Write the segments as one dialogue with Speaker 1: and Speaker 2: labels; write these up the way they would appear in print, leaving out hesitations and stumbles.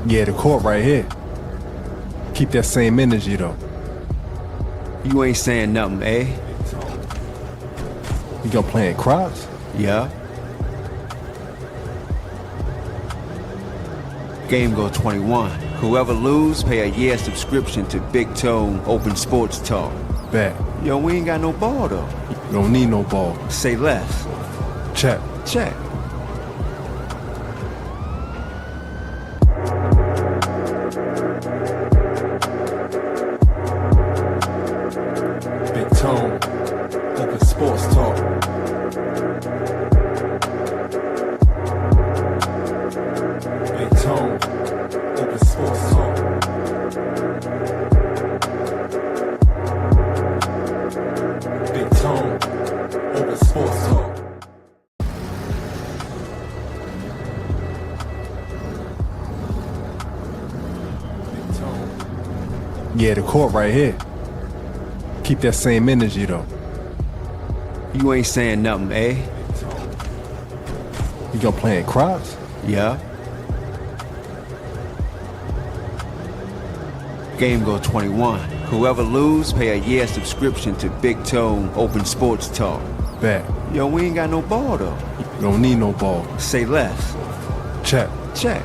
Speaker 1: Yeah, the court right here. Keep that same energy though.
Speaker 2: You ain't saying nothing, eh?
Speaker 1: You gonna play in Crocs?
Speaker 2: Yeah. Game go 21. Whoever lose, pay a year subscription to Big Tone Open Sports Talk.
Speaker 1: Bet.
Speaker 2: Yo, we ain't got no ball though.
Speaker 1: You don't need no ball.
Speaker 2: Say less.
Speaker 1: Check.
Speaker 2: Check.
Speaker 1: Big Tone Open Sports Talk. Big Tone Open Sports Talk. Big Tone Open Sports Talk. Big Tone. Yeah, the court right here. Keep that same energy though.
Speaker 2: You ain't saying nothing, eh?
Speaker 1: You gonna play in Crocs?
Speaker 2: Yeah. Game go 21. Whoever lose, pay a year subscription to Big Tone Open Sports Talk.
Speaker 1: Bet.
Speaker 2: Yo, we ain't got no ball though.
Speaker 1: You don't need no ball.
Speaker 2: Say less.
Speaker 1: Check.
Speaker 2: Check.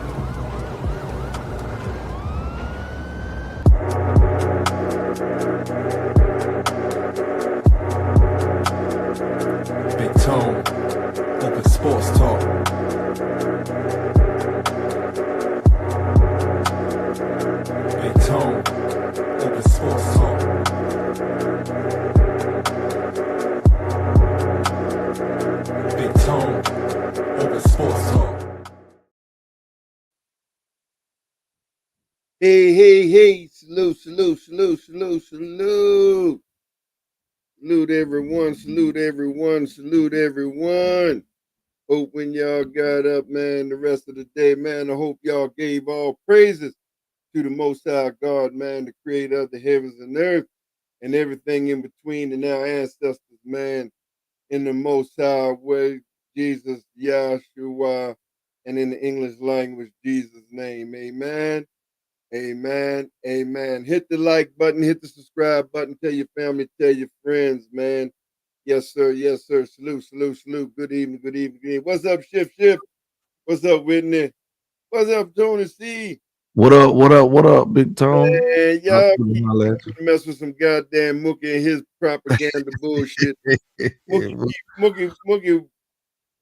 Speaker 1: Big Tone Open Sports Talk. Big Tone Open Sports Talk. Big Tone Open Sports Talk.
Speaker 3: Hey, salute. Salute everyone. Hope when y'all got up, man, the rest of the day, man, I hope y'all gave all praises to the Most High God, man, the creator of the heavens and earth and everything in between, and our ancestors, man, in the Most High way, Jesus, Yahshua, and in the English language, Jesus' name. Amen. Amen. Hit the like button, hit the subscribe button, tell your family, tell your friends, man. Yes, sir. Salute. Good evening. What's up, Shift? What's up, Whitney? What's up, Tony C?
Speaker 4: What up, Big Tone?
Speaker 3: Man, y'all keep mess with some goddamn Mookie and his propaganda bullshit. Mookie,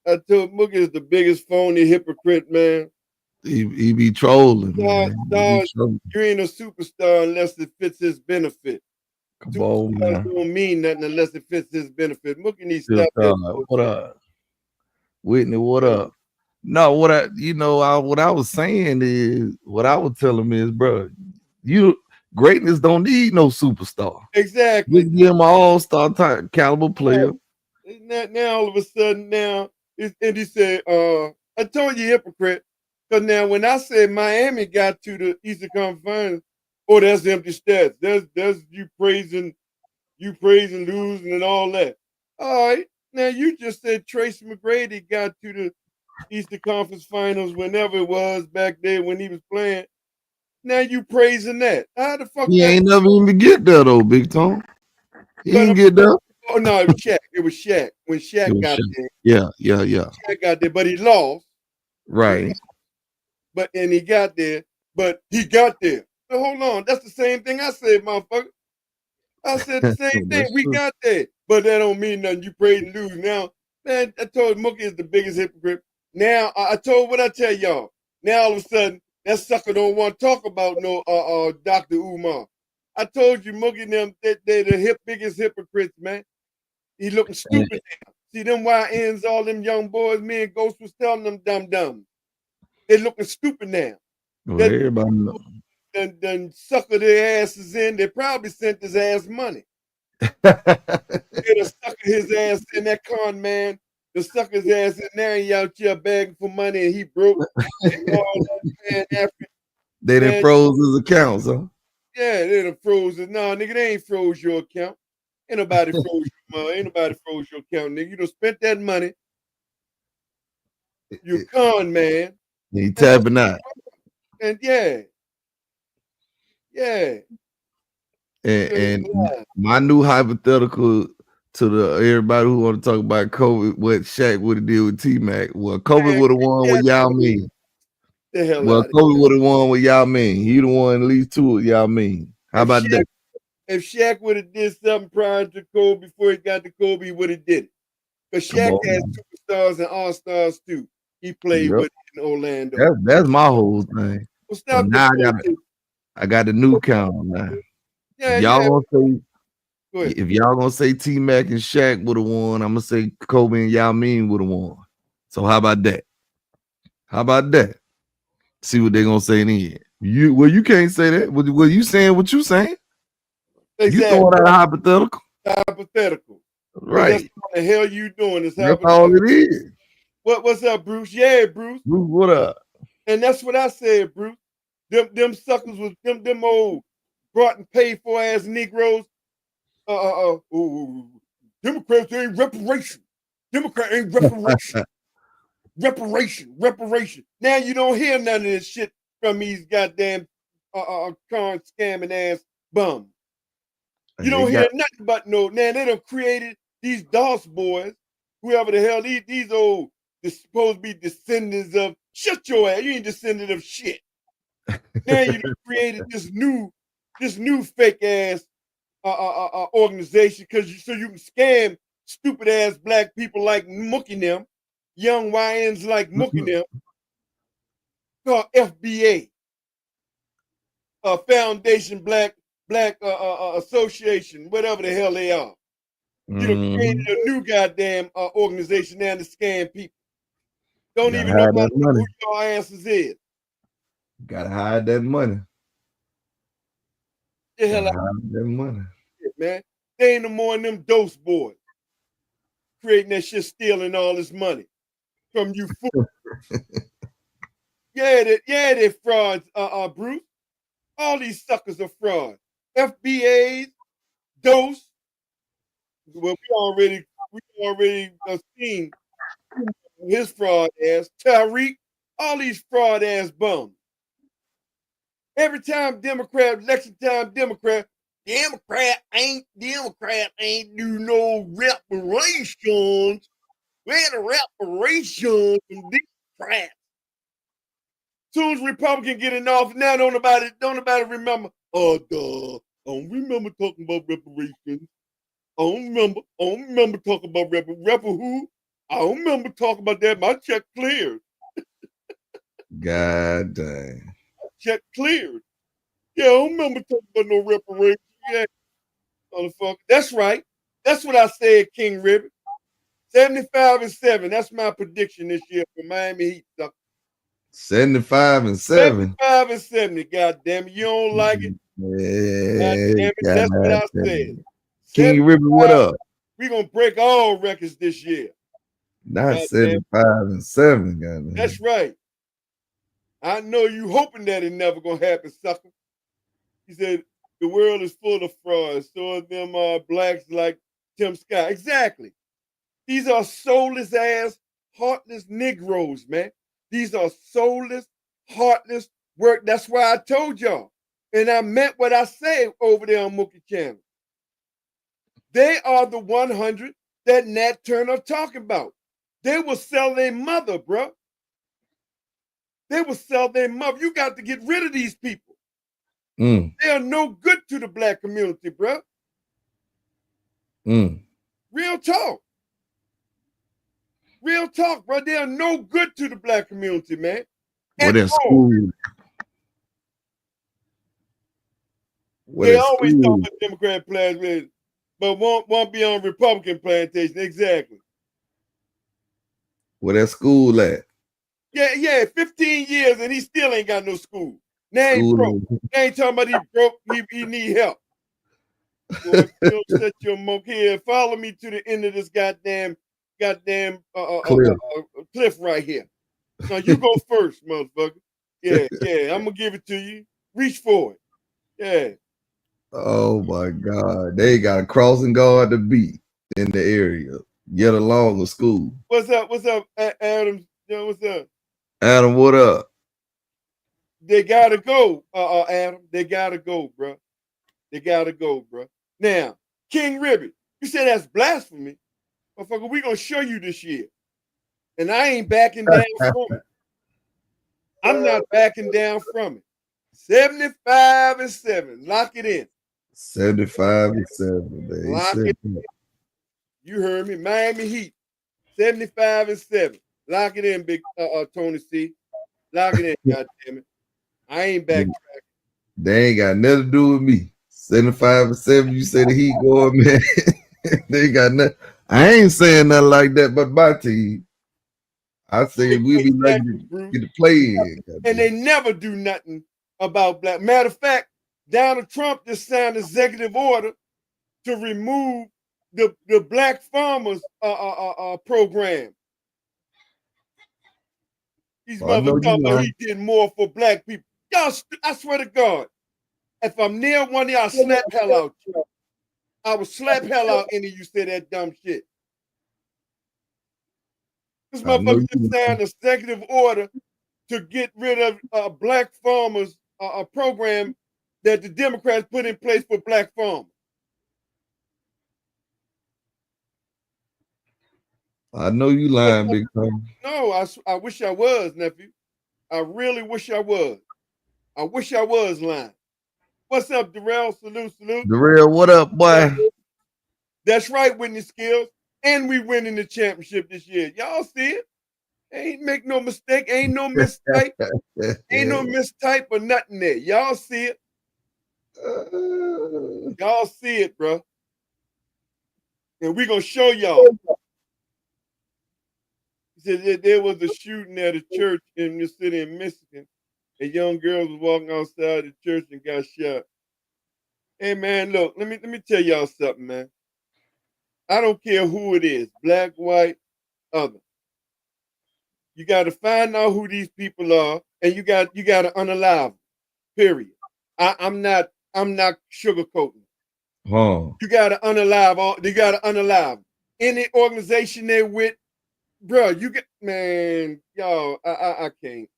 Speaker 3: I told Mookie is the biggest phony hypocrite, man.
Speaker 4: He be trolling, man.
Speaker 3: You ain't a superstar unless it fits his benefit.
Speaker 4: Come on, man.
Speaker 3: Don't mean nothing unless it fits his benefit. Mookie needs to stop that.
Speaker 4: What up? Whitney, what up? No, what I was saying is, what I was telling him is, bro, greatness don't need no superstar.
Speaker 3: Exactly.
Speaker 4: Just give him an all-star type caliber player.
Speaker 3: Now all of a sudden, and he said, I told you, hypocrite. Because now when I said Miami got to the Eastern Conference Finals, oh, that's empty stats. That's you praising losing and all that. All right. Now you just said Tracy McGrady got to the Eastern Conference Finals whenever it was back there when he was playing. Now you praising that. How the fuck
Speaker 4: he ain't never even get there though, Big Tone. He didn't get there.
Speaker 3: Oh no, it was Shaq. It was Shaq. When Shaq got there.
Speaker 4: Yeah.
Speaker 3: Shaq got there, but he lost.
Speaker 4: Right.
Speaker 3: And he got there, but he got there. So hold on. That's the same thing I said, motherfucker. I said the same thing. We got there. But that don't mean nothing. You praise and lose. Now, man, I told Mookie is the biggest hypocrite. Now, I told what I tell y'all. Now, all of a sudden, that sucker don't want to talk about no Dr. Umar. I told you, Mookie and them, they're the biggest hypocrites, man. He looking stupid now. See them YNs, all them young boys, me and Ghost was telling them dumb. They looking stupid now.
Speaker 4: Well, everybody knows.
Speaker 3: Then sucker their asses in. They probably sent his ass money. They'd have sucker his ass in, that con man. The sucker's ass in there and he out here begging for money and he broke. And all that, man,
Speaker 4: they done froze his accounts, huh?
Speaker 3: Yeah, they done froze it. No, nigga, they ain't froze your account. Ain't nobody froze your money. Ain't nobody froze your account, nigga. You done spent that money. You con man.
Speaker 4: He tapping out.
Speaker 3: And yeah.
Speaker 4: And my new hypothetical to the everybody who want to talk about COVID, what Shaq would have did with T-Mac. Well, Kobe would have won with Yao Ming.
Speaker 3: The hell
Speaker 4: Well,
Speaker 3: out
Speaker 4: Kobe would have won with Yao Ming. He would have won at least 2 with Yao Ming. How about that?
Speaker 3: If Shaq would have did something prior to Kobe, before he got to Kobe, he would have did it. Because Shaq had superstars and all-stars too. He played with in Orlando.
Speaker 4: That's my whole thing.
Speaker 3: Well, stop
Speaker 4: now I got the new count now.
Speaker 3: Yeah,
Speaker 4: y'all gonna say if y'all gonna say T-Mac and Shaq would have won, I'm gonna say Kobe and Yao Ming would have won. So how about that? How about that? See what they're gonna say in the end. You can't say that. Well, you saying what you saying?
Speaker 3: Exactly.
Speaker 4: You throwing out a hypothetical.
Speaker 3: Hypothetical.
Speaker 4: Right.
Speaker 3: That's what the hell you doing.
Speaker 4: That's all it is.
Speaker 3: What's up, Bruce? Yeah, Bruce.
Speaker 4: Bruce, what up?
Speaker 3: And that's what I said, Bruce. Them suckers was them old brought and paid for ass Negroes. Democrats ain't reparation. Democrat ain't reparation. Reparation. Now you don't hear none of this shit from these goddamn con scamming ass bums. You don't hear nothing but no. Now they done created these DOS boys, whoever the hell these old supposed to be descendants of. Shut your ass! You ain't descendant of shit. Now you done created this new fake ass organization so you can scam stupid ass black people like Mookie and them, young YNs like Mookie and them, called FBA, Foundation Black Association, whatever the hell they are. You done created a new goddamn organization now to scam people. Don't even know who your asses is.
Speaker 4: Gotta hide that money.
Speaker 3: The hell out
Speaker 4: that money.
Speaker 3: Man. They ain't no more than them dose boys creating that shit, stealing all this money from you fools. they frauds, Bruce. All these suckers are frauds. FBAs, dose. Well, we already seen his fraud ass, Tariq, all these fraud ass bums. Every time election time Democrat ain't do no reparations. Where the reparations from Democrats? Soon as Republican get in office, now don't nobody remember. I don't remember talking about reparations. I don't remember talking about repar who? I don't remember talking about that. My check cleared.
Speaker 4: God dang.
Speaker 3: Check cleared. Yeah, I don't remember talking about no reparations. Yeah, motherfucker. That's right. That's what I said, King Ribbon. 75-7. That's my prediction this year for Miami Heat.
Speaker 4: 75-7.
Speaker 3: 75-70. God damn it. You don't like it?
Speaker 4: Yeah,
Speaker 3: that's what I said.
Speaker 4: King Ribbon, what up?
Speaker 3: We're going to break all records this year.
Speaker 4: Not 75-7, goddamn.
Speaker 3: That's right. I know you hoping that it never going to happen, sucker. He said, the world is full of frauds. So are them blacks like Tim Scott. Exactly. These are soulless ass, heartless Negroes, man. These are soulless, heartless work. That's why I told y'all. And I meant what I said over there on Mookie Channel. They are the 100 that Nat Turner talking about. They will sell their mother, bro. They will sell their mother. You got to get rid of these people. They are no good to the black community, bro. Real talk. Real talk, bro. They are no good to the black community, man.
Speaker 4: What is school?
Speaker 3: They always talk about Democrat plantation, but won't be on Republican plantation. Exactly.
Speaker 4: Where that school at?
Speaker 3: Yeah, 15 years and he still ain't got no school. Now he broke. Now he talking about he broke, he need help. Boy, you don't set your monkey here. Follow me to the end of this goddamn cliff right here. Now you go first, motherfucker. Yeah, I'm gonna give it to you. Reach for it. Yeah.
Speaker 4: Oh my God. They got a crossing guard to beat in the area, yet along with school.
Speaker 3: What's up, Adam? Yo, what's up?
Speaker 4: Adam, what up?
Speaker 3: they gotta go, Adam. They gotta go, bro. They gotta go, bro. Now, King Ribby, you said that's blasphemy. Motherfucker, we gonna show you this year. And I ain't backing down from it. I'm not backing down from it. 75-7. Lock it in.
Speaker 4: 75-7, man.
Speaker 3: Lock it in. You heard me. Miami Heat. 75-7. Lock it in, big Tony C. Lock it in, goddammit. I ain't backtracking.
Speaker 4: They ain't got nothing to do with me. 75-7. You say the Heat going, man. They ain't got nothing. I ain't saying nothing like that, but my team. I say we'll be lucky to get to play in.
Speaker 3: And they never do nothing about black. Matter of fact, Donald Trump just signed an executive order to remove the Black Farmers program. These motherfuckers, he did more for black people. Y'all, I swear to God, if I'm near one of y'all, slap hell out you. I would slap hell out any of you say that dumb shit. This motherfucker just signed an executive order to get rid of Black Farmers program that the Democrats put in place for black farmers.
Speaker 4: I know you lying, Big Tom.
Speaker 3: No, I wish I was, nephew. I really wish I was. I wish I was lying. What's up, Darrell? Salute.
Speaker 4: Darrell, what up, boy?
Speaker 3: That's right, Whitney Skills. And we winning the championship this year. Y'all see it? Ain't make no mistake. Ain't no mistype. Ain't no mistype or nothing there. Y'all see it. Y'all see it, bro. And we gonna show y'all. He said there was a shooting at a church in the city of Michigan. And young girls was walking outside the church and got shot. Hey man, look, let me tell y'all something, man. I don't care who it is, black, white, other. You got to find out who these people are, and you got to unalive them. Period. I'm not sugarcoating.
Speaker 4: Huh.
Speaker 3: You got to unalive all. You got to unalive any organization they're with, bro. You get man, y'all. I can't.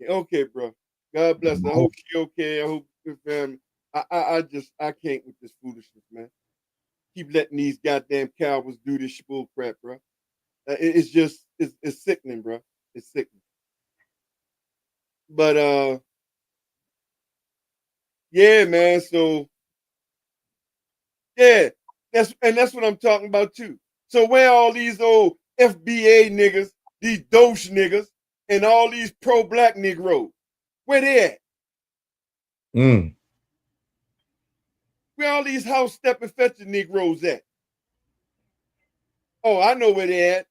Speaker 3: Okay, bro. God bless her. I hope she okay. I hope her family. I can't with this foolishness, man. Keep letting these goddamn cowards do this bull crap, bro. It's just it's sickening, bro. It's sickening. But yeah, man. So yeah, that's what I'm talking about too. So where all these old FBA niggas, these Doge niggas, and all these pro-black Negroes, where they at? Where all these house stepping fetching Negroes at? Oh, I know where they at.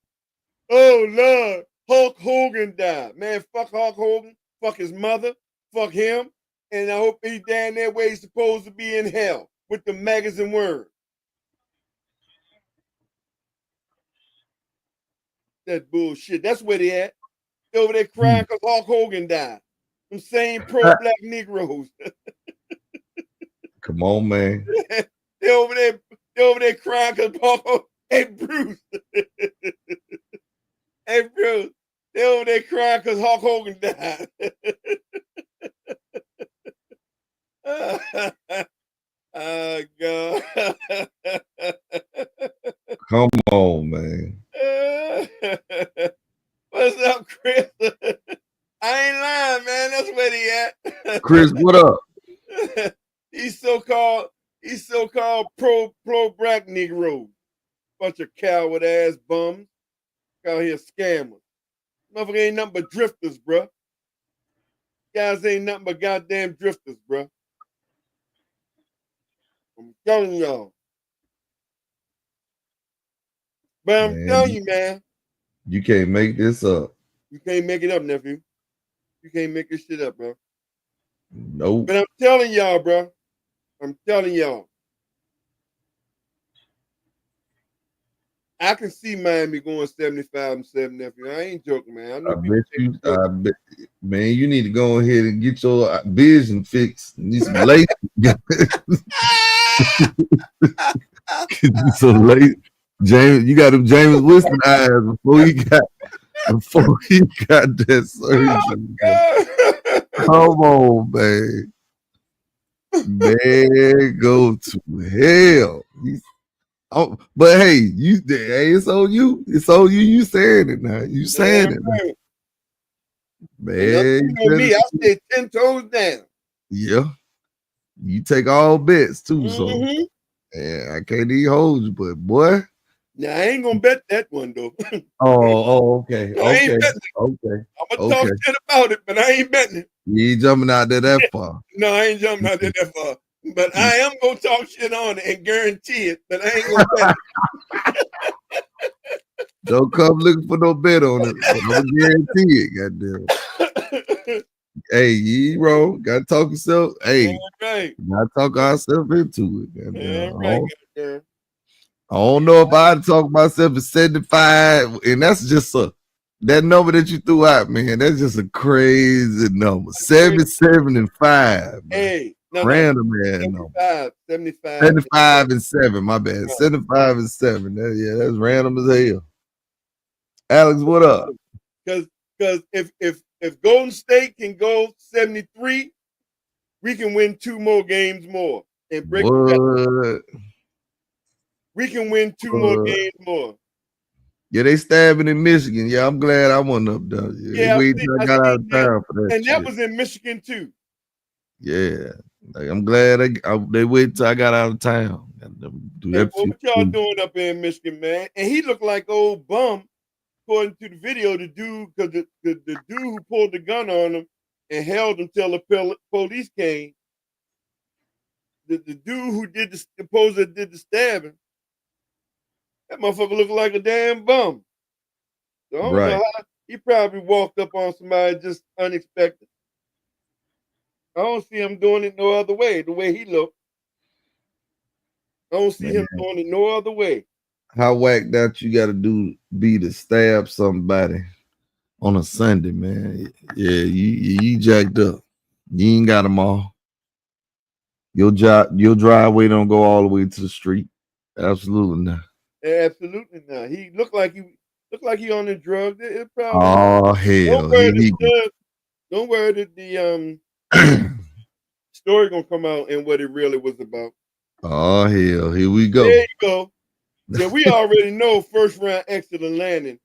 Speaker 3: Oh, Lord, Hulk Hogan died. Man, fuck Hulk Hogan. Fuck his mother. Fuck him. And I hope he's down there where he's supposed to be in hell with the maggots and worms. That bullshit. That's where they at. They over there crying because Hulk Hogan died. Them same pro-black Negroes.
Speaker 4: Come on, man.
Speaker 3: They over there crying because Hulk Hogan. Hey, Bruce. Hey, Bruce. They over there crying because Hulk Hogan died. Oh, God.
Speaker 4: Come on, man.
Speaker 3: What's up, Chris? I ain't lying, man. That's where he at.
Speaker 4: Chris, what up?
Speaker 3: He's so-called pro-black Negroes. Bunch of coward ass bums out here scammers. Motherfucker ain't nothing but drifters, bro. Guys ain't nothing but goddamn drifters, bro. I'm telling y'all. But I'm telling you, man.
Speaker 4: You can't make this up.
Speaker 3: You can't make it up, nephew. You can't make this shit up, bro.
Speaker 4: Nope.
Speaker 3: But I'm telling y'all, bro. I'm telling y'all. I can see Miami going 75-7, nephew. I ain't joking, man. I bet
Speaker 4: man, you need to go ahead and get your vision fixed. Need some late. Some late. James, you got them James Winston eyes before he got that surgery. Come on, man. Man, go to hell. Oh, but hey, it's on you. It's on you. You saying it now. You saying it now.
Speaker 3: Right.
Speaker 4: Man.
Speaker 3: You know me, I stay 10 toes down.
Speaker 4: Yeah. You take all bets too, so
Speaker 3: Mm-hmm.
Speaker 4: yeah, I can't even hold you, but boy.
Speaker 3: Now I ain't gonna bet that one though.
Speaker 4: Okay.
Speaker 3: I ain't betting it.
Speaker 4: Okay.
Speaker 3: I'm gonna talk shit about it, but I ain't betting it.
Speaker 4: You ain't jumping out there that far.
Speaker 3: No, I ain't jumping out there that far. But I am gonna talk shit on it and guarantee it, but I ain't gonna bet it.
Speaker 4: Don't come looking for no bet on it. I'm gonna guarantee it, goddamn. Hey, you wrong. Gotta talk yourself. Hey,
Speaker 3: right.
Speaker 4: Gotta talk ourselves into it. Goddamn.
Speaker 3: Right,
Speaker 4: I don't know if I'd talk myself at 75, and that's just that number that you threw out, man. That's just a crazy number. 77 and 5. Man.
Speaker 3: Hey,
Speaker 4: random man. 75 and 7. My bad. 75 and 7. That's random as hell. Alex, what up?
Speaker 3: Because if Golden State can go 73, we can win 2 more games more and break the record. We can win 2 more games more.
Speaker 4: Yeah, they stabbing in Michigan. Yeah, I'm glad I wasn't up there. Yeah, I got out of town for that.
Speaker 3: And that was in Michigan too.
Speaker 4: Yeah, I'm glad they waited till I got out of town.
Speaker 3: What y'all doing up there in Michigan, man? And he looked like old bum, according to the video. The dude, because the dude who pulled the gun on him and held him till the police came. The dude who did did the stabbing. That motherfucker looked like a damn bum. So I don't know how he probably walked up on somebody just unexpected. I don't see him doing it no other way, the way he looked. I don't see him doing it no other way.
Speaker 4: How whacked out you gotta be to stab somebody on a Sunday, man. Yeah, you jacked up. You ain't got them all. Your driveway don't go all the way to the street. Absolutely not.
Speaker 3: Absolutely not. He looked like he on the drugs. It
Speaker 4: probably. Oh hell!
Speaker 3: Don't worry that the story gonna come out and what it really was about.
Speaker 4: Oh hell! Here we go.
Speaker 3: There you go. Yeah, we already know first round exit of Landon,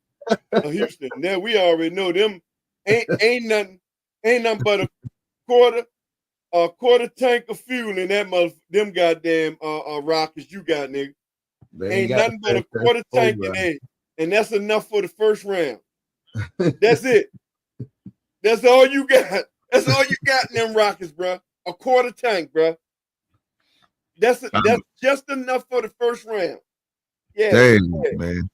Speaker 3: Houston. Now we already know them ain't nothing but a quarter tank of fuel in that them goddamn rockets you got, nigga. Ain't nothing but a quarter tank in there. And that's enough for the first round. That's it. That's all you got. That's all you got in them rockets, bro. A quarter tank, bro. That's just enough for the first round. Yeah.
Speaker 4: Damn, man.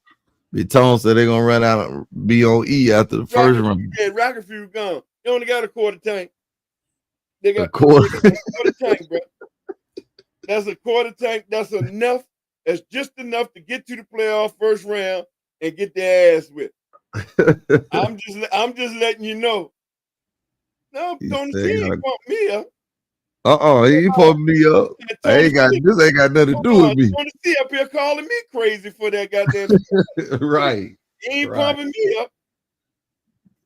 Speaker 4: The Tone said they're gonna run out and be on E after the first round.
Speaker 3: Yeah, rocket fuel gone. They only got a quarter tank. They got
Speaker 4: a quarter
Speaker 3: tank, bro. That's a quarter tank. That's enough. That's just enough to get to the playoff first round and get their ass whipped. I'm just letting you know. No, Tony C ain't pumped me up.
Speaker 4: He pumped me up. This ain't got nothing to do with me.
Speaker 3: Tony C up here calling me crazy for that goddamn.
Speaker 4: Right.
Speaker 3: He ain't pumping me up.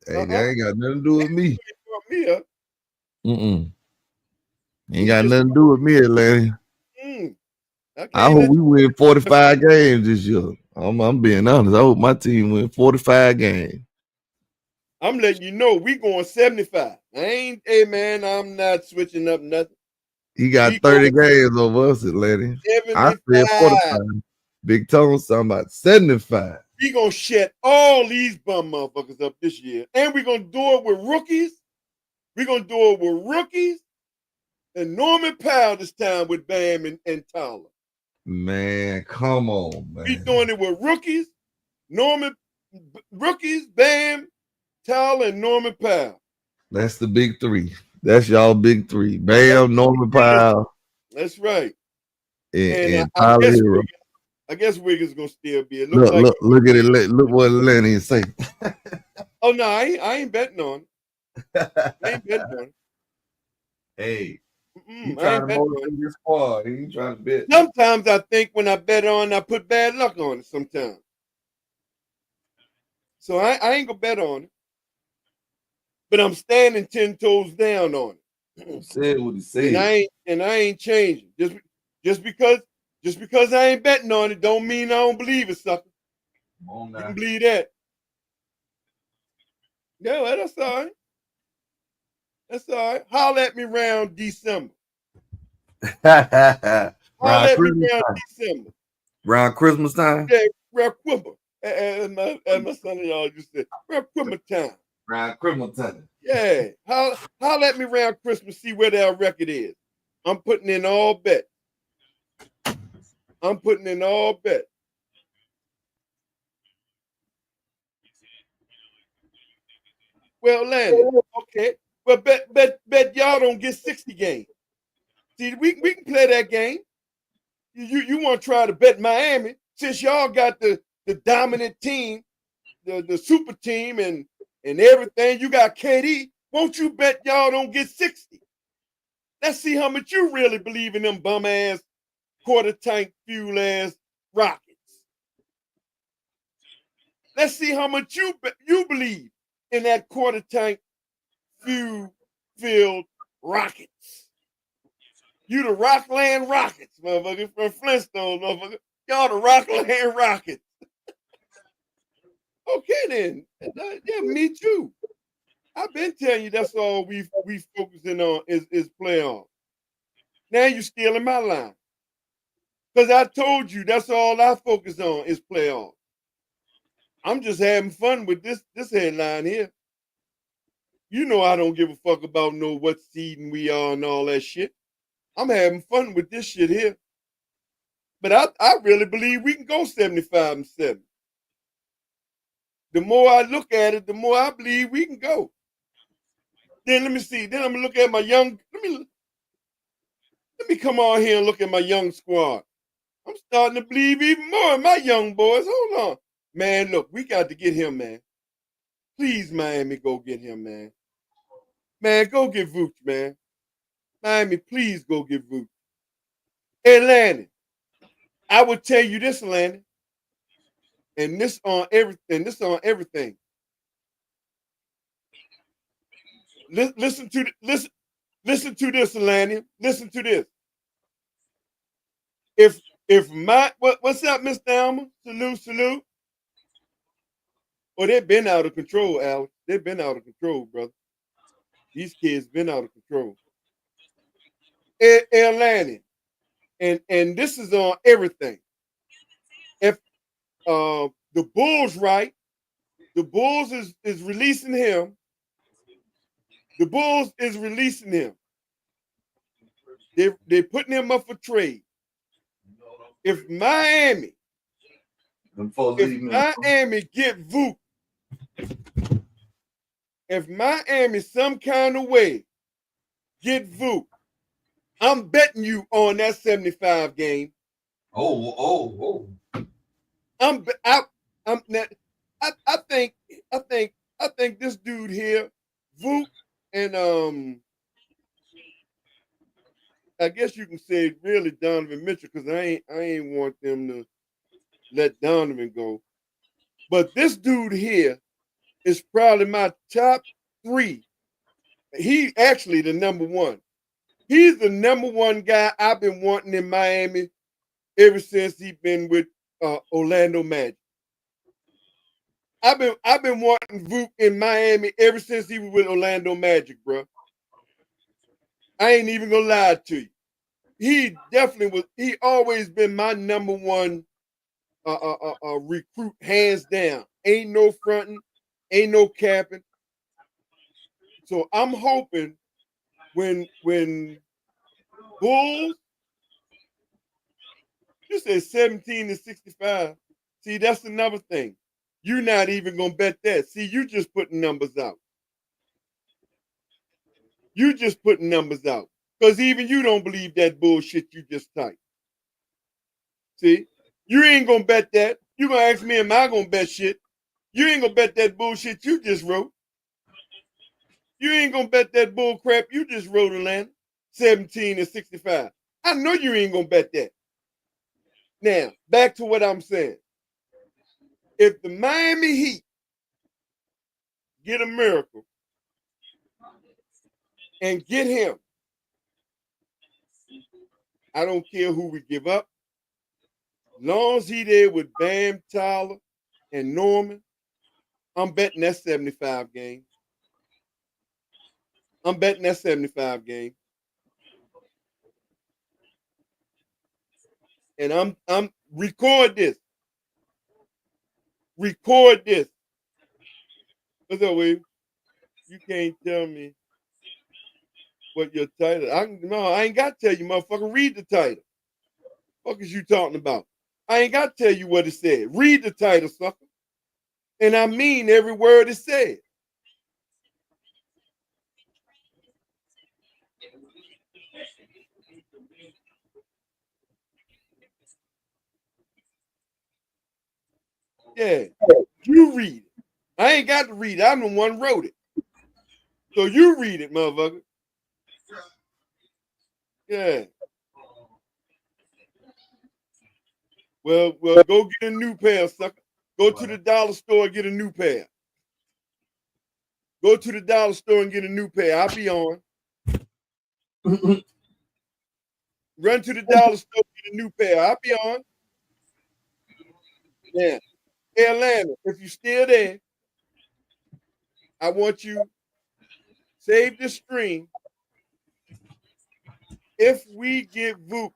Speaker 4: Hey, that ain't got nothing to do with me.
Speaker 3: Pump me up.
Speaker 4: Ain't got nothing to do with me, Atlanta. I hope we win 45 games this year. I'm being honest. I hope my team win 45 games.
Speaker 3: I'm letting you know we going 75. Hey man, I'm not switching up nothing.
Speaker 4: He got 30 games over us, Atlanta. I said 45. Big Tone talking about 75.
Speaker 3: We gonna shut all these bum motherfuckers up this year. And we gonna do it with rookies. We gonna do it with rookies. And Norman Powell this time with Bam and Tyler.
Speaker 4: Man, come on, man.
Speaker 3: We doing it with rookies, Bam, Tyler, and Norman Powell.
Speaker 4: That's the big three. That's y'all big three. Bam, Norman Powell.
Speaker 3: That's right.
Speaker 4: And Tyler Hero.
Speaker 3: I guess Wiggins gonna still be.
Speaker 4: Look at it. Look what Lenny say.
Speaker 3: Oh no, I ain't betting on it. I ain't betting on it.
Speaker 4: Hey. He trying to motivate this squad. He ain't trying to bet.
Speaker 3: Sometimes I think when I bet on, I put bad luck on it sometimes. So I ain't gonna bet on it. but I'm standing 10 toes down on it.
Speaker 4: Said what he said.
Speaker 3: And I ain't changing. Just because I ain't betting on it don't mean I don't believe it, sucker. You can believe that. Yeah, well, that's all right. That's all right. Holler at me around December. Holler at me around December.
Speaker 4: Around Christmas time?
Speaker 3: Yeah, around Christmas. As my son-in-law just said, around Christmas time.
Speaker 4: Around Christmas time.
Speaker 3: Yeah. Holler at me around Christmas, see where that record is. I'm putting in all bets. I'm putting in all bets. Well, Landon, okay. Well, bet y'all don't get 60 games. See, we can play that game. You want to try to bet Miami since y'all got the dominant team, the super team and everything. You got KD. Won't you bet y'all don't get 60? Let's see how much you really believe in them bum ass quarter tank fuel ass Rockets. Let's see how much you believe in that quarter tank fuel filled Rockets. You the Rockland Rockets, motherfucker, from Flintstones, motherfucker. Y'all the Rockland Rockets. Okay then. Yeah, me too. I've been telling you that's all we focusing on is playoffs. Now you stealing my line. Because I told you that's all I focus on is playoffs. I'm just having fun with this headline here. You know I don't give a fuck about what seeding we are and all that shit. I'm having fun with this shit here. But I really believe we can go 75-7. The more I look at it, the more I believe we can go. Then let me see. Then I'm gonna look at my young. Let me come on here and look at my young squad. I'm starting to believe even more in my young boys. Hold on. Man, look, we got to get him, man. Please, Miami, go get him, man. Man, go get Vooch, man. Miami, please go get Vooch. Hey, Landon, I would tell you this, Landon, and this on everything. Listen to this, Landon. Listen to this. If my what's up, Mr. Alma? Salute. Oh, they've been out of control, Alex. They've been out of control, brother. These kids been out of control. Landon, and this is on everything. If the Bulls right, the Bulls is releasing him. The Bulls is releasing him. They're putting him up for trade. If Miami get Vooch, if Miami some kind of way get Vooch, I'm betting you on that 75 game. I think this dude here, Vooch, and I guess you can say really Donovan Mitchell, because I ain't want them to let Donovan go. But this dude here is probably my top 3. He actually the number 1. He's the number 1 guy I've been wanting in Miami ever since he's been with Orlando Magic. I've been wanting Vooch in Miami ever since he was with Orlando Magic, bro. I ain't even gonna lie to you. He definitely was. He always been my number 1 recruit, hands down. Ain't no fronting, ain't no capping. So I'm hoping when Bulls, you said 17-65. See, that's another thing. You're not even gonna bet that. See, you just putting numbers out. You just putting numbers out. Because even you don't believe that bullshit you just typed. See? You ain't gonna bet that. You gonna ask me, am I gonna bet shit? You ain't gonna bet that bullshit you just wrote. You ain't gonna bet that bull crap you just wrote, Atlanta. 17-65. I know you ain't gonna bet that. Now, back to what I'm saying. If the Miami Heat get a miracle and get him. I don't care who we give up. Long as he there with Bam, Tyler, and Norman, I'm betting that 75 game. I'm betting that 75 game. And I'm record this. Record this. What's up, Wave? You can't tell me what your title. I ain't got to tell you, motherfucker. Read the title. What is you talking about? I ain't got to tell you what it said. Read the title, sucker. And I mean every word it said. Yeah, you read it. I ain't got to read it. I'm the one who wrote it. So you read it, motherfucker. Yeah. Well, go get a new pair, sucker. Go to the dollar store and get a new pair. Go to the dollar store and get a new pair. I'll be on. Run to the dollar store and get a new pair. I'll be on. Yeah. Hey, Atlanta, if you're still there, I want you save the stream. If we get Vuk,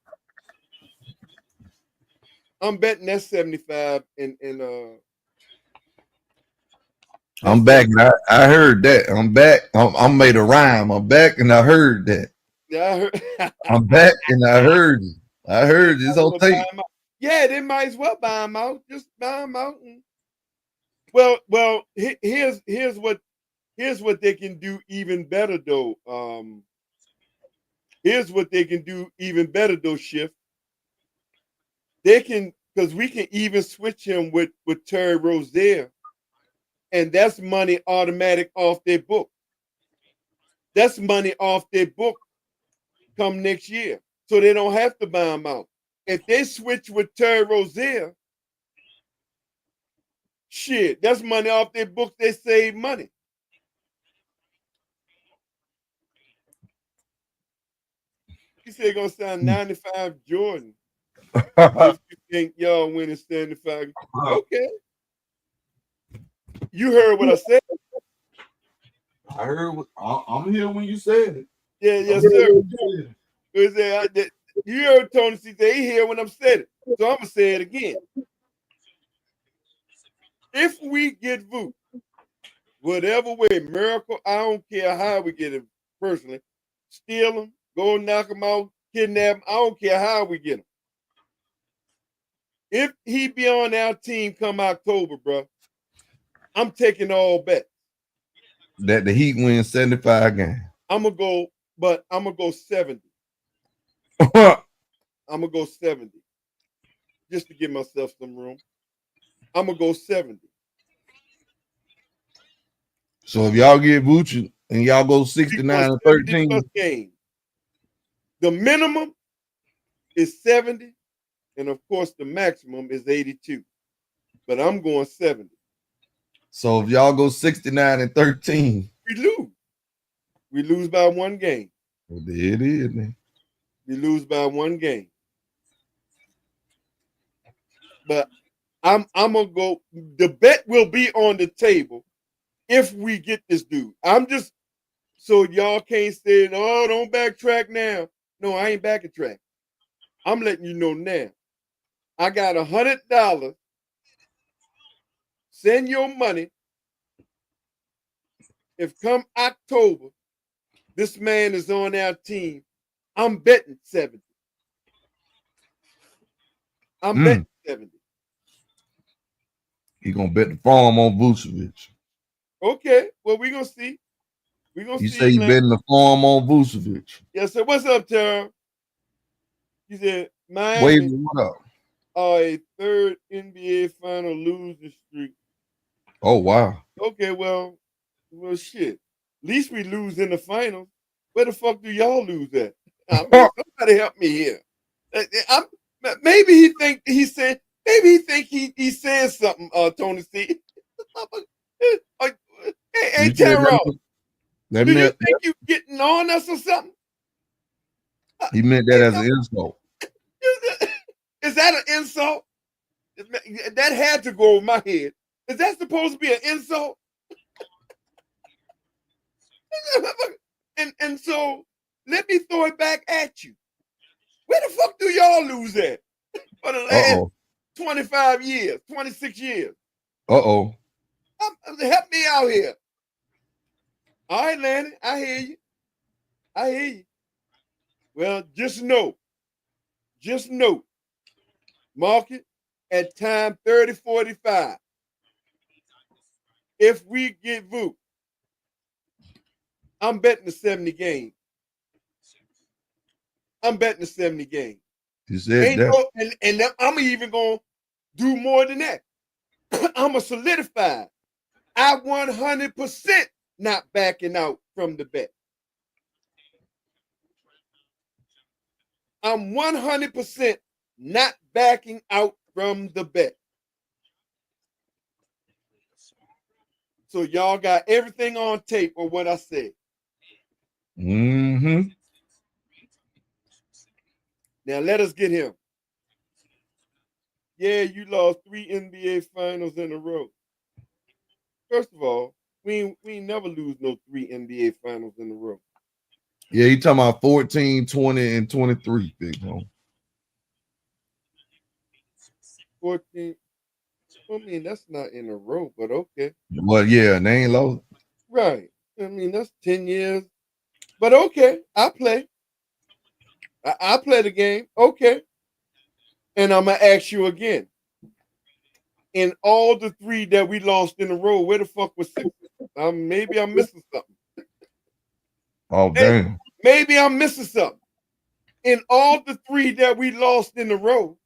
Speaker 3: I'm betting that's 75 and
Speaker 4: I'm back. I heard that. I'm back. I'm made a rhyme. I'm back and I heard that.
Speaker 3: Yeah, I heard.
Speaker 4: I'm back and I heard it. I heard it's on tape.
Speaker 3: Yeah, they might as well buy them out. Just buy them out. Well, here's what they can do even better though. Here's what they can do even better though, Shift. They can, because we can even switch him with Terry Rozier, and that's money automatic off their book. That's money off their book come next year. So they don't have to buy him out. If they switch with Terry Rozier, shit, that's money off their books. They save money. He said gonna sign 95 Jordan. If you think y'all winning 75. Okay. You heard what I said.
Speaker 4: I heard. I'm here when you said it.
Speaker 3: Yeah, yes, sir. You heard Tony C say he here when I'm saying it. So I'm gonna say it again. If we get Vuk, whatever way, miracle, I don't care how we get him personally. Steal him, go knock him out, kidnap him. I don't care how we get him. If he be on our team come October, bro, I'm taking all bets.
Speaker 4: That the Heat win 75 games.
Speaker 3: I'm gonna go 70. I'm gonna go 70. Just to give myself some room. I'm gonna go 70.
Speaker 4: So if y'all get Vucevic and y'all go 69 and 13,
Speaker 3: game, the minimum is 70, and of course the maximum is 82. But I'm going 70.
Speaker 4: So if y'all go 69 and 13,
Speaker 3: we lose. We lose by one game.
Speaker 4: Well, there it is, man.
Speaker 3: We lose by one game. But I'm gonna go. The bet will be on the table if we get this dude. I'm just so y'all can't say, "Oh, don't backtrack now." No, I ain't backtrack. I'm letting you know now. I got $100. Send your money. If come October, this man is on our team, I'm betting 70. I'm betting 70.
Speaker 4: He gonna bet the farm on Vucevic.
Speaker 3: Okay, well, we're gonna see. We're gonna see.
Speaker 4: You say he betting the farm on Vucevic.
Speaker 3: Yes, sir. What's up, Tara? He said, Miami
Speaker 4: Wait, what up?
Speaker 3: A third NBA final losing streak.
Speaker 4: Oh, wow.
Speaker 3: Okay, well, shit. At least we lose in the finals. Where the fuck do y'all lose at? I mean, somebody help me here. Maybe he think he's saying. Maybe he think he's saying something. Tony C. Hey, Tyrone.
Speaker 4: That
Speaker 3: Do you
Speaker 4: meant
Speaker 3: think you getting on us or something?
Speaker 4: he meant that as an insult.
Speaker 3: Is that an insult? That had to go over my head. Is that supposed to be an insult? and so let me throw it back at you. Where the fuck do y'all lose at for the last 25 years, 26 years?
Speaker 4: Uh-oh.
Speaker 3: Help me out here. All right, Lanny, I hear you. I hear you. Well, just know, mark it at time 30:45. If we get Vuk, I'm betting the 70 games. I'm betting the 70 games.
Speaker 4: You said that.
Speaker 3: And I'm even going to do more than that. I'm going to solidify. I 100% not backing out from the bet. I'm 100% not backing out from the bet. So y'all got everything on tape of what I said.
Speaker 4: Mm-hmm.
Speaker 3: Now let us get him. Yeah, you lost 3 NBA finals in a row. First of all, we ain't never lose no 3 NBA finals in a row.
Speaker 4: Yeah, you talking about 14, 20, and 23, big home.
Speaker 3: 14. I mean, that's not in a row, but okay.
Speaker 4: Well, yeah, and they ain't lost.
Speaker 3: Right. I mean, that's 10 years. But okay, I play. I play the game. Okay. And I'm going to ask you again. In all the 3 that we lost in a row, where the fuck was 6? Maybe I'm missing something.
Speaker 4: Oh, damn.
Speaker 3: Maybe I'm missing something. In all the 3 that we lost in a row,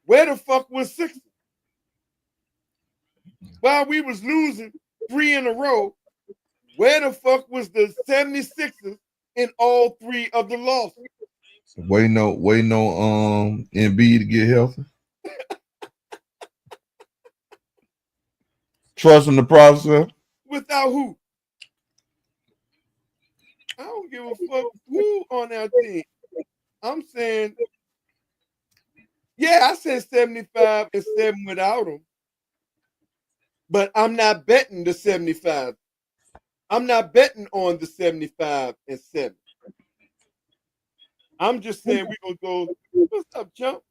Speaker 3: where the fuck was 6? While we was losing 3 in a row, where the fuck was the 76ers in all 3 of the losses?
Speaker 4: Waiting on Embiid to get healthy. Trusting the process.
Speaker 3: Without who? I don't give a fuck who on that team. I'm saying, yeah, I said 75 and 7 without him. But I'm not betting the 75. I'm not betting on the 75 and 7. I'm just saying we're going to go, what's up, chump?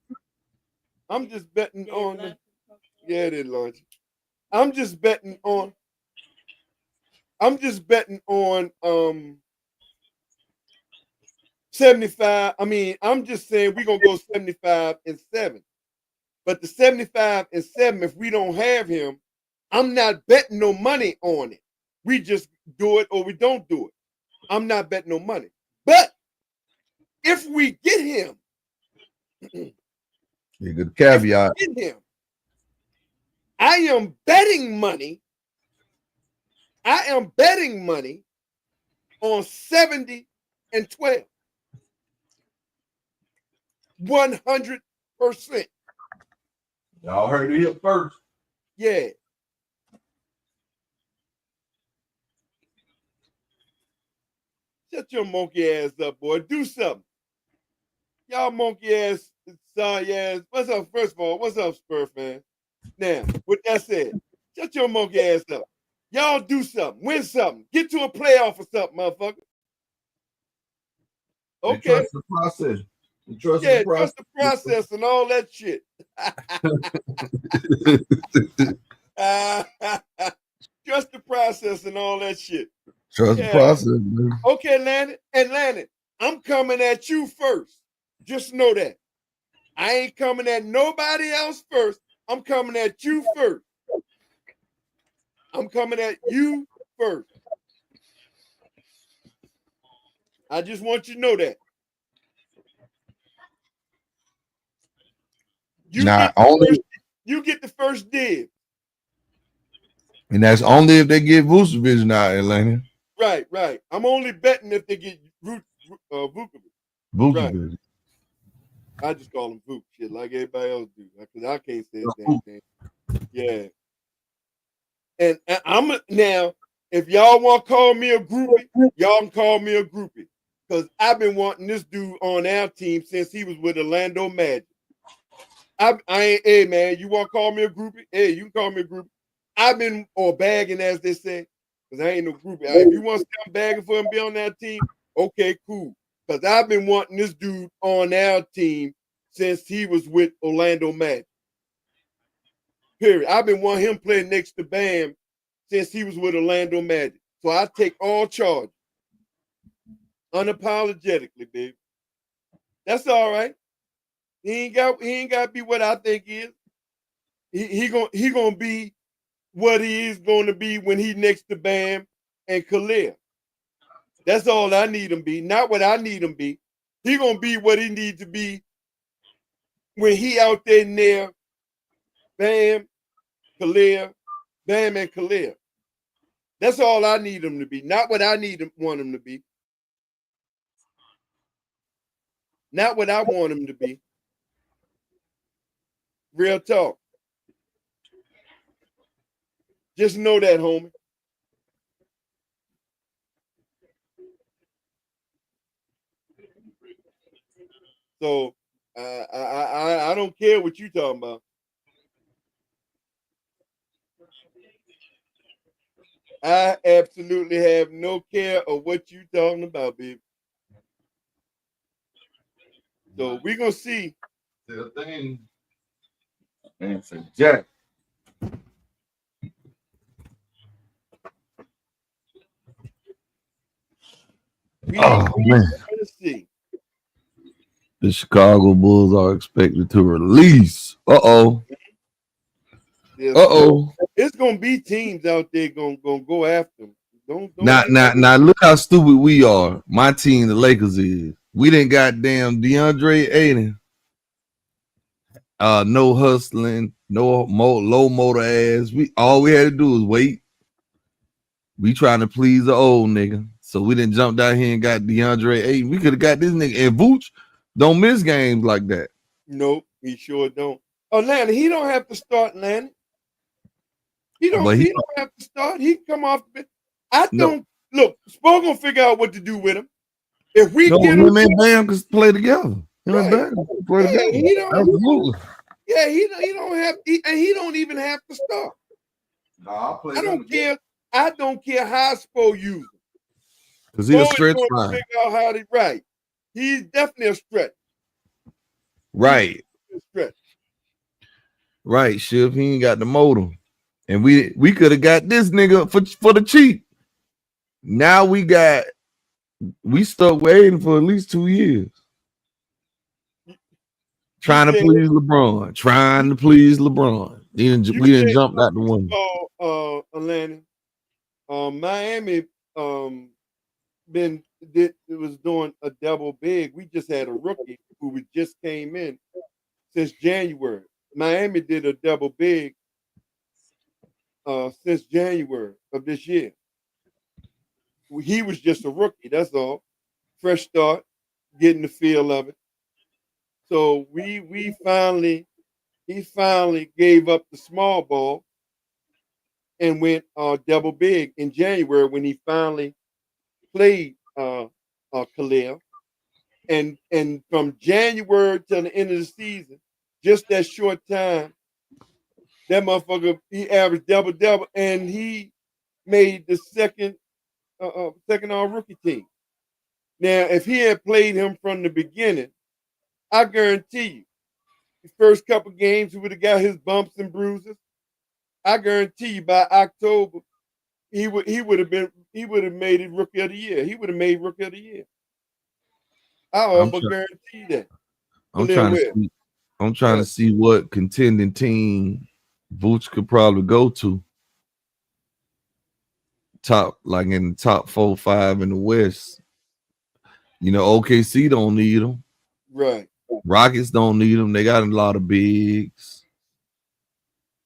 Speaker 3: I'm just betting on the, yeah, it is launch. I'm just betting on 75. I mean, I'm just saying we're going to go 75 and 7. But the 75 and 7, if we don't have him, I'm not betting no money on it. We just do it or we don't do it. I'm not betting no money. But if we get him,
Speaker 4: you good caveat.
Speaker 3: Get him, I am betting money. I am betting money on 70 and 12. 100%.
Speaker 4: Y'all heard it here first.
Speaker 3: Yeah. Shut your monkey ass up, boy. Do something. Y'all monkey ass, sorry ass. What's up, first of all? What's up, Spur fan? Now, with that said, shut your monkey ass up. Y'all do something. Win something. Get to a playoff or something, motherfucker. Okay.
Speaker 4: Trust the process. Trust the
Speaker 3: process and all that shit. Trust the process and all that shit.
Speaker 4: Trust the process, man.
Speaker 3: Okay, Landon. And Landon, I'm coming at you first. Just know that. I ain't coming at nobody else first. I'm coming at you first. I'm coming at you first. I just want you to know that. You get the first dib.
Speaker 4: And that's only if they get Vucevic now, Atlanta.
Speaker 3: Right. I'm only betting if they get Vucevic. Right. I just call him Vuk, shit, like everybody else do, because I can't say his damn name. Yeah. And I'm now, If y'all want to call me a groupie, y'all can call me a groupie. Because I've been wanting this dude on our team since he was with Orlando Magic. I ain't, hey man, you want to call me a groupie? Hey, you can call me a groupie. I've been, or bagging as they say, because I ain't no groupie. If you want to start bagging for him, be on that team, okay, cool. Because I've been wanting this dude on our team since he was with Orlando Magic. Period. I've been wanting him playing next to Bam since he was with Orlando Magic. So I take all charge. Unapologetically, baby. That's all right. He ain't got to be what I think he is. He gonna be what he is going to be when he next to Bam and Khalil. That's all I need him be, not what I need him be. He gonna be what he needs to be when he out there near Bam, Khalil, Bam and Khalil. That's all I need him to be, not what I want him to be. Not what I want him to be. Real talk. Just know that, homie. So I don't care what you talking about. I absolutely have no care of what you talking about, baby. So we're gonna see.
Speaker 4: The thing. And say Jack. Man.
Speaker 3: Let's see.
Speaker 4: The Chicago Bulls are expected to release. Uh-oh.
Speaker 3: It's gonna be teams out there gonna go after them. Don't
Speaker 4: now look how stupid we are. My team, the Lakers, is. We didn't goddamn DeAndre Ayton. No hustling, no low motor ass. All we had to do was wait. We trying to please the old nigga. So we didn't jump down here and got DeAndre Ayton. We could have got this nigga. And Vooch don't miss games like that.
Speaker 3: Nope, he sure don't. Lanny, he don't have to start, Lanny. He don't have to start. He can come off. Look. Spo gonna figure out what to do with him. If we get him,
Speaker 4: and Bam can play together. Right. Play together.
Speaker 3: He don't have, and he don't even have to start.
Speaker 4: Nah,
Speaker 3: I don't care. I don't care how Spo uses him.
Speaker 4: Because he's a stretch line.
Speaker 3: Figure out how to right. He's definitely a stretch.
Speaker 4: Right. Right, Shiv. He ain't got the motor. And we could have got this nigga for the cheap. Now we stuck waiting for at least 2 years. Trying to please LeBron. We didn't jump out the window.
Speaker 3: Atlanta. Miami was doing a double big. We just had a rookie who just came in since January. Miami did a double big since January of this year. He was just a rookie, that's all. Fresh start, getting the feel of it. So he finally gave up the small ball and went double big in January when he finally played Khalil. And from January till the end of the season, just that short time, that motherfucker, he averaged double, and he made the second all rookie team. Now, if he had played him from the beginning, I guarantee you, the first couple games, he would have got his bumps and bruises. I guarantee you, by October, he would have made it rookie of the year. He would have made rookie of the year. I almost guarantee that.
Speaker 4: I'm trying to see what contending team Vooch could probably go to. Like in the top 4 or 5 in the West. You know, OKC don't need him.
Speaker 3: Right.
Speaker 4: Rockets don't need him. They got a lot of bigs.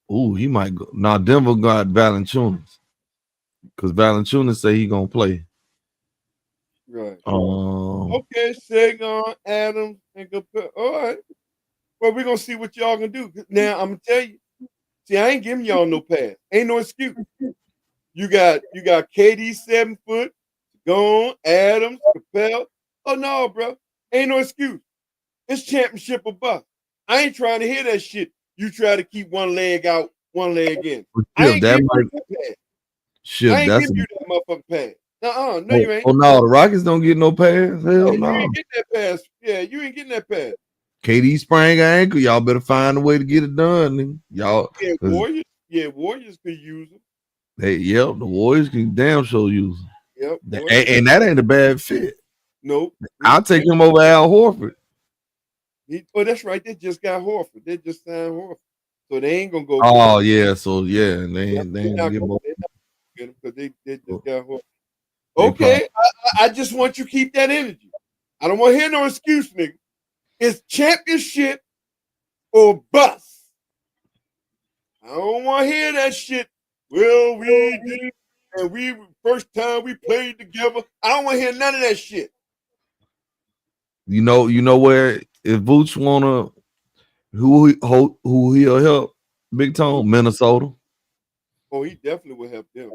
Speaker 4: Ooh, he might go. Now Denver got Valanciunas. Because Valanciunas say he gonna play.
Speaker 3: Right. Okay, Sagan, Adams, and Capella. All right. Well, we're gonna see what y'all gonna do. Now I'm gonna tell you. See, I ain't giving y'all no pass. Ain't no excuse. You got KD 7 foot, Gone, Adams, Capel. Oh no, bro. Ain't no excuse. It's championship or bust. I ain't trying to hear that shit. You try to keep one leg out, one leg in. I ain't giving you that pass. I ain't giving you that motherfucking pass. No, you ain't.
Speaker 4: Oh no, the Rockets don't get no pass. Hell no.
Speaker 3: You ain't getting that pass. Yeah, you ain't getting that pass.
Speaker 4: KD sprang her ankle. Y'all better find a way to get it done. Y'all,
Speaker 3: Warriors could use them.
Speaker 4: The Warriors can damn sure use them.
Speaker 3: Yep.
Speaker 4: And that ain't a bad fit.
Speaker 3: Nope.
Speaker 4: I'll take him over Al Horford.
Speaker 3: That's right. They just got Horford. They just signed Horford. So they ain't gonna go.
Speaker 4: Oh yeah, so yeah, they ain't get more
Speaker 3: because they just got Horford. Okay, I just want you to keep that energy. I don't want to hear no excuse, nigga. It's championship or bust. I don't want to hear that shit. Well, we did, and we first time we played together. I don't want to hear none of that shit.
Speaker 4: You know where if Vooch wanna who he'll help Big Tone, Minnesota.
Speaker 3: Oh, he definitely will help them.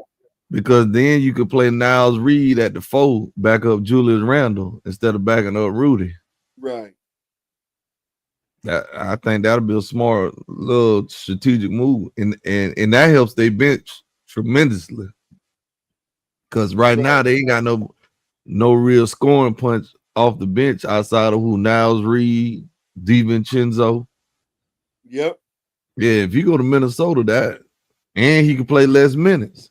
Speaker 4: Because then you could play Niles Reed at the 4, back up Julius Randle instead of backing up Rudy.
Speaker 3: Right.
Speaker 4: I think that'll be a smart little strategic move, and that helps their bench tremendously. Because right now they ain't got no real scoring punch off the bench outside of who Niles Reed, DiVincenzo.
Speaker 3: Yep.
Speaker 4: Yeah, if you go to Minnesota, and he can play less minutes.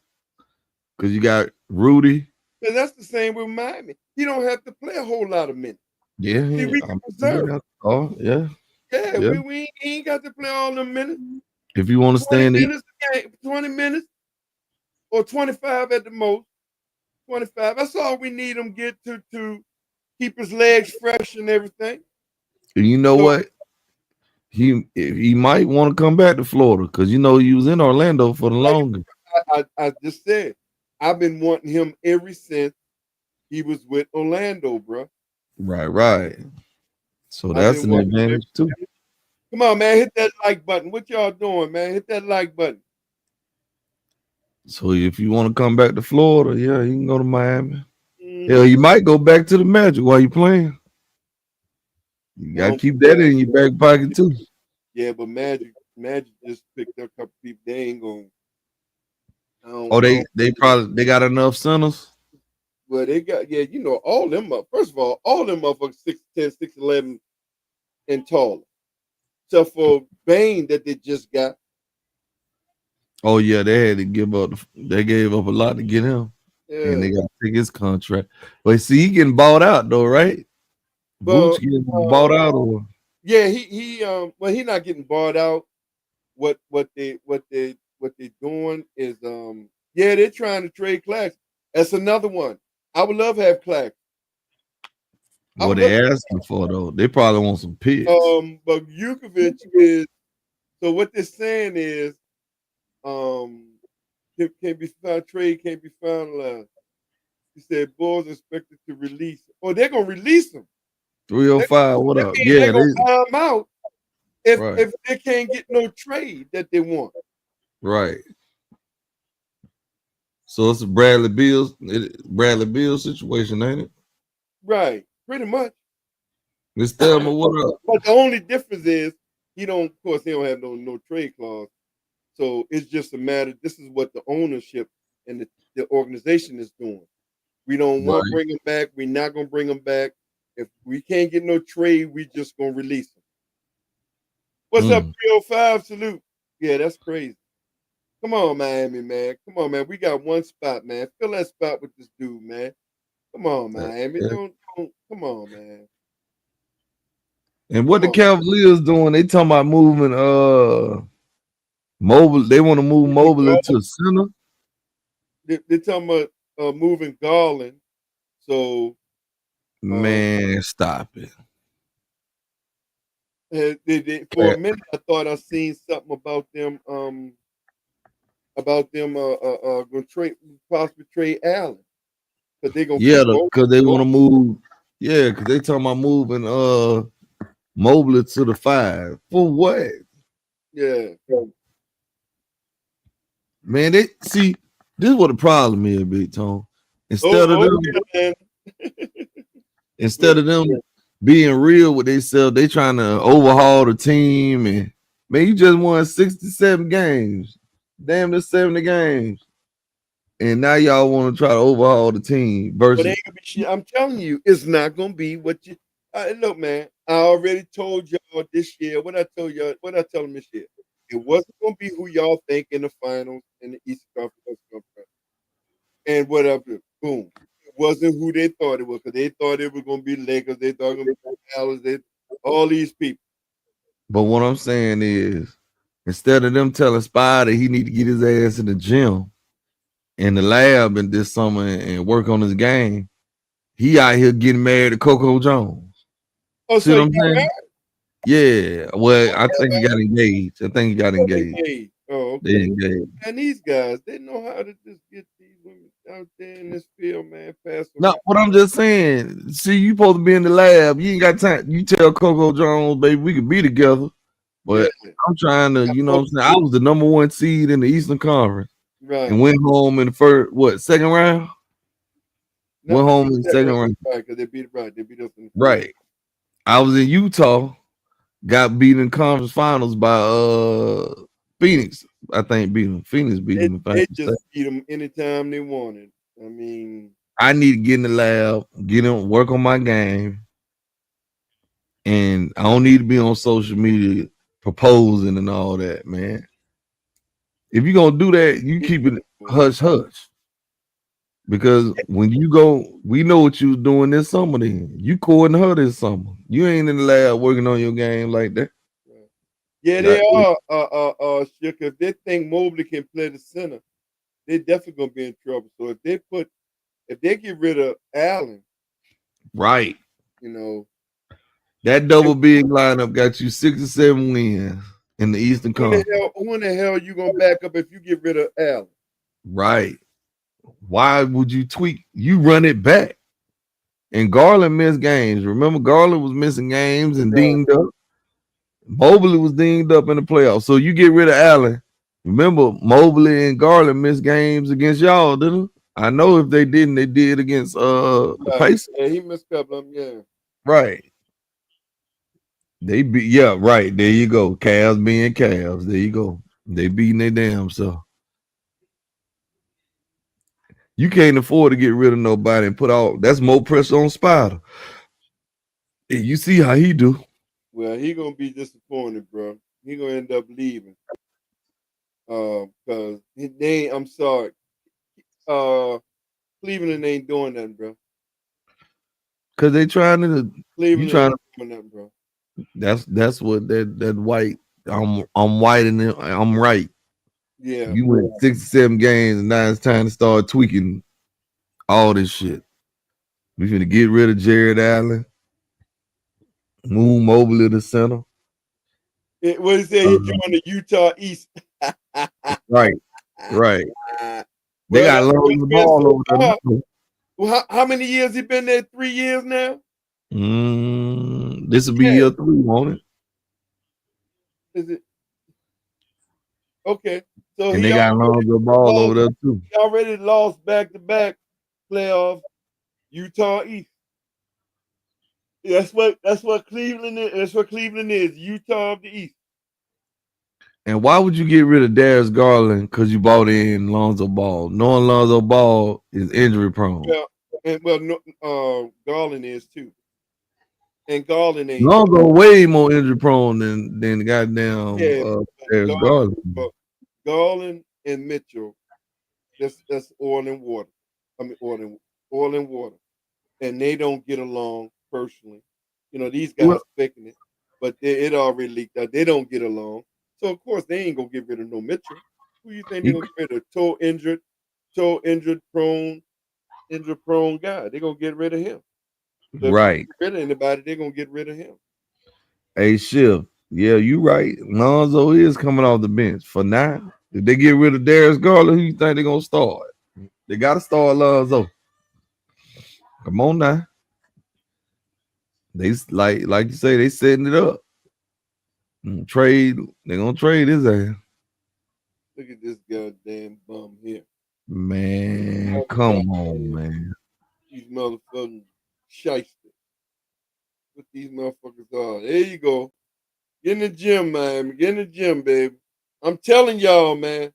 Speaker 4: Because you got Rudy.
Speaker 3: And that's the same with Miami. He don't have to play a whole lot of minutes.
Speaker 4: Yeah.
Speaker 3: See, we can preserve.
Speaker 4: Oh, yeah.
Speaker 3: Yeah, we ain't got to play all them minutes.
Speaker 4: If you want to stand
Speaker 3: 20 minutes or 25 at the most. 25. That's all we need him get to keep his legs fresh and everything.
Speaker 4: And you know what? He might want to come back to Florida because he was in Orlando for the longest.
Speaker 3: I just said I've been wanting him ever since he was with Orlando, bro.
Speaker 4: Right. So that's an advantage too.
Speaker 3: Come on, man, hit that like button. What y'all doing, man? Hit that like button.
Speaker 4: So if you want to come back to Florida, yeah, you can go to Miami. Hell, you might go back to the Magic while you're playing. You gotta keep that in your back pocket too.
Speaker 3: Yeah, but Magic just picked up a couple people. They ain't gonna.
Speaker 4: They got enough centers.
Speaker 3: Well, they got all them up. First of all them motherfuckers 6'10", 6'11", and taller. Except for Bane that they just got.
Speaker 4: Oh yeah, they had to give up. They gave up a lot to get him, and they got to take his contract. But see, he getting bought out though, right? Boots getting bought out, or
Speaker 3: he well, he not getting bought out. What they doing is they're trying to trade Clax. That's another one. I would love to have Clax.
Speaker 4: What they asking for though? They probably want some picks.
Speaker 3: But Vucevic is. So what they're saying is, can't be found. Trade can't be finalized. He said Bulls expected to release. Oh, they're gonna release him.
Speaker 4: 305. What up?
Speaker 3: They're gonna buy him out if they can't get no trade that they want.
Speaker 4: Right. So it's a Bradley Beal situation, ain't it?
Speaker 3: Right, pretty much.
Speaker 4: Let's tell him what up.
Speaker 3: But the only difference is he don't have no trade clause. So it's just a matter. This is what the ownership and the organization is doing. We don't want to bring him back. We're not gonna bring him back. If we can't get no trade, we just gonna release him. What's up, 305? Salute. Yeah, that's crazy. Come on, Miami, man. Come on, man. We got one spot, man. Fill that spot with this dude, man. Come on, Miami. Don't come on, man.
Speaker 4: And what the Cavaliers doing? They talking about moving Mobile. They want to move Mobile into the center.
Speaker 3: They're talking about moving Garland. So
Speaker 4: man, stop it.
Speaker 3: For a minute, I thought I seen something about them. Going to possibly trade Allen, because they're gonna
Speaker 4: because they want to move. Yeah, because they talking about moving Mobley to the 5 for what?
Speaker 3: Yeah,
Speaker 4: man. They see This is what the problem is, Big Tone. Instead of them being real with themselves, they trying to overhaul the team. And man, you just won 67 games, damn near 70 games, and now y'all want to try to overhaul the team. Versus,
Speaker 3: but ain't gonna be shit. I'm telling you, it's not gonna be what you. Look, man, I already told y'all this year. What I told y'all, what I tell them this year, it wasn't gonna be who y'all think in the finals in the Eastern Conference. And whatever, boom. It wasn't who they thought it was, because they thought it was gonna be Lakers, they thought it was gonna be Dallas, all these people.
Speaker 4: But what I'm saying is, instead of them telling Spider he need to get his ass in the gym, in the lab, and this summer and work on his game, he out here getting married to Coco Jones.
Speaker 3: Oh,
Speaker 4: see
Speaker 3: so
Speaker 4: what I'm saying? Married? Yeah. Well, I think he got engaged.
Speaker 3: Oh, okay.
Speaker 4: They engaged.
Speaker 3: And these guys, they know how to just get these women out there in this field, man.
Speaker 4: No, what I'm just saying, see, you supposed to be in the lab. You ain't got time. You tell Coco Jones, baby, we could be together. But yeah. I'm trying to, you know what I'm saying? I was the number 1 seed in the Eastern Conference.
Speaker 3: Right.
Speaker 4: And went home in the second round? No, went home in the second round.
Speaker 3: Right, because they beat us in the
Speaker 4: right. I was in Utah, got beat in conference finals by Phoenix. I think Phoenix beat them.
Speaker 3: They just beat them anytime they wanted. I mean,
Speaker 4: I need to get in the lab, work on my game, and I don't need to be on social media proposing and all that, man. If you're gonna do that, you keep it hush hush. Because when you go, we know what you was doing this summer. Then you courting her this summer. You ain't in the lab working on your game like that.
Speaker 3: Yeah, they are. Shook. If they think Mobley can play the center, they definitely gonna be in trouble. So if they get rid of Allen,
Speaker 4: right?
Speaker 3: You know,
Speaker 4: that double big lineup got you 6 or 7 wins in the Eastern Conference.
Speaker 3: Who in the hell you gonna back up if you get rid of Allen?
Speaker 4: Right. Why would you tweak? You run it back. And Garland missed games. Remember, Garland was missing games and dinged up. Mobley was dinged up in the playoffs. So you get rid of Allen. Remember, Mobley and Garland missed games against y'all, didn't they? I know if they didn't, they did against the Pacers.
Speaker 3: Yeah, he missed a couple of them, yeah.
Speaker 4: Right. They beat, yeah, right. There you go. Cavs being Cavs. There you go. They beating their damn self. You can't afford to get rid of nobody and put all that's more pressure on Spider. And you see how he do.
Speaker 3: Well, he gonna be disappointed, bro. He gonna end up leaving. Because I'm sorry. Cleveland ain't doing nothing, bro.
Speaker 4: Cause they trying to
Speaker 3: Cleveland you trying to doing nothing, bro.
Speaker 4: That's what that white. I'm white and I'm right.
Speaker 3: Yeah.
Speaker 4: You went 67 games and now it's time to start tweaking all this shit. We finna get rid of Jared Allen, move Mobley to the center.
Speaker 3: What he said, he joined the Utah East.
Speaker 4: Right. They got Lonzo Ball over there.
Speaker 3: Well, how many years he been there? 3 years now?
Speaker 4: This will be year 3, won't it?
Speaker 3: Is it? Okay. So
Speaker 4: and they got Lonzo Ball over there too.
Speaker 3: He already lost back-to-back playoffs, Utah East. That's what Cleveland is. That's what Cleveland is, Utah of the East.
Speaker 4: And why would you get rid of Darius Garland? Because you bought in Lonzo Ball, knowing Lonzo Ball is injury prone.
Speaker 3: Garland is too. And Garland ain't.
Speaker 4: Lonzo way more injury prone than goddamn Darius Garland.
Speaker 3: Garland and Mitchell, that's oil and water. I mean oil and water. And they don't get along personally. You know, these guys faking it, but it already leaked out. They don't get along. So of course they ain't gonna get rid of no Mitchell. Who you think they're gonna get rid of? Injured prone guy. They're gonna get rid of him. So
Speaker 4: right.
Speaker 3: If they get rid of anybody, they're gonna get rid of him.
Speaker 4: Hey Shiv, yeah, you right. Lonzo is coming off the bench for now. If they get rid of Darius Garland, who you think they're gonna start? They gotta start Lonzo. Come on now. They like you say, they setting it up. They're gonna trade his ass.
Speaker 3: Look at this goddamn bum here.
Speaker 4: Man, come on, man.
Speaker 3: These motherfucking shysters. What these motherfuckers are. There you go. Get in the gym, man. Get in the gym, baby. I'm telling y'all, man.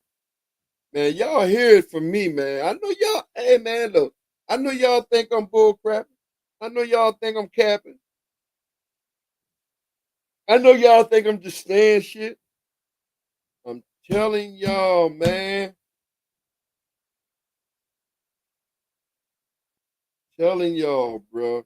Speaker 3: Man, y'all hear it from me, man. I know y'all. Hey, man, look. I know y'all think I'm bullcrapping. I know y'all think I'm capping. I know y'all think I'm just saying shit. I'm telling y'all, man. Telling y'all, bro.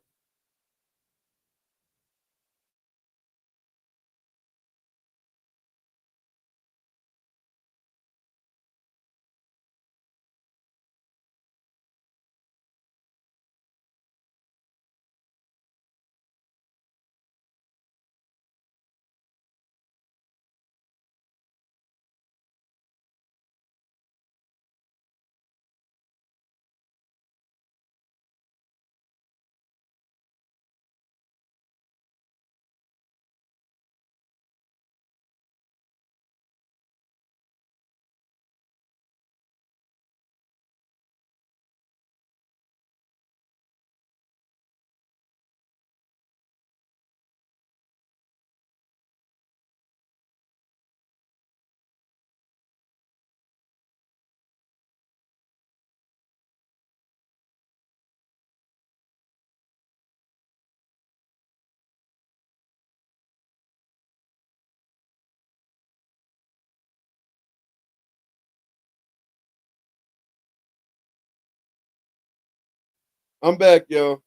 Speaker 3: I'm back, y'all.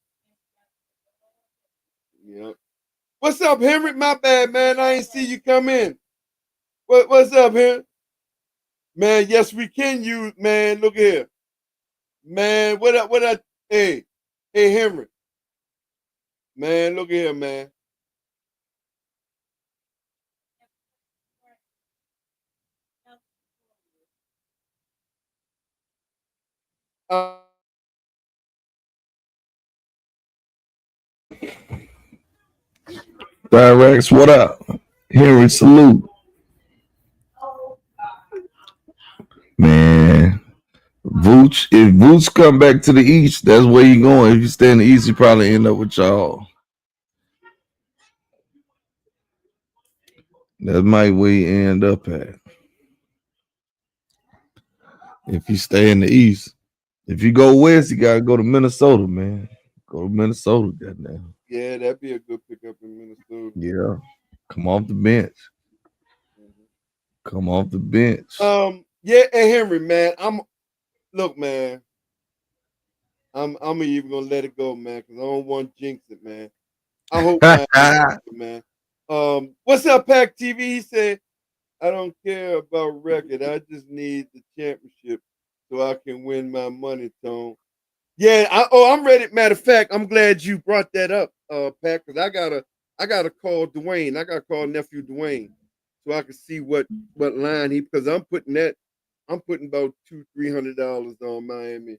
Speaker 3: Yep. What's up, Henry? My bad, man. I ain't see you come in. What's up, Henry? Man, yes, we can use, man. Look here. Man, hey, Henry. Man, look here, man. Uh,
Speaker 4: Directs, what up? Henry, salute. Man, Vooch, if Vooch come back to the East, that's where you going. If you stay in the East, you probably end up with y'all. That might where you end up at. If you stay in the East. If you go West, you gotta go to Minnesota, man. Go to Minnesota, goddamn.
Speaker 3: yeah, that'd be a good pickup in Minnesota.
Speaker 4: Yeah. Come off the bench. Come off the bench.
Speaker 3: Yeah, and Henry, man. Look, man. I'm even gonna let it go, man, because I don't want to jinx it, man. I hope, man. What's up, Pack TV? He said, I don't care about record. I just need the championship so I can win my money, Tone. Yeah, I'm ready. Matter of fact, I'm glad you brought that up, Pat, because I gotta call Dwayne. I gotta call nephew Dwayne so I can see what line because I'm putting about $200-300 on Miami.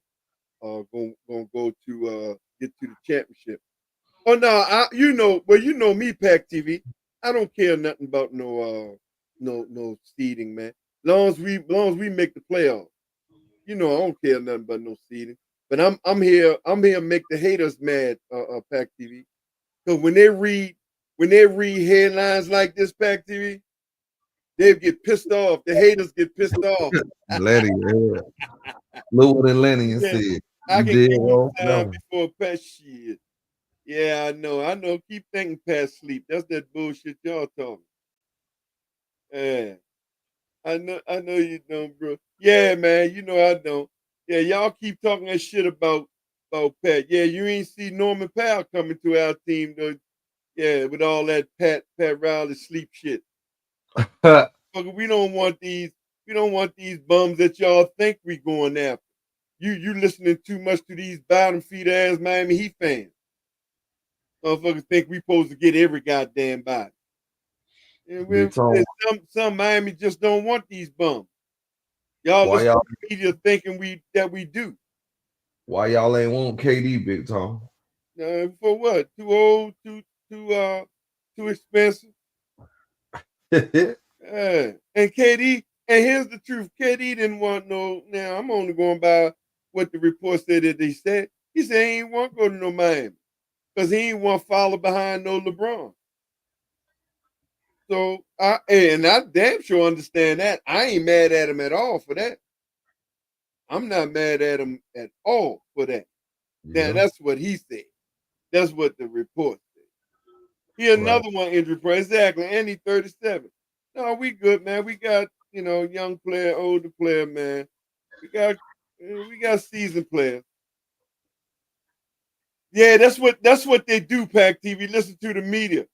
Speaker 3: Gonna go to get to the championship. Oh no, you know me, Pack TV. I don't care nothing about no seeding, man. Long as we make the playoffs. I don't care nothing about no seeding. But I'm here to make the haters mad, Pack TV. Because when they read headlines like this, Pack TV, they get pissed off. The haters get pissed off.
Speaker 4: Lenny, yeah. Look what Lenny said.
Speaker 3: I can
Speaker 4: did
Speaker 3: give
Speaker 4: well.
Speaker 3: you time before Pat shit. Yeah, I know. Keep thinking past sleep. That's that bullshit y'all talking. Yeah. I know you don't, bro. Yeah, man, I don't. Yeah, y'all keep talking that shit about Pat. Yeah, you ain't see Norman Powell coming to our team though. Yeah, with all that Pat Riley sleep shit. We don't want these bums that y'all think we going after. You listening too much to these bottom feeder ass Miami Heat fans. Motherfuckers think we supposed to get every goddamn body. And some Miami just don't want these bums. Y'all listen to the media thinking that we do.
Speaker 4: Why y'all ain't want KD, Big Tom?
Speaker 3: For what? Too old? Too expensive? And KD And here's the truth. KD didn't want no. Now I'm only going by what the report said that they said. He said he ain't want to go to no Miami because he ain't want to follow behind no LeBron. So I damn sure understand that. I ain't mad at him at all for that. I'm not mad at him at all for that.
Speaker 4: Yeah.
Speaker 3: Now that's what he said. That's what the report said. Here another one injury report. Exactly. And he 37. No, we good, man. We got, young player, older player, man. We got seasoned players. Yeah, that's what they do, Pac TV. Listen to the media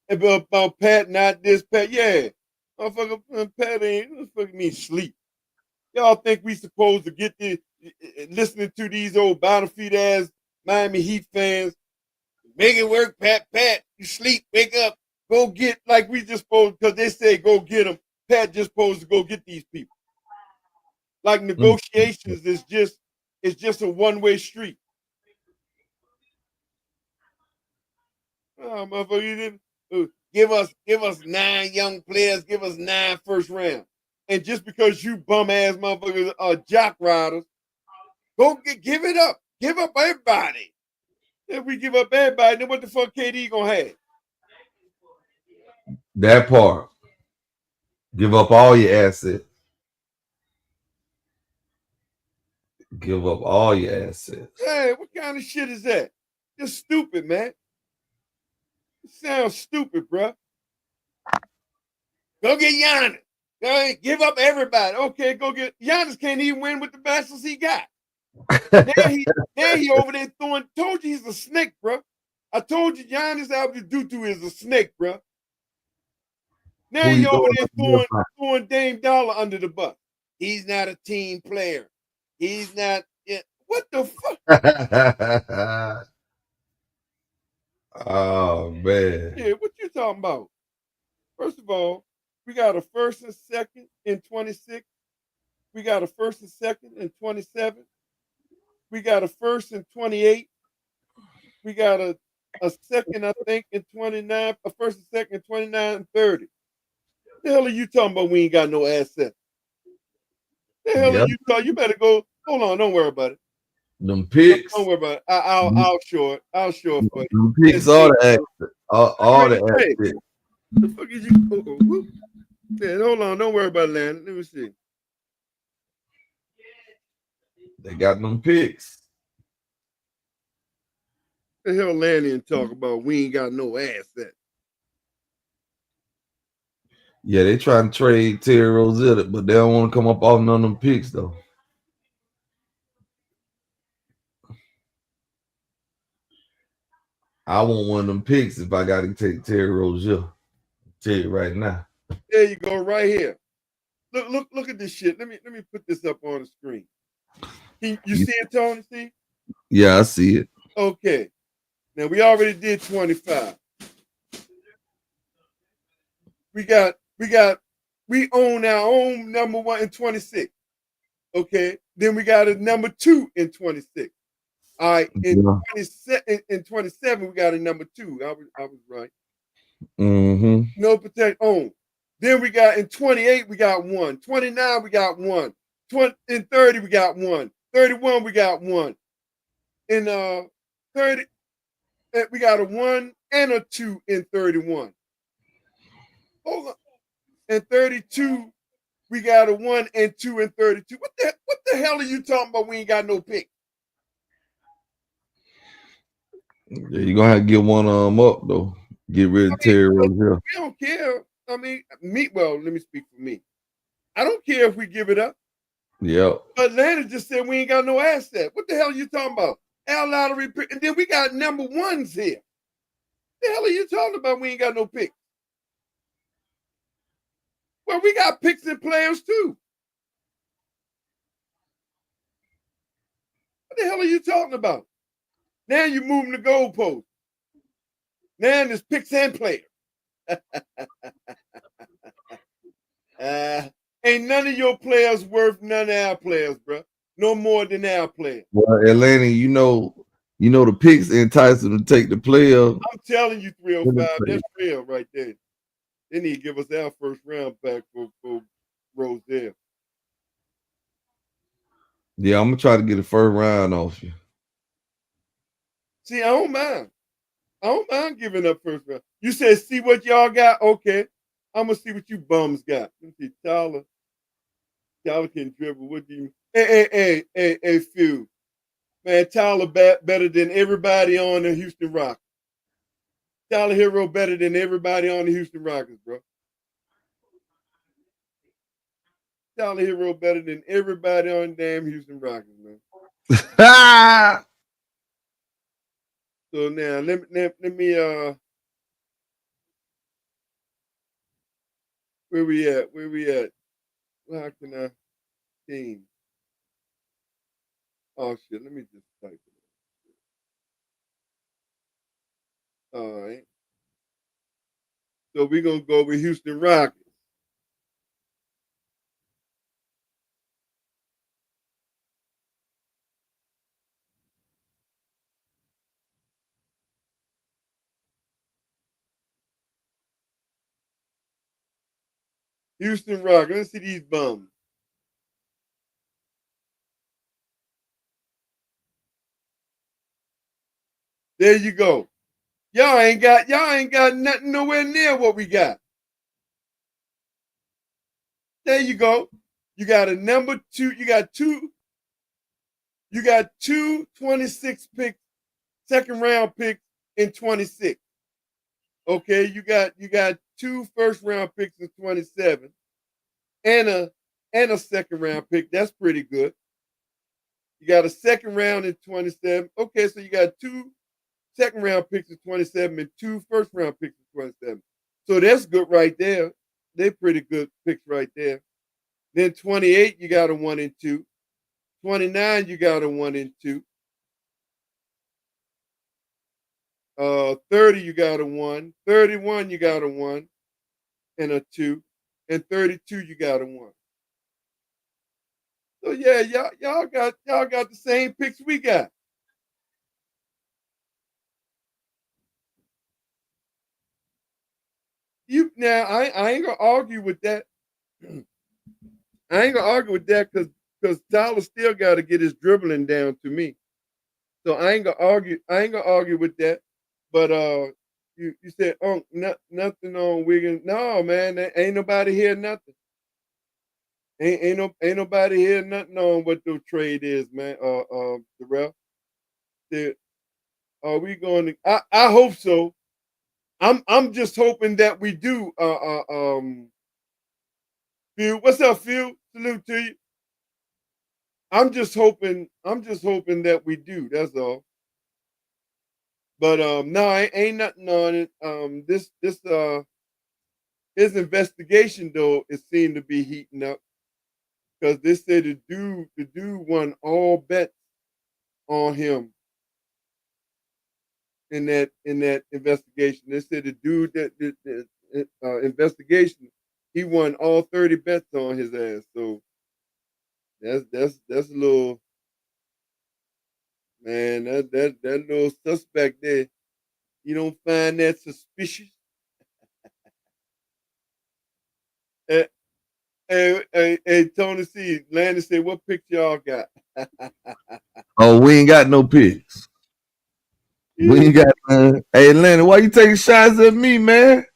Speaker 3: about Pat, not this Pat. Yeah, motherfucker, Pat ain't fucking me sleep. Y'all think we supposed to get this listening to these old Battlefield ass Miami Heat fans? Make it work, Pat. You sleep, wake up, go get like we just supposed because they say go get them. Pat just supposed to go get these people. Like negotiations is just a one-way street. Oh, motherfucker, you didn't give us 9 young players, give us 9 first round. And just because you bum ass motherfuckers are jock riders, go give it up. Give up everybody. If we give up everybody, then what the fuck KD gonna have?
Speaker 4: That part. Give up all your assets. Give up all your assets.
Speaker 3: Hey, what kind of shit is that? Just stupid, man. It sounds stupid, bro. Go get Giannis. Go give up everybody. Okay, go get Giannis. Can't even win with the bachelors he got. now he over there throwing. Told you he's a snake, bro. I told you Giannis Antetokounmpo is a snake, bro. Now he over there throwing Dame Dollar under the bus. He's not a team player. He's not. Yeah, what the fuck?
Speaker 4: Oh man.
Speaker 3: Yeah, what you talking about? First of all, we got a first and second in 26. We got a first and second in 27. We got a first in 28. We got a second, I think, in 29. A first and second in 29 and 30. The hell are you talking about? We ain't got no assets. The hell are you talking? You better go. Hold on, don't worry about it.
Speaker 4: Them picks.
Speaker 3: Don't worry about it. I'll show it. I'll show it for you.
Speaker 4: Them picks are the assets. All the assets.
Speaker 3: The fuck is you? Yeah, hold on. Don't worry about it, Landon. Let me see.
Speaker 4: They got them picks.
Speaker 3: The hell Landon talk about? We ain't got no assets.
Speaker 4: Yeah, they trying to trade Terry Rozier, but they don't want to come up off none of them picks though. I want one of them picks if I got to take Terry Rozier. I'll tell you right now.
Speaker 3: There you go, right here. Look at this shit. Let me put this up on the screen. You see it, Tony? See?
Speaker 4: Yeah, I see it.
Speaker 3: Okay. Now we already did 25. We own our own number 1 in 26. Okay. Then we got a number 2 in 26. All right. In 27, we got a number 2. I was right.
Speaker 4: Mm-hmm.
Speaker 3: No protect own. Then we got in 28, we got 1. 29, we got 1. In 30, we got 1. 31, we got 1. In 30, we got a 1 and a 2 in 31. Hold on. In 32, we got a 1 and 2 in 32. What the hell are you talking about? We ain't got no pick.
Speaker 4: Yeah, you're gonna have to get one of them up though. Get rid of Terry Rozier.
Speaker 3: We don't care. I mean, let me speak for me. I don't care if we give it up.
Speaker 4: Yeah.
Speaker 3: But Atlanta just said we ain't got no asset. What the hell are you talking about? Our lottery pick, and then we got number 1s here. The hell are you talking about? We ain't got no picks. Well, we got picks and players too. What the hell are you talking about? Now you're moving the goalpost. Now there's picks and players. Ain't none of your players worth none of our players, bro. No more than our players.
Speaker 4: Well, Atlanta, you know the picks entice them to take the player.
Speaker 3: I'm telling you, 305, that's real right there. They need to give us our first round back for Rozelle.
Speaker 4: Yeah, I'm gonna try to get a first round off you.
Speaker 3: See, I don't mind. I don't mind giving up first round. You said, see what y'all got? Okay. I'm gonna see what you bums got. Let me see, Tyler. Tyler can dribble. What do you hey, Phil. Man, Tyler better than everybody on the Houston Rockets. Tyler Hero better than everybody on the Houston Rockets, bro. Tyler Hero better than everybody on the damn Houston Rockets, man. So now let me where we at? Where we at? How can I team? Oh shit, let me just type it. All right. So we're gonna go with Houston Rockets. Houston Rockets. Let's see these bums. There you go. Y'all ain't got nothing nowhere near what we got. There you go. You got a number 2. You got two 26 picks, second round picks in 26. Okay, you got 2 first round picks in 27 and a second round pick. That's pretty good. You got a second round in 27. Okay, so you got 2 second round picks in 27 and 2 first round picks in 27. So that's good right there. They're pretty good picks right there. Then 28, you got a 1 and 2. 29, you got a 1 and 2. 30, you got a 1. 31, you got a 1 and a 2. And 32, you got a 1. So yeah, y'all got the same picks we got. I ain't gonna argue with that. I ain't gonna argue with that because Tyler still got to get his dribbling down to me. So I ain't gonna argue with that. But you said nothing on Wiggins. No, man, ain't nobody hear nothing. Ain't nobody hear nothing on what the trade is, man. Darrell. Are we going to? I hope so. I'm just hoping that we do. Phil, what's up, Phil? Salute to you. I'm just hoping that we do. That's all. But no, ain't nothing on it. This his investigation though, it seemed to be heating up because they said the dude won all bets on him in that investigation. They said the dude that investigation, he won all 30 bets on his ass. So that's a little, man, that little suspect there. You don't find that suspicious? Hey, Tony C. Landon said, what pick y'all got?
Speaker 4: Oh, we ain't got no picks. We ain't got none. Hey, Landon, why you taking shots at me, man?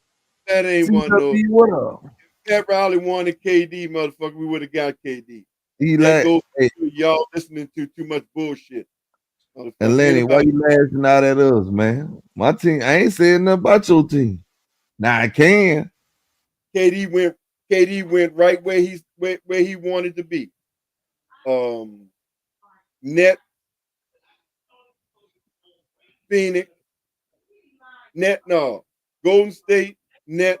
Speaker 3: That ain't one no.
Speaker 4: What up?
Speaker 3: Pat Riley wanted KD, motherfucker. We would have got KD.
Speaker 4: He
Speaker 3: that
Speaker 4: like,
Speaker 3: goes
Speaker 4: hey,
Speaker 3: to y'all listening to too much bullshit.
Speaker 4: and Lenny, why you laughing out at us, man? My team, I ain't saying nothing about your team. Now I can.
Speaker 3: KD went right where he wanted to be. Net, Phoenix, Golden State, Net,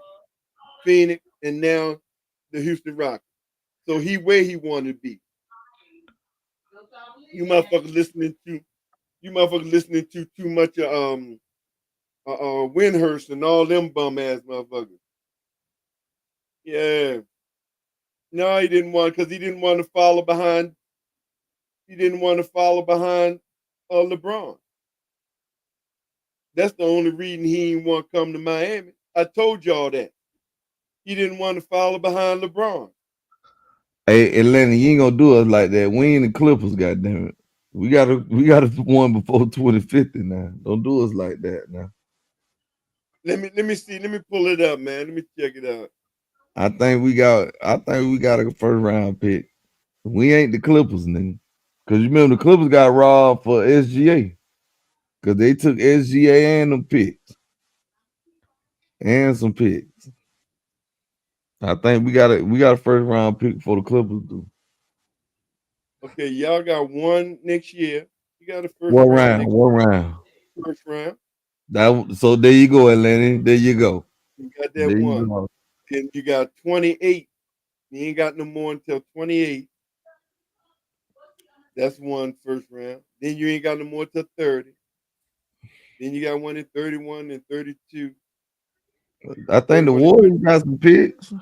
Speaker 3: Phoenix, and now the Houston Rockets. So he where he wanted to be. You motherfuckers listening to too much Windhurst and all them bum ass motherfuckers. Yeah. No, he didn't want because he didn't want to follow behind. He didn't want to follow behind LeBron. That's the only reason he didn't want to come to Miami. I told y'all that. He didn't want to follow behind LeBron.
Speaker 4: Hey, Atlanta, you ain't gonna do us like that. We ain't the Clippers, goddamn it. We got one before 2050 now. Don't do us like that now.
Speaker 3: Let me see. Let me pull it up, man. Let me check it out.
Speaker 4: I think we got a first round pick. We ain't the Clippers, nigga. Cause you remember the Clippers got robbed for SGA. Cause they took SGA and them picks. And some picks. I think we got a first round pick for the Clippers do.
Speaker 3: Okay, y'all got one next year. You got a first
Speaker 4: One
Speaker 3: round.
Speaker 4: round, one round.
Speaker 3: First round.
Speaker 4: So there you go, Atlanta. There you go.
Speaker 3: You got that
Speaker 4: There you
Speaker 3: one.
Speaker 4: go.
Speaker 3: Then you got 28. You ain't got no more until 28. That's one first round. Then you ain't got no more till 30. Then you got one in 31 and 32.
Speaker 4: I think the Warriors got some picks.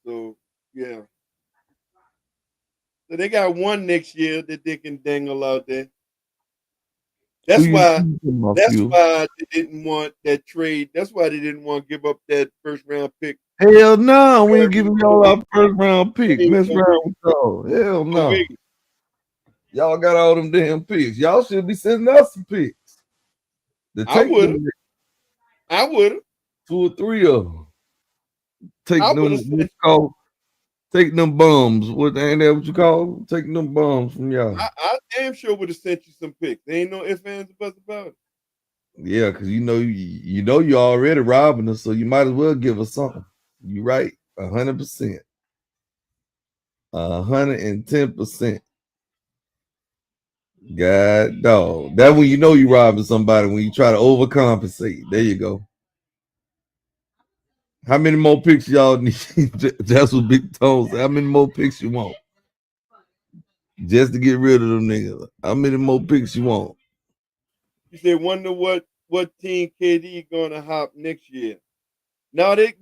Speaker 3: So yeah. So they got one next year that they can dangle out there. That's why they didn't want that trade. That's why they didn't want to give up that first round pick.
Speaker 4: Hell no, we ain't giving y'all our first round pick. Mess around with y'all. Hell no. Y'all got all them damn picks. Y'all should be sending us some picks.
Speaker 3: I would have.
Speaker 4: 2 or 3 of them. Take them bums. Ain't that what you call them? Taking them bums from y'all.
Speaker 3: I damn sure would have sent you some picks. There ain't no ifs, ands, or buts about it.
Speaker 4: Yeah, because you know you're already robbing us, so you might as well give us something. You right, 100%. 110%. God dog. That when you know you robbing somebody, when you try to overcompensate. There you go. How many more picks y'all need? That's what Big Tone said. How many more picks you want? Just to get rid of them niggas. How many more picks you want?
Speaker 3: You say, wonder what team KD gonna hop next year. Now they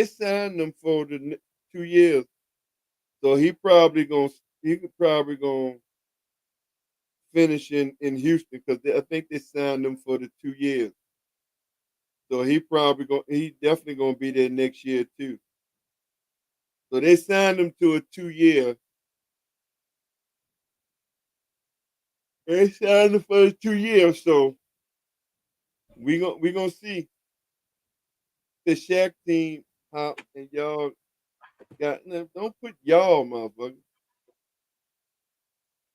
Speaker 3: signed them for the 2 years. So he could probably gonna finish in Houston because I think they signed him for the 2 years. So he definitely gonna be there next year too. So they signed him to a 2-year. They signed him for 2 years. So we gonna see the Shaq team hop and y'all don't put y'all, motherfucker.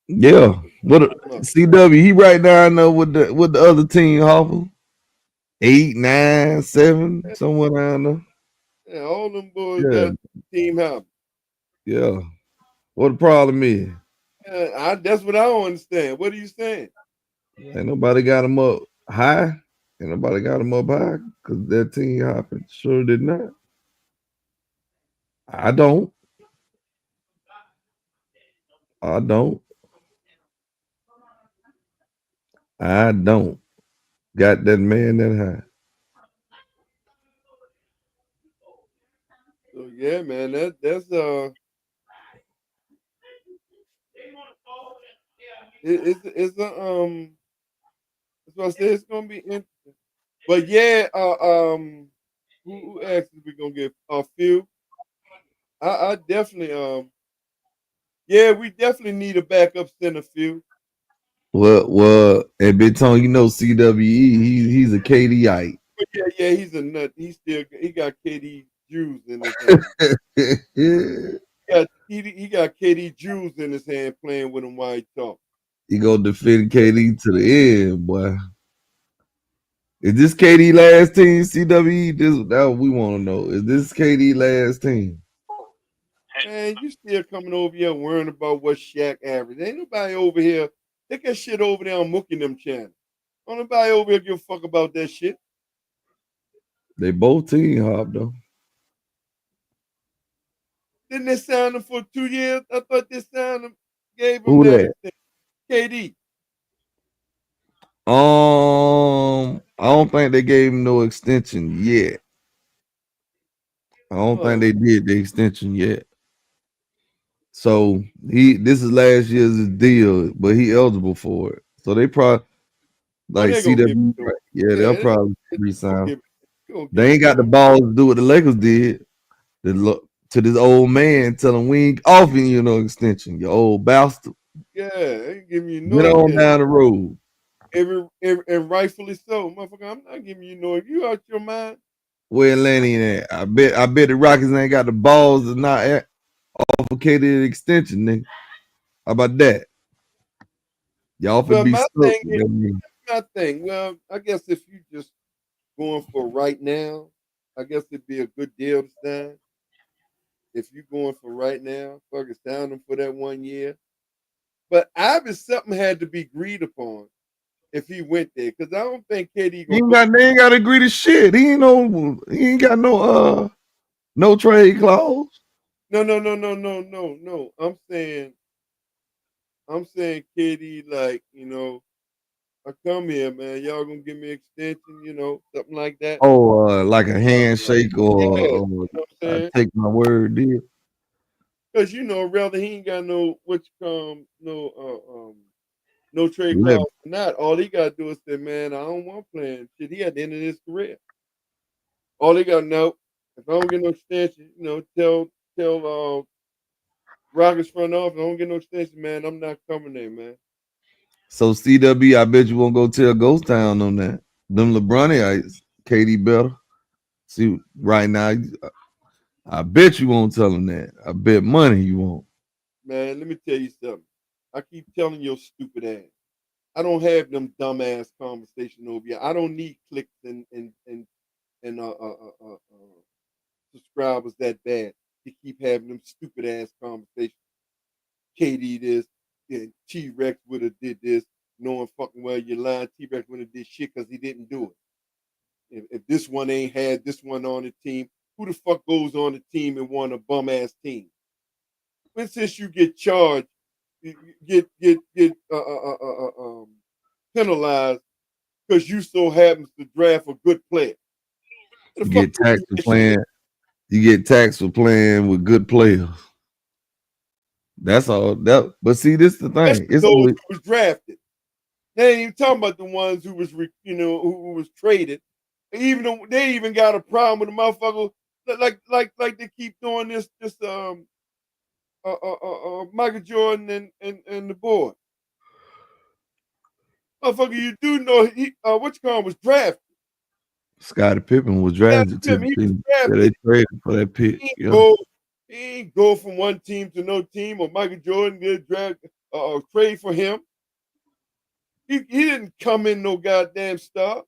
Speaker 4: Yeah. CW, he right now I know with the other team Hoffa. 8, 9, 7, somewhere around there.
Speaker 3: Yeah, all them boys got team hop.
Speaker 4: Yeah. What the problem is?
Speaker 3: That's what I don't understand. What are you saying?
Speaker 4: Ain't nobody got him up high. Ain't nobody got him up high because that team hopping sure did not. I don't. I don't got that man that high.
Speaker 3: So yeah, man, that's it's that's what I said. It's gonna be interesting. But yeah, who asked if we gonna get a few? I definitely yeah, we definitely need a backup center few.
Speaker 4: Well, and Big Tone, you know CWE, he's a KDite.
Speaker 3: Yeah, he's a nut. He got KD Jews in his hand. he got KD Jews in his hand playing with him while he talk.
Speaker 4: He gonna defend KD to the end, boy. Is this KD last team, CWE? That what we want to know. Is this KD last team?
Speaker 3: Man, you still coming over here worrying about what Shaq average. Ain't nobody over here. Take that shit over there on Mookie them channel. Don't nobody over here give a fuck about that shit.
Speaker 4: They both team hop though.
Speaker 3: Didn't they sign him for 2 years? I thought they signed him, gave him
Speaker 4: Who that?
Speaker 3: KD.
Speaker 4: I don't think they gave him no extension yet. I don't think they did the extension yet. So this is last year's deal, but he eligible for it. So they probably like CW. Yeah, they'll probably resign. They ain't got the balls to do what the Lakers did. to this old man, tell him we ain't offering you no extension, you old bastard.
Speaker 3: Yeah, ain't giving you no
Speaker 4: Get on
Speaker 3: extension.
Speaker 4: down the road.
Speaker 3: And rightfully so, motherfucker. I'm not giving you no. You out your mind?
Speaker 4: Where Atlanta at? I bet the Rockets ain't got the balls to not offer KD an extension, nigga. How about that? Y'all
Speaker 3: Well,
Speaker 4: be
Speaker 3: my
Speaker 4: stuck.
Speaker 3: thing is, my thing. Well, I guess if you just going for right now, I guess it'd be a good deal to sign. If you going for right now, fuck it, sign them for that 1 year. But obviously something had to be agreed upon if he went there, because I don't think KD gonna.
Speaker 4: They ain't got to agree to shit. He ain't got no trade clause.
Speaker 3: No. I'm saying KD, like, I come here, man. Y'all gonna give me extension, something like that.
Speaker 4: Oh, like a handshake or,
Speaker 3: Yeah,
Speaker 4: or
Speaker 3: you know what I'm
Speaker 4: I
Speaker 3: saying?
Speaker 4: take my word, deal.
Speaker 3: Because rather he ain't got no no trade clause or not. All he gotta do is say, man, I don't want playing shit. He at the end of his career. All he gotta know, if I don't get no extension, tell Rockets front office, I don't get no extension, man. I'm not coming there, man.
Speaker 4: So CW, I bet you won't go tell Ghost Town on that. Them LeBronites, KD better. See, right now, I bet you won't tell him that. I bet money you won't.
Speaker 3: Man, let me tell you something. I keep telling your stupid ass. I don't have them dumbass conversations over here. I don't need clicks and subscribers that bad to keep having them stupid ass conversations. KD this, and T-Rex would have did this, knowing fucking well you're lying. T-Rex would have did shit because he didn't do it. If this one ain't had this one on the team, who the fuck goes on the team and won a bum ass team? When since you get charged, you get penalized because you so happens to draft a good player.
Speaker 4: You get taxed for playing. You get taxed for playing with good players. That's all. But see, this is the thing. It's
Speaker 3: those
Speaker 4: only
Speaker 3: who was drafted. They ain't even talking about the ones who was who was traded. Even though they even got a problem with the motherfucker, like they keep doing this Michael Jordan and the boy. Motherfucker, you do know he was drafted.
Speaker 4: Scottie Pippen was drafted to the team. They traded for that pick.
Speaker 3: He ain't go from one team to no team, or Michael Jordan get drafted trade for him. He didn't come in no goddamn star.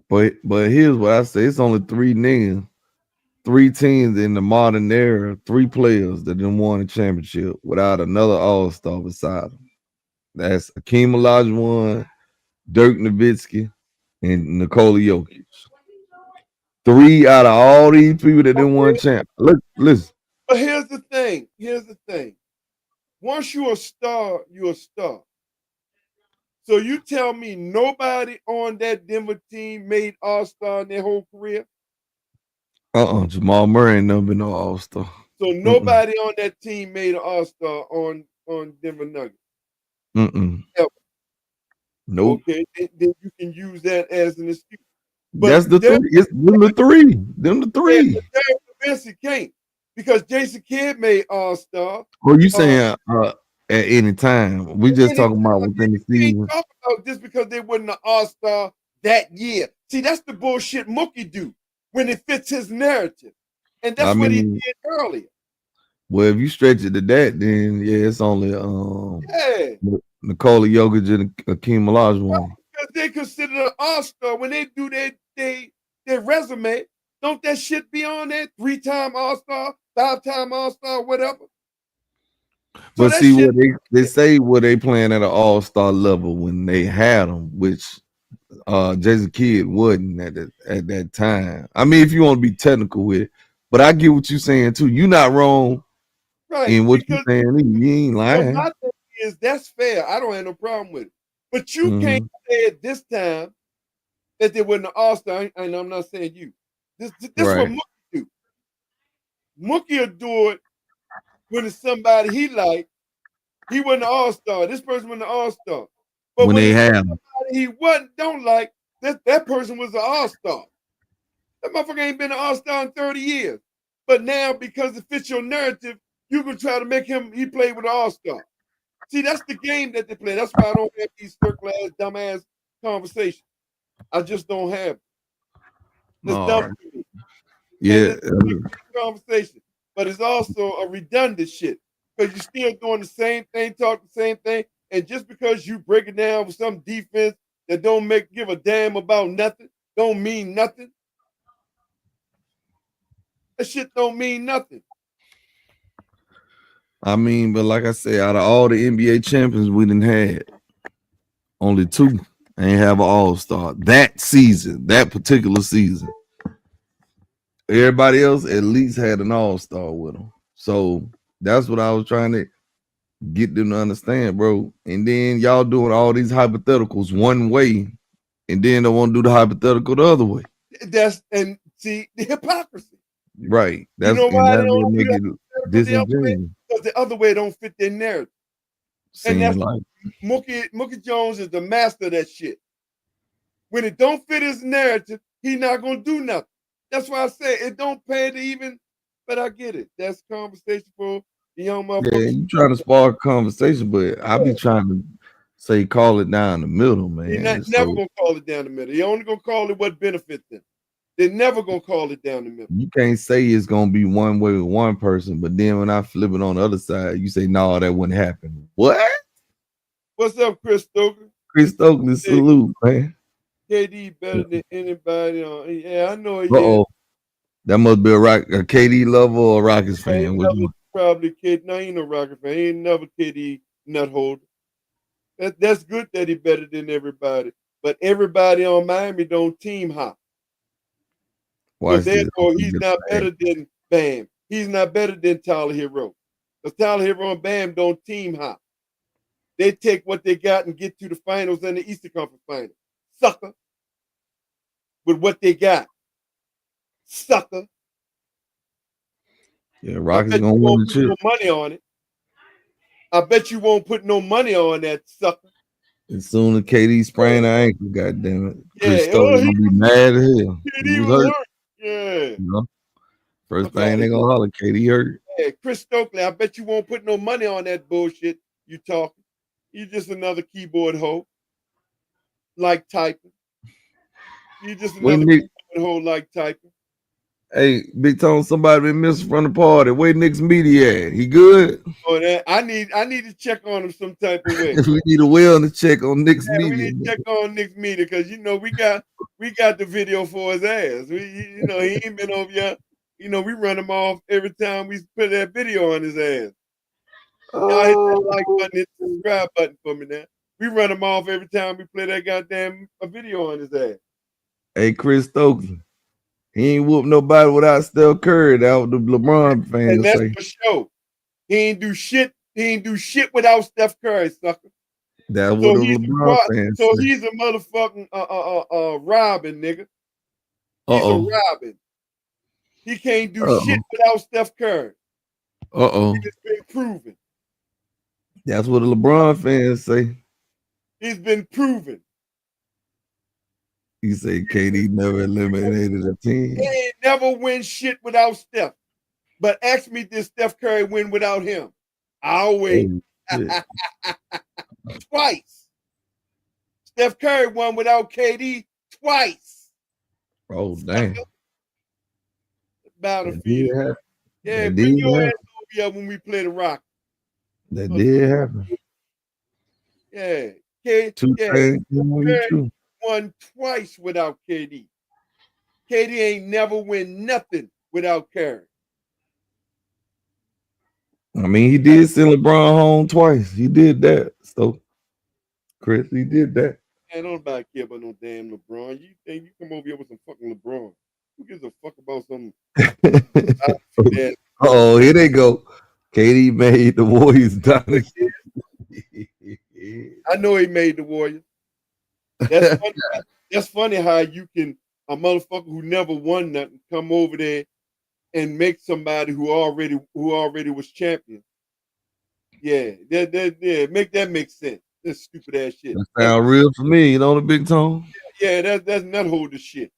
Speaker 4: But here's what I say: it's only 3 niggas, 3 teams in the modern era, 3 players that didn't won a championship without another All-Star beside them. That's Akeem Olajuwon, Dirk Nowitzki, and Nikola Jokic. 3 out of all these people that didn't win champ. Look, listen.
Speaker 3: But here's the thing. Once you're a star, you're a star. So you tell me nobody on that Denver team made All-Star in their whole career?
Speaker 4: Jamal Murray ain't never been no All-Star.
Speaker 3: So nobody on that team made an All-Star on Denver Nuggets. Ever.
Speaker 4: Nope.
Speaker 3: Okay, then you can use that as an excuse.
Speaker 4: But that's the 3. It's them the 3. Them the 3.
Speaker 3: Vincent can't, because Jason Kidd made All-Star.
Speaker 4: Well, you saying at any time? We just talking about within the season.
Speaker 3: Talk about just because they wasn't an All-Star that year. See, that's the bullshit Mookie do when it fits his narrative, and that's what he did earlier.
Speaker 4: Well, if you stretch it to that, then yeah, it's only Nikola Jokic and Akeem Olajuwon.
Speaker 3: Because they consider an All-Star when they do their resume. Don't that shit be on there? 3-time All-Star, 5-time All-Star, whatever.
Speaker 4: But see, what they say, what they playing at an All-Star level when they had them, which Jason Kidd wasn't at that time. I mean, if you want to be technical with it, but I get what you're saying too. You're not wrong in what you're saying. You ain't lying.
Speaker 3: My thing is, that's fair. I don't have no problem with it. But you can't say at this time that they wasn't an All-Star, and I'm not saying you. This right. What Mookie do. Mookie will do it when it's somebody he like. He wasn't an All-Star. This person was an All-Star. But when they have somebody he don't like, that person was an All-Star. That motherfucker ain't been an All-Star in 30 years. But now, because it fits your narrative, you can try to make him, he played with an all-star. See, that's the game that they play. That's why I don't have these circle-ass, dumb-ass conversations. I just don't have it. It's dumb to me.
Speaker 4: Yeah.
Speaker 3: Conversation. But it's also a redundant shit. Because you're still doing the same thing, talk the same thing, and just because you break it down with some defense that don't give a damn about nothing, don't mean nothing. That shit don't mean nothing.
Speaker 4: I mean, but like I said, out of all the NBA champions we done had, only 2 ain't have an all-star that season, that particular season. Everybody else at least had an all-star with them. So that's what I was trying to get them to understand, bro. And then y'all doing all these hypotheticals one way, and then they want to do the hypothetical the other way.
Speaker 3: And see the hypocrisy.
Speaker 4: Right. That's,
Speaker 3: you know why they don't
Speaker 4: make it disingenuous.
Speaker 3: Because the other way don't fit their narrative. And that's
Speaker 4: like
Speaker 3: Mookie Jones is the master of that shit. When it don't fit his narrative, he's not gonna do nothing. That's why I say it don't pay to even, but I get it. That's conversation for the young motherfucker.
Speaker 4: Yeah, you trying to spark a conversation, but I be trying to say call it down the middle, man.
Speaker 3: He's never gonna call it down the middle. He only gonna call it what benefits them. They're never gonna call it down the middle.
Speaker 4: You can't say it's gonna be one way with one person, but then when I flip it on the other side, you say no, that wouldn't happen. What?
Speaker 3: What's up, Chris Stokely?
Speaker 4: Chris Stokely, salute, man.
Speaker 3: KD better than anybody on. Yeah, I know he
Speaker 4: is. That must be a KD lover or a Rockets fan.
Speaker 3: Probably KD. No, he ain't no Rocket fan. He ain't never KD nut holder. That's good that he better than everybody. But everybody on Miami don't team hop. So therefore, he's not better than Bam. He's not better than Tyler Hero. Because Tyler Hero and Bam don't team hop. They take what they got and get to the finals and the Eastern Conference Finals. Sucker. With what they got. Sucker.
Speaker 4: Yeah, Rockets gonna win the chip.
Speaker 3: No money on it. I bet you won't put no money on that sucker.
Speaker 4: As soon as KD sprained her ankle, goddamn it.
Speaker 3: Yeah,
Speaker 4: Chris Stokely gonna be mad as hell.
Speaker 3: KD was hurt. Yeah.
Speaker 4: You know? First thing they gonna holler, KD hurt.
Speaker 3: Yeah, Chris Stokely, I bet you won't put no money on that bullshit you talking. You just another keyboard hoe. Like typing. You just another keyboard hoe like typing.
Speaker 4: Hey, Big Tone, somebody been missing from the party. Where Nick's media at? He good?
Speaker 3: Oh, I need to check on him some type of way.
Speaker 4: We need a wellness check on Nick's media.
Speaker 3: We need to check on Nick's media because we got the video for his ass. He ain't been over here. We run him off every time we put that video on his ass. Y'all hit that like button, hit the subscribe button for me now. We run him off every time we play that goddamn video on his ass.
Speaker 4: Hey, Chris Stokely. He ain't whoop nobody without Steph Curry. That was the LeBron fans.
Speaker 3: And that's for sure. He ain't do shit. He ain't do shit without Steph Curry, sucker.
Speaker 4: That's what the LeBron fans.
Speaker 3: So he's a motherfucking Robin, nigga. He's a Robin. He can't do shit without Steph Curry. It's been proven.
Speaker 4: That's what the LeBron fans say.
Speaker 3: He's been proven.
Speaker 4: You say KD never eliminated a team.
Speaker 3: He ain't never win shit without Steph. But ask me, did Steph Curry win without him? I'll wait. Twice. Steph Curry won without KD twice.
Speaker 4: Oh, damn.
Speaker 3: Battlefield. Yeah, bring your ass over here when we play the Rock.
Speaker 4: That did happen.
Speaker 3: Yeah.
Speaker 4: KD
Speaker 3: won twice without KD. KD ain't never win nothing without Curry.
Speaker 4: I mean, he did send LeBron home twice. He did that. So, Chris, he did that.
Speaker 3: I don't nobody care about no damn LeBron. You think you come over here with some fucking LeBron? Who gives a fuck about some?
Speaker 4: Oh, here they go. KD made the Warriors down.
Speaker 3: I know he made the Warriors. That's funny. That's funny how you can a motherfucker who never won nothing come over there and make somebody who already was champion. Yeah, make that make sense. This stupid ass shit.
Speaker 4: That sound real for me, you know, the Big Tone.
Speaker 3: Yeah, that's nut holder shit.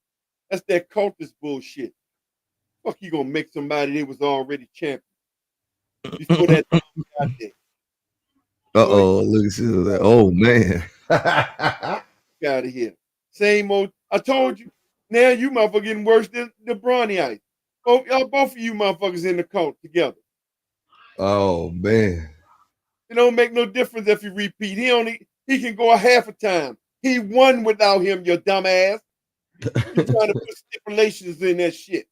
Speaker 3: That's that cultist bullshit. Fuck, you gonna make somebody that was already champion before that got there?
Speaker 4: Uh-oh, look at that. Oh man.
Speaker 3: Out of here. Same old. I told you. Now you motherfucker getting worse than the Bronny Ice. Oh, y'all both of you motherfuckers in the cult together.
Speaker 4: Oh man.
Speaker 3: It don't make no difference if you repeat. He can go a half a time. He won without him, you dumbass. You trying to put stipulations in that shit.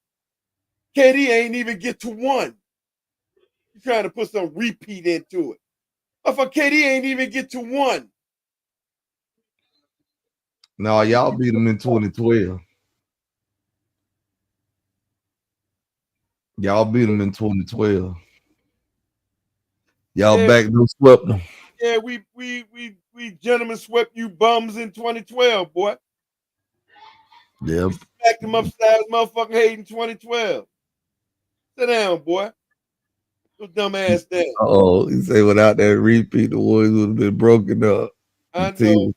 Speaker 3: KD ain't even get to one. You trying to put some repeat into it. Motherfucker, KD ain't even get to one.
Speaker 4: No, y'all beat him in 2012. Y'all beat him in 2012. Y'all back them swept them.
Speaker 3: Yeah, we gentlemen swept you bums in 2012, boy.
Speaker 4: Yeah.
Speaker 3: Back them upstairs, motherfucking hate in 2012. Sit down, boy. Your dumb ass down.
Speaker 4: Oh, he say without that repeat, the Warriors would have been broken up.
Speaker 3: I know.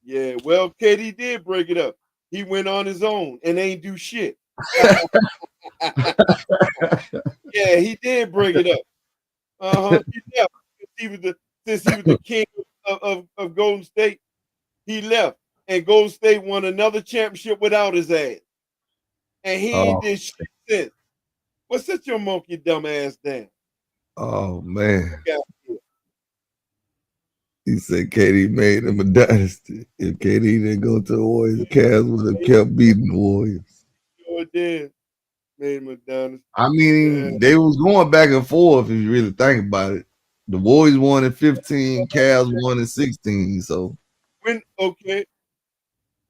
Speaker 3: Yeah, well, KD did break it up. He went on his own and ain't do shit. Yeah, he did break it up. He left. Since he was the king of Golden State, he left. And Golden State won another championship without his ass. And he ain't did shit since. Well, sit your monkey dumb ass down.
Speaker 4: Oh man. He said KD made him a dynasty. If KD didn't go to the Warriors, the Cavs would have kept beating the Warriors.
Speaker 3: Sure did. Made him a dynasty.
Speaker 4: I mean, they was going back and forth if you really think about it. The Warriors won in 15, Cavs won in 16. So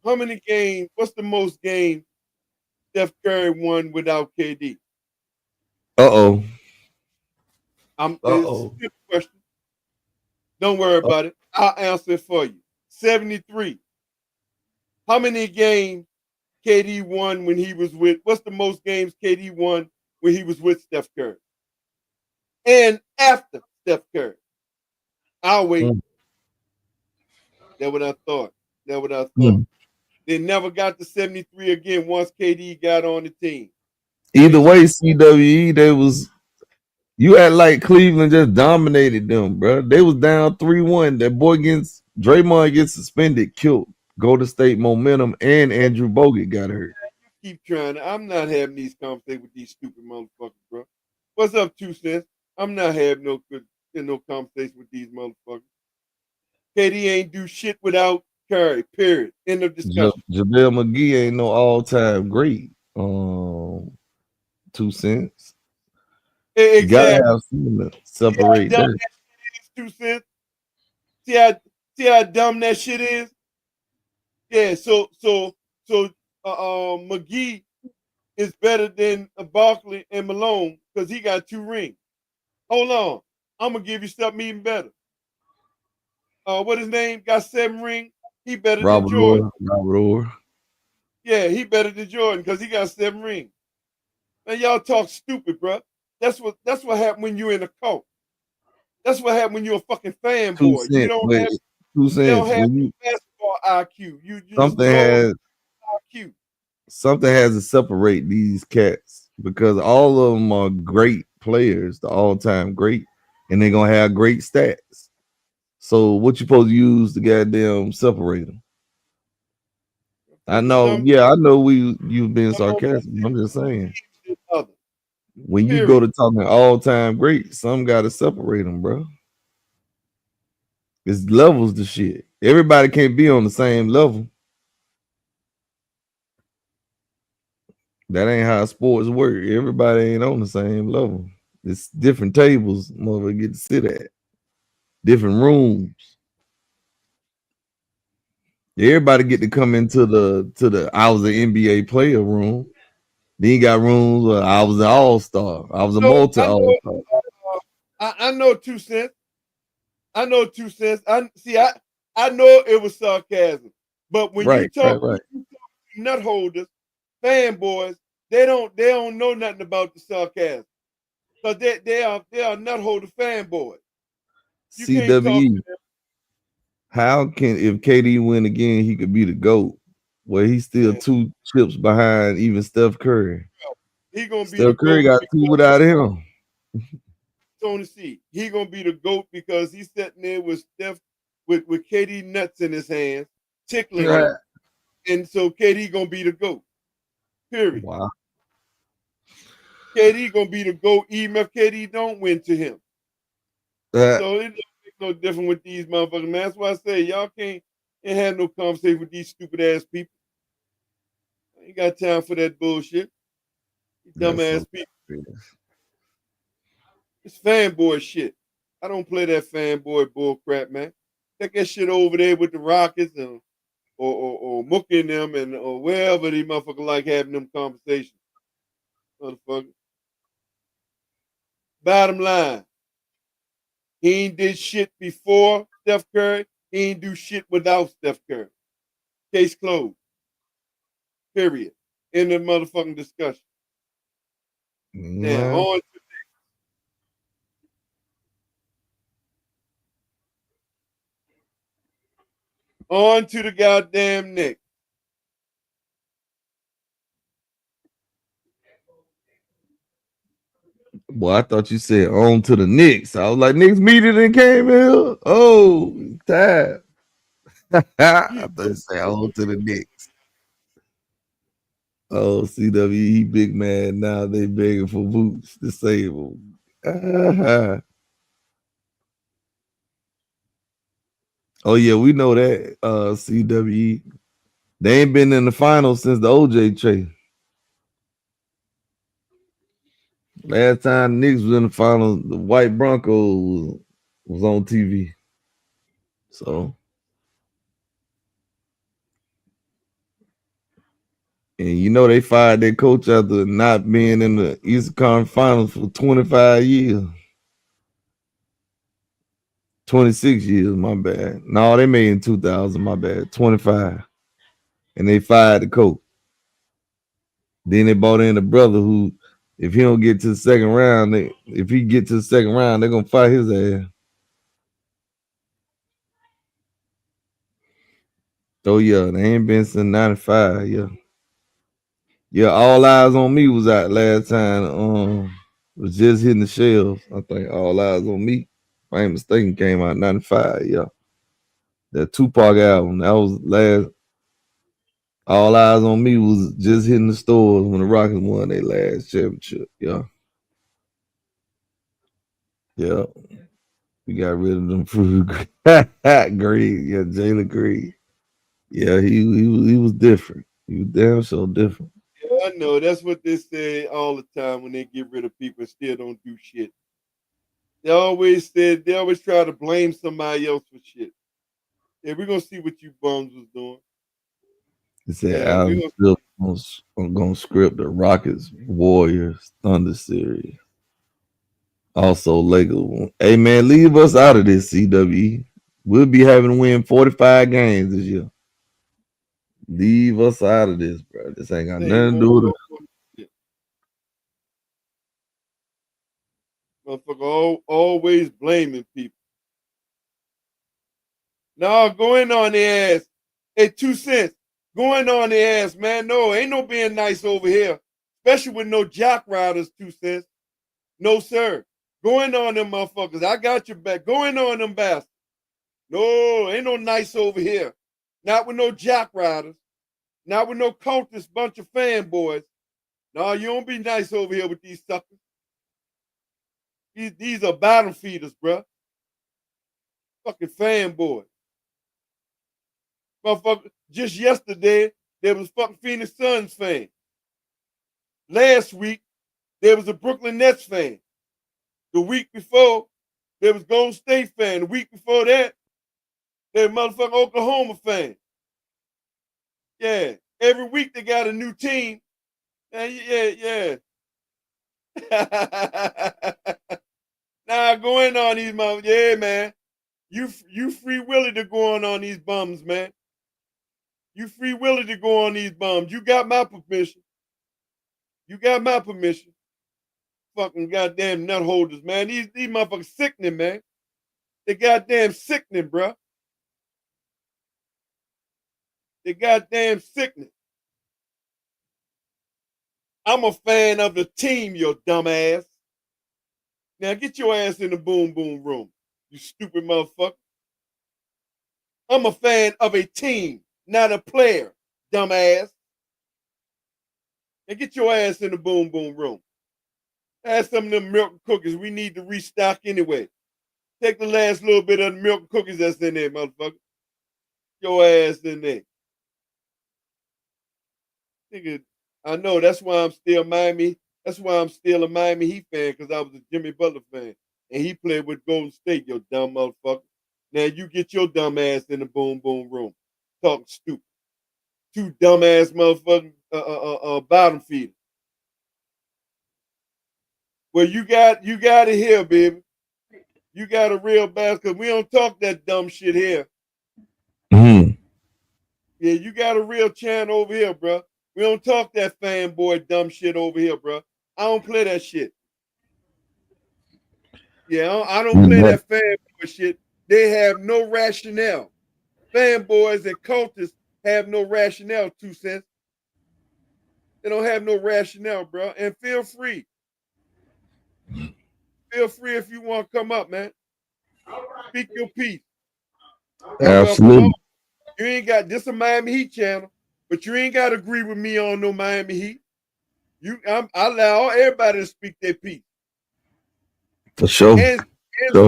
Speaker 3: how many games? What's the most games Steph Curry won without KD?
Speaker 4: Uh-oh.
Speaker 3: It's a question. Don't worry about it. I'll answer it for you. 73. How many games KD won when he was with? What's the most games KD won when he was with Steph Curry? And after Steph Curry? I'll wait. That's what I thought. They never got to 73 again once KD got on the team.
Speaker 4: Either way, CWE, you act like Cleveland just dominated them, bro. They was down 3-1. That boy Draymond gets suspended, killed Golden State momentum, and Andrew Bogut got hurt.
Speaker 3: You keep trying. I'm not having these conversations with these stupid motherfuckers, bro. What's up, 2 cents? I'm not having no conversation with these motherfuckers. KD ain't do shit without Curry, period. End of discussion.
Speaker 4: JaVale McGee ain't no all-time great. 2 cents.
Speaker 3: Exactly.
Speaker 4: You gotta have something to separate that.
Speaker 3: 2 cents. See how dumb that shit is? Yeah, so McGee is better than Barkley and Malone because he got 2 rings. Hold on. I'm gonna give you something even better. What his name? Got 7 rings. He better than Jordan.
Speaker 4: Robert Orr.
Speaker 3: Yeah, he better than Jordan because he got 7 rings. Man, y'all talk stupid, bro. That's what happened when you're in a cult. That's what happened when you're a fucking fanboy. You don't have basketball IQ. You
Speaker 4: something has to separate these cats because all of them are great players, the all-time great, and they're gonna have great stats. So what you supposed to use to goddamn separate them? I know, you've been sarcastic. I'm just saying. When you go to talking all-time great, some got to separate them, bro. It's levels to shit. Everybody can't be on the same level. That ain't how sports work. Everybody ain't on the same level. It's different tables, motherfucker get to sit at. Different rooms. Everybody get to come into the I was an NBA player room. Then you got rooms where I was an all-star. I was a multi-all-star.
Speaker 3: I know 2 cents. I know 2 cents. I know it was sarcasm. But when you talk to nut holders, fanboys, they don't know nothing about the sarcasm. Because they are nut holder fanboys.
Speaker 4: CWE. How can if KD win again, he could be the GOAT? where he's still 2 chips behind even Steph Curry.
Speaker 3: He gonna be
Speaker 4: Steph Curry got 2 without him.
Speaker 3: Tony C. He gonna be the GOAT because he's sitting there with Steph with KD nuts in his hands, tickling him. And so KD gonna be the GOAT. Period.
Speaker 4: Wow.
Speaker 3: KD gonna be the GOAT even if KD don't win to him. So it don't make no difference with these motherfuckers, man. That's why I say y'all ain't have no conversation with these stupid ass people. I ain't got time for that bullshit. Dumb ass people. It's fanboy shit. I don't play that fanboy bull crap, man. Take that shit over there with the Rockets and or Mookie them and or wherever these motherfuckers like having them conversations. Motherfucker. Bottom line, he ain't did shit before Steph Curry. He ain't do shit without Steph Curry. Case closed. Period. End of the motherfucking discussion. Now, on to the goddamn Knicks.
Speaker 4: Boy, I thought you said on to the Knicks. I was like, Knicks meeting and came here. Oh, tired. I thought you said on to the Knicks. Oh, CWE big man. Now they begging for boots to save him. Oh, yeah, we know that. CWE. They ain't been in the finals since the OJ trade. Last time the Knicks was in the finals, the White Broncos was on TV. So, and you know they fired their coach after not being in the Eastern Conference Finals for 25 years. 26 years, my bad. No, they made in 2000, my bad. 25. And they fired the coach. Then they brought in the brother who, if he don't get to the second round, if he get to the second round, they're going to fire his ass. Oh, yeah, they ain't been since 95, yeah. Yeah, All Eyes on Me was out last time. Was just hitting the shelves. I think All Eyes on Me, if I ain't mistaken, came out in 95, yeah. That Tupac album, that was last. All Eyes on Me was just hitting the stores when the Rockets won their last championship. Yeah. Yeah. We got rid of them fruit. Green. Yeah, Jalen Green. Yeah, he was different. He was damn so different.
Speaker 3: Yeah, I know. That's what they say all the time when they get rid of people and still don't do shit. They always try to blame somebody else for shit. Yeah, we're gonna see what you bums was doing.
Speaker 4: He said I'm gonna script the Rockets, Warriors, Thunder series. Also Lakers. Hey man, leave us out of this, CWE. We'll be having to win 45 games this year. Leave us out of this, bro. This ain't got nothing to do with it.
Speaker 3: Motherfucker always blaming people. No, going on their ass. Hey, 2 cents. Going on their ass, man. No, ain't no being nice over here. Especially with no jock riders, 2 cents. No, sir. Going on them motherfuckers. I got your back. Going on them bastards. No, ain't no nice over here. Not with no jock riders. Not with no cultist bunch of fanboys. No, you don't be nice over here with these suckers. These are bottom feeders, bro. Fucking fanboys. Motherfucker, just yesterday, there was fucking Phoenix Suns fan. Last week, there was a Brooklyn Nets fan. The week before, there was Golden State fan. The week before that, there was motherfucking Oklahoma fan. Yeah, every week they got a new team. Yeah. Nah, going on these motherfuckers. Yeah, man. You free willy to go on these bums, man. You free willy to go on these bums. You got my permission. You got my permission. Fucking goddamn nut holders, man. These motherfuckers sickening, man. They goddamn sickening, bro. the goddamn sickness. I'm a fan of the team, you dumbass. Now get your ass in the boom boom room, you stupid motherfucker. I'm a fan of a team, not a player, dumbass. Now get your ass in the boom boom room. Have some of them milk cookies. We need to restock anyway. Take the last little bit of the milk cookies that's in there, motherfucker. Your ass in there. Nigga, I know that's why I'm still Miami. That's why I'm still a Miami Heat fan, because I was a Jimmy Butler fan. And he played with Golden State, you dumb motherfucker. Now you get your dumb ass in the boom boom room. Talking stupid. Two dumbass motherfucking bottom feeders. Well, you got it here, baby. You got a real basket. We don't talk that dumb shit here.
Speaker 4: Mm-hmm.
Speaker 3: Yeah, you got a real channel over here, bro. We don't talk that fanboy dumb shit over here, bro. I don't play that shit. Yeah, I don't play that fanboy shit. They have no rationale. Fanboys and cultists have no rationale, 2 cents. They don't have no rationale, bro. And feel free. Feel free if you want to come up, man. Speak your piece.
Speaker 4: Absolutely.
Speaker 3: You ain't got this a Miami Heat channel, but you ain't got to agree with me on no Miami Heat. I allow everybody to speak their piece.
Speaker 4: For sure.
Speaker 3: And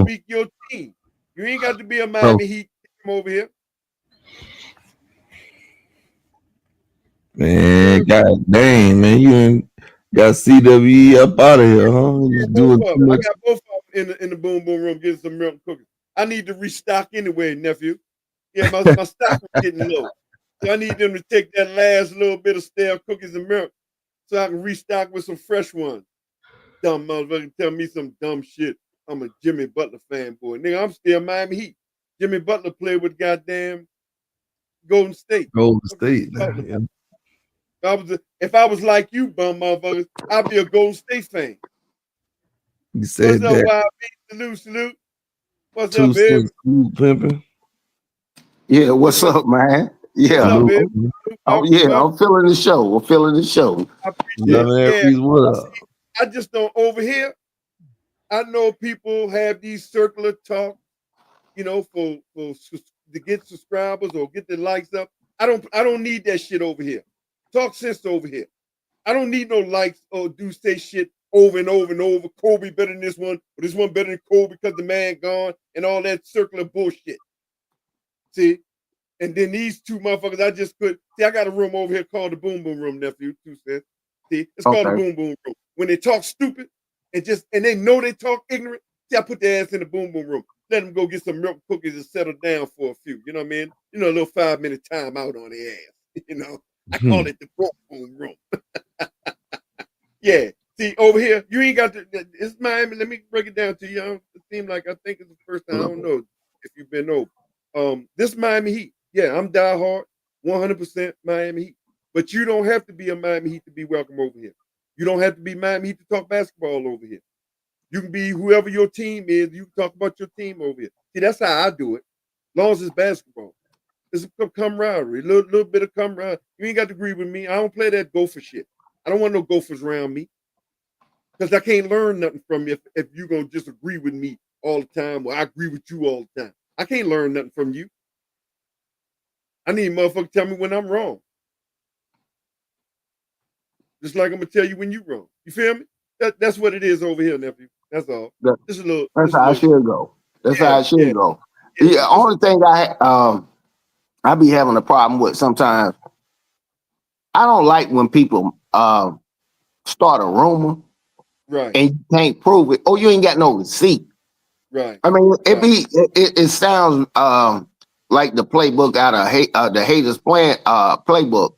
Speaker 3: speak your team. You ain't got to be a Miami Heat team over here.
Speaker 4: Man, god dang, man, you ain't got CWE up out of here, huh? You doing too much.
Speaker 3: I got both of them in the boom boom room getting some milk cookies. I need to restock anyway, nephew. Yeah, my stock was getting low. So I need them to take that last little bit of stale cookies and milk so I can restock with some fresh ones. Dumb motherfucker tell me some dumb shit. I'm a Jimmy Butler fanboy. Nigga, I'm still Miami Heat. Jimmy Butler played with goddamn Golden State.
Speaker 4: Golden State. Yeah.
Speaker 3: If I was like you, bum motherfuckers, I'd be a Golden State fan.
Speaker 4: You said
Speaker 3: what's
Speaker 4: that.
Speaker 3: Up, YB? Salute. What's up, baby?
Speaker 4: Pimping.
Speaker 5: Yeah, what's up, man? Yeah.
Speaker 3: Up,
Speaker 5: oh, yeah, I'm feeling the show.
Speaker 3: I appreciate it. I just don't over here. I know people have these circular talk, you know, for to get subscribers or get the likes up. I don't need that shit over here. Talk sense over here. I don't need no likes or say shit over and over and over. Kobe better than this one, or this one better than Kobe because the man gone, and all that circular bullshit. See? And then these two motherfuckers, I just could see. I got a room over here called the Boom Boom Room, nephew. 2 cents. See, it's called the Boom Boom Room. When they talk stupid and they know they talk ignorant, see, I put their ass in the Boom Boom Room. Let them go get some milk cookies and settle down for a few. You know what I mean? You know, a little 5-minute time out on their ass. You know, I call it the Boom Boom Room. Yeah. See, over here, you ain't got to. It's Miami. Let me break it down to you. It seems like I think it's the first time. I don't know if you've been over. This Miami Heat. Yeah, I'm diehard, 100% Miami Heat. But you don't have to be a Miami Heat to be welcome over here. You don't have to be Miami Heat to talk basketball over here. You can be whoever your team is. You can talk about your team over here. See, that's how I do it. As long as it's basketball. It's a camaraderie, a little bit of camaraderie. You ain't got to agree with me. I don't play that gopher shit. I don't want no gophers around me. Because I can't learn nothing from you if you're going to just agree with me all the time, or I agree with you all the time. I can't learn nothing from you. I need motherfucker tell me when I'm wrong. Just like I'm gonna tell you when you're wrong. You feel me? That's what it is over here, nephew. That's all. Just a little.
Speaker 5: That's how it should go. That's how it should go. The only thing I be having a problem with sometimes, I don't like when people start a rumor,
Speaker 3: right,
Speaker 5: and you can't prove it. Oh, you ain't got no receipt.
Speaker 3: Right.
Speaker 5: I mean, it sounds like the playbook out of the haters plan playbook.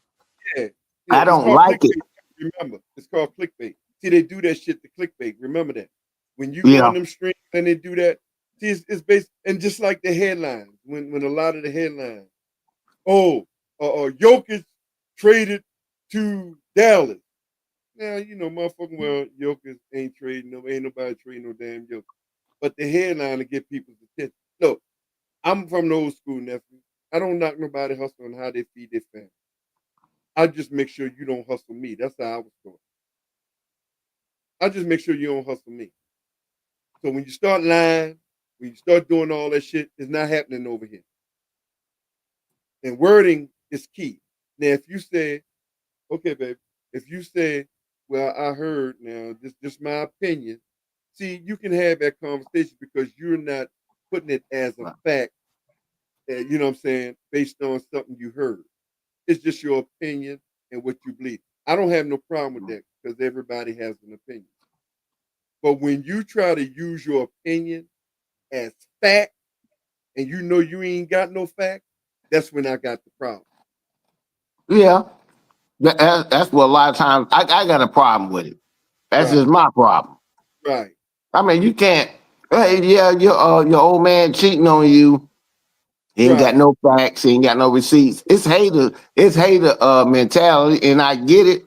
Speaker 3: Yeah.
Speaker 5: I don't like it.
Speaker 3: Remember, it's called clickbait. See, they do that shit to clickbait. Remember that. When you go on them streams and they do that, see, it's based, and just like the headlines, when a lot of the headlines, Jokic traded to Dallas. Now, you know, motherfucking well, Jokic ain't trading, ain't nobody trading no damn Jokic. But the headline to get people's attention. Look, I'm from the old school, nephew. I don't knock nobody hustle on how they feed their family. I just make sure you don't hustle me. That's how I was taught. I just make sure you don't hustle me. So when you start lying, when you start doing all that shit, it's not happening over here. And wording is key. Now, if you say, okay, babe, if you say, well, I heard now, this just my opinion. See, you can have that conversation because you're not putting it as a fact, you know what I'm saying, based on something you heard. It's just your opinion and what you believe. I don't have no problem with that because everybody has an opinion. But when you try to use your opinion as fact and you know you ain't got no fact, that's when I got the problem.
Speaker 5: Yeah. That's what a lot of times I got a problem with it. That's
Speaker 3: Right.
Speaker 5: just my problem.
Speaker 3: Right.
Speaker 5: I mean, you can't. Hey, yeah, your old man cheating on you. He ain't got no facts. He ain't got no receipts. It's hater mentality, and I get it.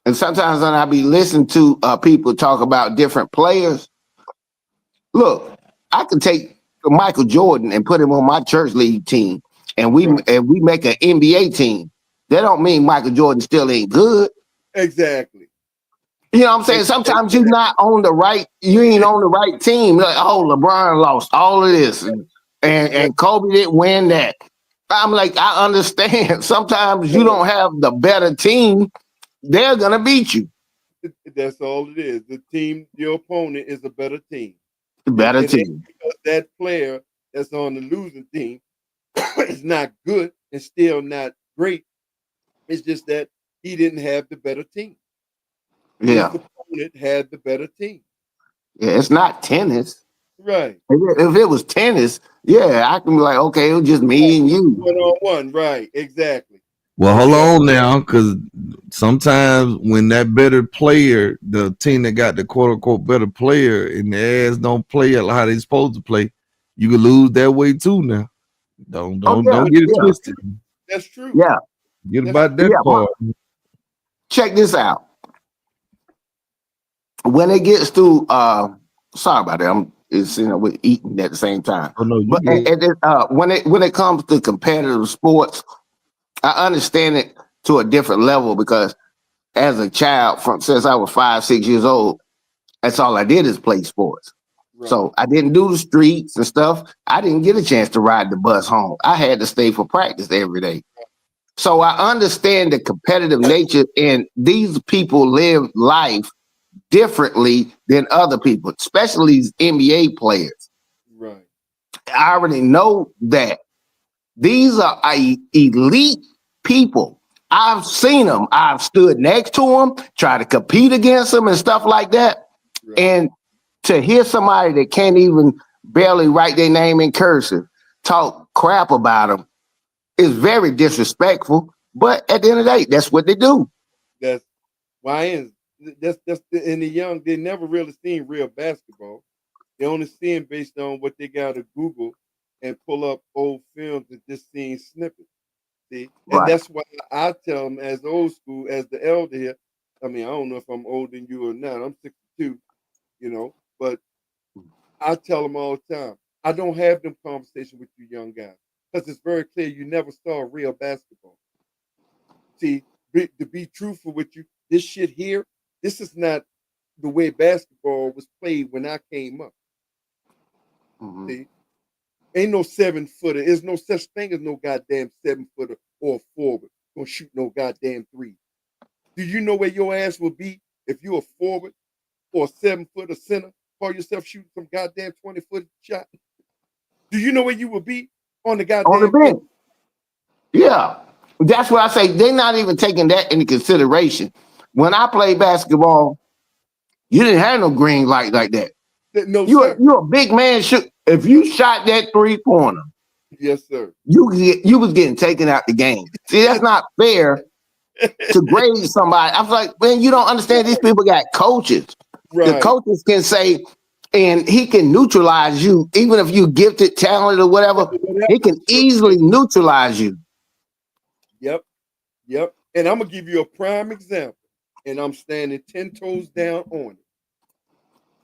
Speaker 5: And sometimes when I be listening to people talk about different players, look, I could take Michael Jordan and put him on my church league team, and we make an NBA team. That don't mean Michael Jordan still ain't good.
Speaker 3: Exactly.
Speaker 5: You know what I'm saying? Sometimes you're not on the right, you ain't on the right team. Like, oh, LeBron lost all of this, and Kobe didn't win that. I'm like, I understand. Sometimes you don't have the better team. They're gonna beat you.
Speaker 3: That's all it is. The team, your opponent is a better team.
Speaker 5: The better team.
Speaker 3: That player that's on the losing team is not good and still not great. It's just that he didn't have the better team.
Speaker 5: Yeah.
Speaker 3: His opponent had the better team.
Speaker 5: Yeah, it's not tennis.
Speaker 3: Right.
Speaker 5: If it was tennis, yeah, I can be like, okay, it was just me and you.
Speaker 3: 1-on-1, right, exactly.
Speaker 4: Well, hold on now, because sometimes when that better player, the team that got the quote unquote better player, and the ass don't play how they supposed to play, you could lose that way too. Now, don't get it twisted.
Speaker 3: That's true.
Speaker 5: Yeah,
Speaker 4: get about that part.
Speaker 5: Check this out. When it gets to sorry about that, we're eating at the same time.
Speaker 4: Oh no,
Speaker 5: but when it comes to competitive sports, I understand it to a different level because as a child, since I was 5, 6 years old, that's all I did is play sports. Right. So I didn't do the streets and stuff. I didn't get a chance to ride the bus home. I had to stay for practice every day. So I understand the competitive nature, and these people live life differently than other people, especially these NBA players.
Speaker 3: Right.
Speaker 5: I already know that these are elite people. I've seen them. I've stood next to them, try to compete against them and stuff like that. Right. And to hear somebody that can't even barely write their name in cursive talk crap about them is very disrespectful. But at the end of the day, that's what they do.
Speaker 3: That's why that's in the young, they never really seen real basketball. They only seeing based on what they got to Google and pull up old films and just seeing snippets. See, and that's why I tell them as old school, as the elder here. I mean, I don't know if I'm older than you or not. I'm 62, you know, but I tell them all the time, I don't have them conversations with you young guys because it's very clear you never saw real basketball. See, to be truthful with you, this shit here, this is not the way basketball was played when I came up. Mm-hmm. See, ain't no 7-footer. There's no such thing as no goddamn 7-footer or a forward gonna shoot no goddamn three. Do you know where your ass will be if you're a forward or a 7-footer center? Call yourself shooting some goddamn 20-foot shot. Do you know where you will be on the goddamn
Speaker 5: on the bench? Yeah, that's what I say. They're not even taking that into consideration. When I played basketball, you didn't have no green light like that.
Speaker 3: No,
Speaker 5: you're a big man. If you shot that 3-pointer,
Speaker 3: yes, sir,
Speaker 5: you was getting taken out the game. See, that's not fair to grade somebody. I was like, man, you don't understand. These people got coaches. Right. The coaches can say, and he can neutralize you, even if you gifted, talented, or whatever. He can easily neutralize you.
Speaker 3: Yep. And I'm gonna give you a prime example, and I'm standing 10 toes down on it.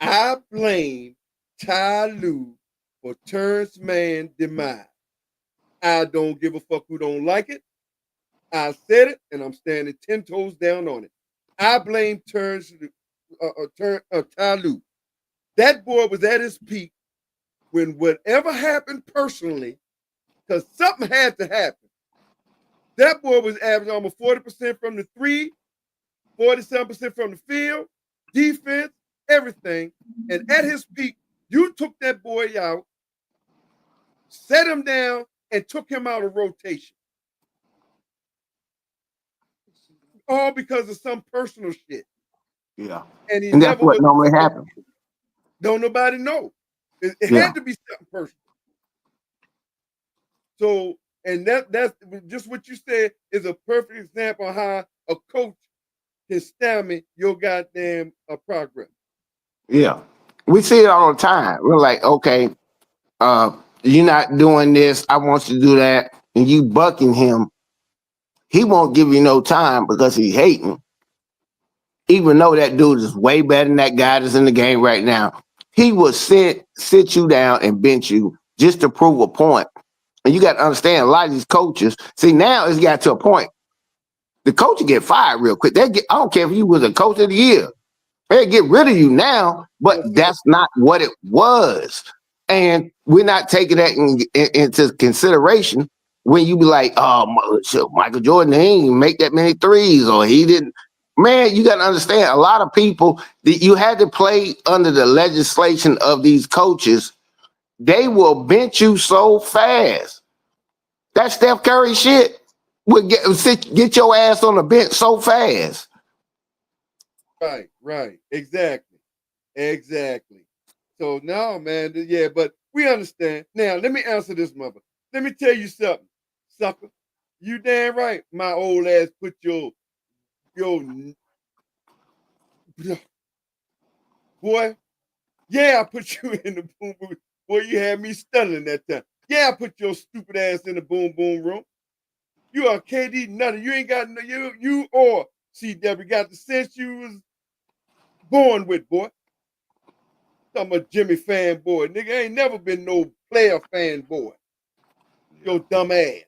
Speaker 3: I blame Ty Lue for Terrence Mann's demise. I don't give a fuck who don't like it. I said it, and I'm standing 10 toes down on it. I blame Ty Lue. That boy was at his peak when whatever happened personally, because something had to happen. That boy was averaging almost 40% from the three, 47% from the field, defense, everything. And at his peak, you took that boy out, set him down, and took him out of rotation. All because of some personal shit.
Speaker 5: Yeah.
Speaker 3: And
Speaker 5: that's what normally happens.
Speaker 3: Don't nobody know. It had to be something personal. So, and that's just what you said is a perfect example of how a coach can stymie your goddamn progress.
Speaker 5: Yeah. We see it all the time. We're like, okay, you're not doing this. I want you to do that. And you bucking him. He won't give you no time because he's hating. Even though that dude is way better than that guy that's in the game right now. He will sit you down and bench you just to prove a point. And you got to understand, a lot of these coaches, see, now it's got to a point. The coach will get fired real quick. I don't care if you was a coach of the year. They'll get rid of you now, but that's not what it was. And we're not taking that into consideration when you be like, oh, Michael Jordan, he didn't make that many threes, or he didn't. Man, you got to understand, a lot of people, that you had to play under the legislation of these coaches. They will bench you so fast. That Steph Curry shit will get your ass on the bench so fast.
Speaker 3: Right. Exactly. So now, man, yeah, but we understand. Now, let me answer this, mother. Let me tell you something, sucker. You damn right, my old ass put your boy. Yeah, I put you in the boom boom. Boy, you had me stuttering that time. Yeah, I put your stupid ass in the boom boom room. You are KD nothing. You ain't got no you or CW got the sense you was born with, boy. I'm a Jimmy fanboy. Nigga ain't never been no player fanboy. Your dumb ass.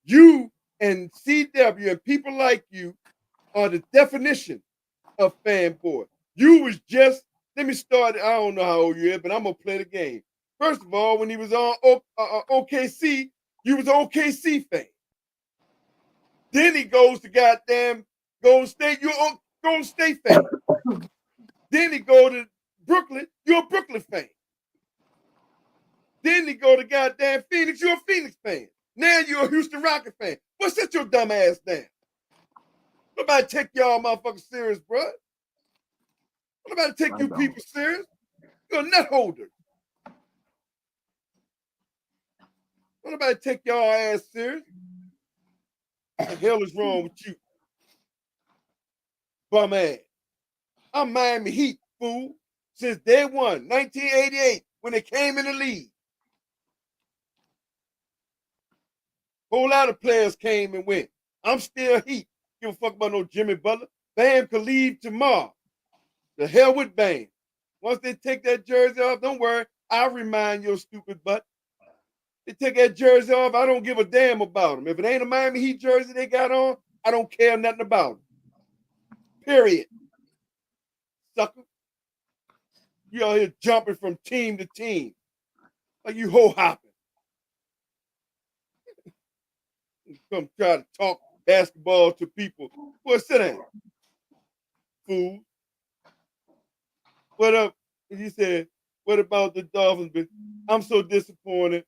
Speaker 3: You and CW and people like you are the definition of fanboy. You was just, let me start, I don't know how old you are, but I'm going to play the game. First of all, when he was on OKC, you was an OKC fan. Then he goes to goddamn Golden State, you're a Golden State fan. Then he go to Brooklyn, you're a Brooklyn fan. Then he go to goddamn Phoenix, you're a Phoenix fan. Now you're a Houston Rocket fan. Well, sit your dumb ass down. Nobody take y'all motherfuckers serious, bro. Nobody take you people serious. You're a nut holder. Nobody take y'all ass serious. What the hell is wrong with you? Bum ass. I'm Miami Heat, fool. Since day one, 1988, when they came in the league. Whole lot of players came and went. I'm still Heat. Give a fuck about no Jimmy Butler. Bam could leave tomorrow. The hell with Bam. Once they take that jersey off, don't worry. I'll remind your stupid butt. They take that jersey off, I don't give a damn about them. If it ain't a Miami Heat jersey they got on, I don't care nothing about them. Period. Sucker. You out here jumping from team to team. Like you ho-hopping. Come try to talk basketball to people. Boy, sit down. Fool. What up? He said, what about the Dolphins? I'm so disappointed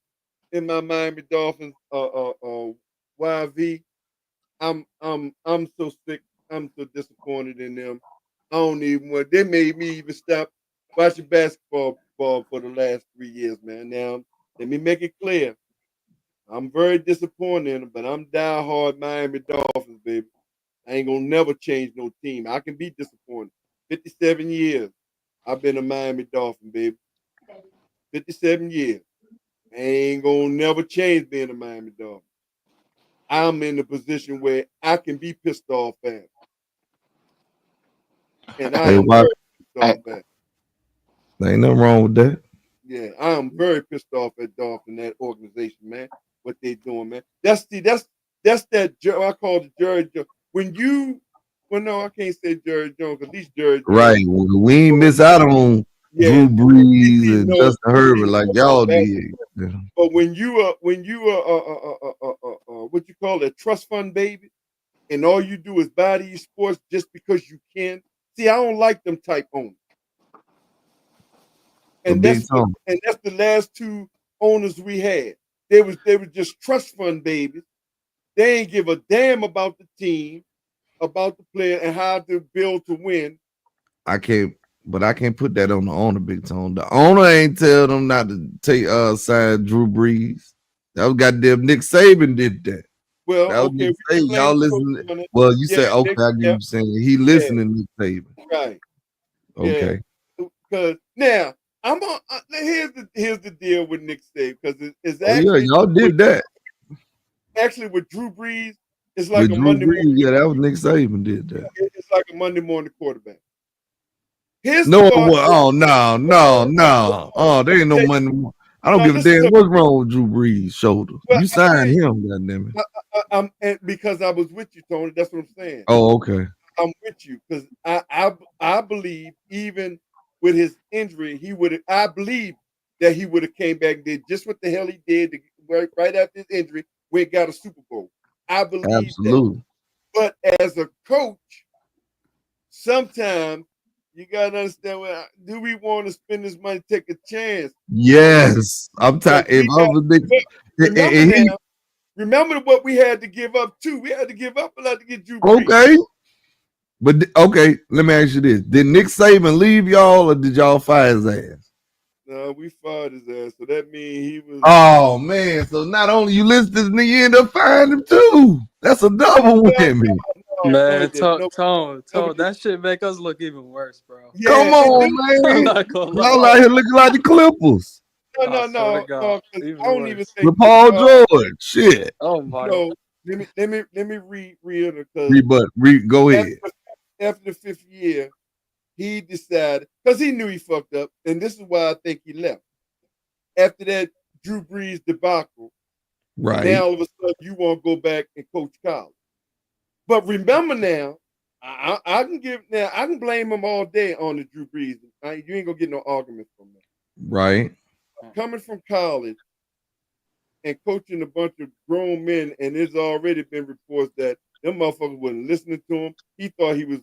Speaker 3: in my Miami Dolphins YV. I'm so sick. I'm so disappointed in them. I don't even want. They made me even stop watching basketball for the last 3 years, man. Now, let me make it clear. I'm very disappointed in them, but I'm diehard Miami Dolphins, baby. I ain't gonna never change no team. I can be disappointed. 57 years. I've been a Miami Dolphin, baby. 57 years. I ain't gonna never change being a Miami Dolphin. I'm in a position where I can be pissed off at. And I am very pissed off at.
Speaker 4: Ain't nothing wrong with that.
Speaker 3: Yeah, I am very pissed off at Dolphin, that organization, man. what they doing, man. That's that I call the Jerry Jones. Well, no, I can't say Jerry Jones. At least Jerry Jones.
Speaker 4: Right. We ain't miss out on Drew Brees and Justin Herbert like y'all did.
Speaker 3: But when you what you call a trust fund baby, and all you do is buy these sports just because you can. See, I don't like them type owners. And that's the last two owners we had. They were just trust fund babies. They ain't give a damn about the team, about the player, and how to build to win.
Speaker 4: I can't put that on the owner, Big Tone. The owner ain't tell them not to take sign Drew Brees. That was goddamn Nick Saban did that.
Speaker 3: Well,
Speaker 4: that was
Speaker 3: okay,
Speaker 4: Nick Saban. Y'all listen. Well, you say okay, I get you saying he listening to Nick Saban.
Speaker 3: Right.
Speaker 4: Okay.
Speaker 3: Because now I'm on. Here's the deal with Nick Saban, because it's actually
Speaker 4: y'all did that.
Speaker 3: Actually, with Drew Brees, it's like
Speaker 4: with
Speaker 3: a Monday morning.
Speaker 4: Yeah, that was Nick Saban did that.
Speaker 3: It's like a Monday morning quarterback.
Speaker 4: No, there ain't no Monday morning. I don't give a damn what's wrong with Drew Brees' shoulder. You signed him, goddammit.
Speaker 3: And because I was with you, Tony. That's what I'm saying.
Speaker 4: Oh, okay.
Speaker 3: I'm with you because I believe even with his injury, I believe that he would have came back and did just what the hell he did right after his injury, where he got a Super Bowl. I believe
Speaker 4: absolutely.
Speaker 3: That. But as a coach, sometimes you gotta understand. Do we want to spend this money, take a chance?
Speaker 4: Yes, I'm tired.
Speaker 3: Remember what we had to give up too. We had to give up a lot to get Drew Brees.
Speaker 4: Okay. But okay, let me ask you this: did Nick Saban leave y'all, or did y'all fire his ass?
Speaker 3: No, we fired his ass. So that means he was.
Speaker 4: Oh man! So not only you listed this nigga, you end up firing him too. That's a double whammy.
Speaker 6: Man, Tone, that shit make us look even worse, bro.
Speaker 3: Yeah,
Speaker 4: come on, man!
Speaker 6: I'm not gonna lie.
Speaker 4: Y'all out here looking like the Clippers.
Speaker 3: No. I don't even think
Speaker 4: with Paul George. Shit.
Speaker 6: Oh my.
Speaker 3: No, let me read
Speaker 4: go ahead.
Speaker 3: After the 5th year, he decided, because he knew he fucked up, and this is why I think he left. After that Drew Brees debacle,
Speaker 4: right
Speaker 3: now all of a sudden you want to go back and coach college. But remember now, I can blame him all day on the Drew Brees. You ain't gonna get no argument from that.
Speaker 4: Right.
Speaker 3: Coming from college and coaching a bunch of grown men, and there's already been reports that them motherfuckers wasn't listening to him. He thought he was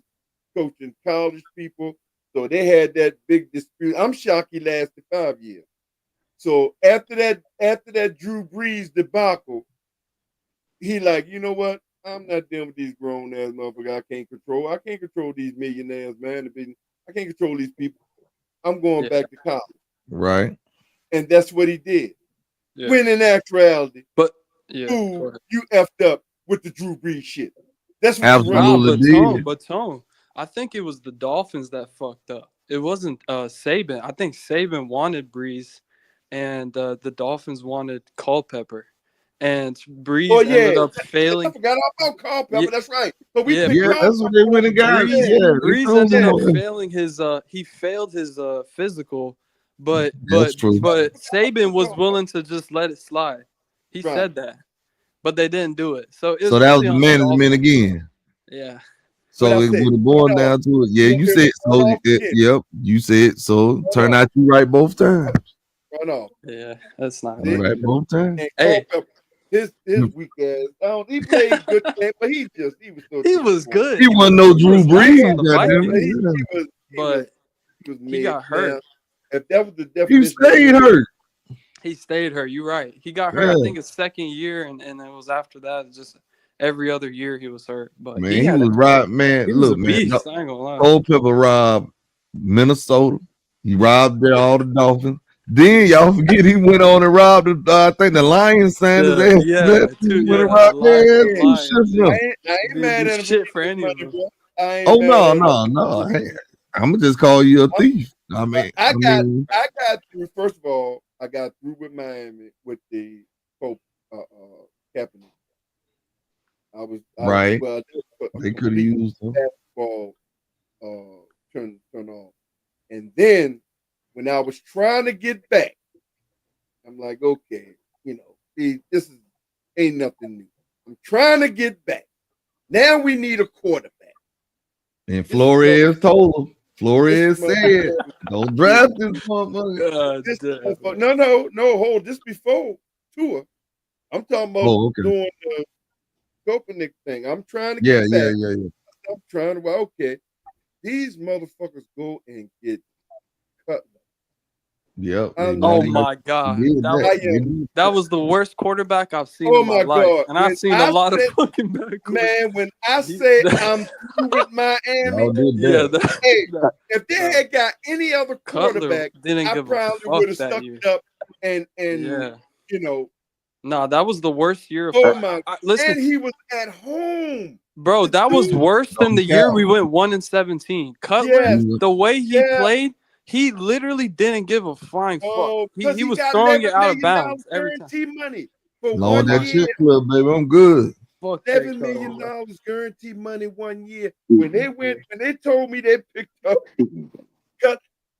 Speaker 3: coaching college people. So they had that big dispute. I'm shocked he lasted 5 years. So after that Drew Brees debacle, he like, you know what? I'm not dealing with these grown ass motherfuckers I can't control. I can't control these millionaires, man. I can't control these people. I'm going back to college.
Speaker 4: Right.
Speaker 3: And that's what he did. Yeah. When in actuality, you effed up with the Drew Brees shit. That's what
Speaker 4: absolutely
Speaker 6: but Tone, I think it was the Dolphins that fucked up. It wasn't Saban. I think Saban wanted Brees, and the Dolphins wanted Culpepper, and Brees ended up failing.
Speaker 3: I forgot about Culpepper. Yeah. That's right. So we
Speaker 4: that's what they went and got.
Speaker 6: Brees ended up failing his. He failed his physical. But Saban was willing to just let it slide. He said that, but they didn't do it. So
Speaker 4: that was the management again.
Speaker 6: Yeah.
Speaker 4: So it would have boiled down to it. Yeah, you said so. Yep, you said so. Turn out you right both times.
Speaker 6: Yeah, that's not
Speaker 4: right both times.
Speaker 3: Hey, his weak ass. He played good, but he
Speaker 6: was good.
Speaker 4: He wasn't no Drew Brees.
Speaker 6: He got hurt.
Speaker 3: If that was the definition,
Speaker 4: he stayed hurt.
Speaker 6: He stayed hurt. You're right. He got hurt. I think his second year, and it was after that. Just every other year he was hurt. But
Speaker 4: man, he was right. Man, look, man. Culpepper robbed Minnesota. He robbed all the Dolphins. Then y'all forget he went on and robbed I think the Lions signed his ass.
Speaker 3: I ain't mad at him.
Speaker 6: Shit for any of them.
Speaker 4: Oh no. Hey, I'm gonna just call you a thief. I
Speaker 3: got through. First of all, I got through with Miami with the Pope captain.
Speaker 4: Right. They could have used them.
Speaker 3: Basketball turn on, and then when I was trying to get back, I'm like, okay, this is Ain't nothing new. I'm trying to get back. Now we need a quarterback.
Speaker 4: And Flores told him. Flores said, "Don't draft this motherfucker."
Speaker 3: No. Hold this before Tua. I'm talking about doing the Kaepernick thing. I'm trying to get back.
Speaker 4: Yeah.
Speaker 3: I'm trying to. Okay, these motherfuckers go and get cut.
Speaker 4: Yep.
Speaker 6: Oh my God, that was the worst quarterback I've seen in my life,
Speaker 3: God.
Speaker 6: and I've seen a lot of fucking bad quarterbacks.
Speaker 3: Man, when I say I'm through with Miami, if they had got any other quarterback, I probably would have stuck it up and you know.
Speaker 6: Nah, that was the worst year.
Speaker 3: Listen, and he was at home,
Speaker 6: bro. That was worse than the year we went 1-17. Cutler, the way he played. He literally didn't give a flying fuck. He was throwing it out of bounds every time.
Speaker 3: Money for
Speaker 4: Lord, that shit club, baby. I'm good.
Speaker 3: $7 million guaranteed money 1 year. When they told me they picked up,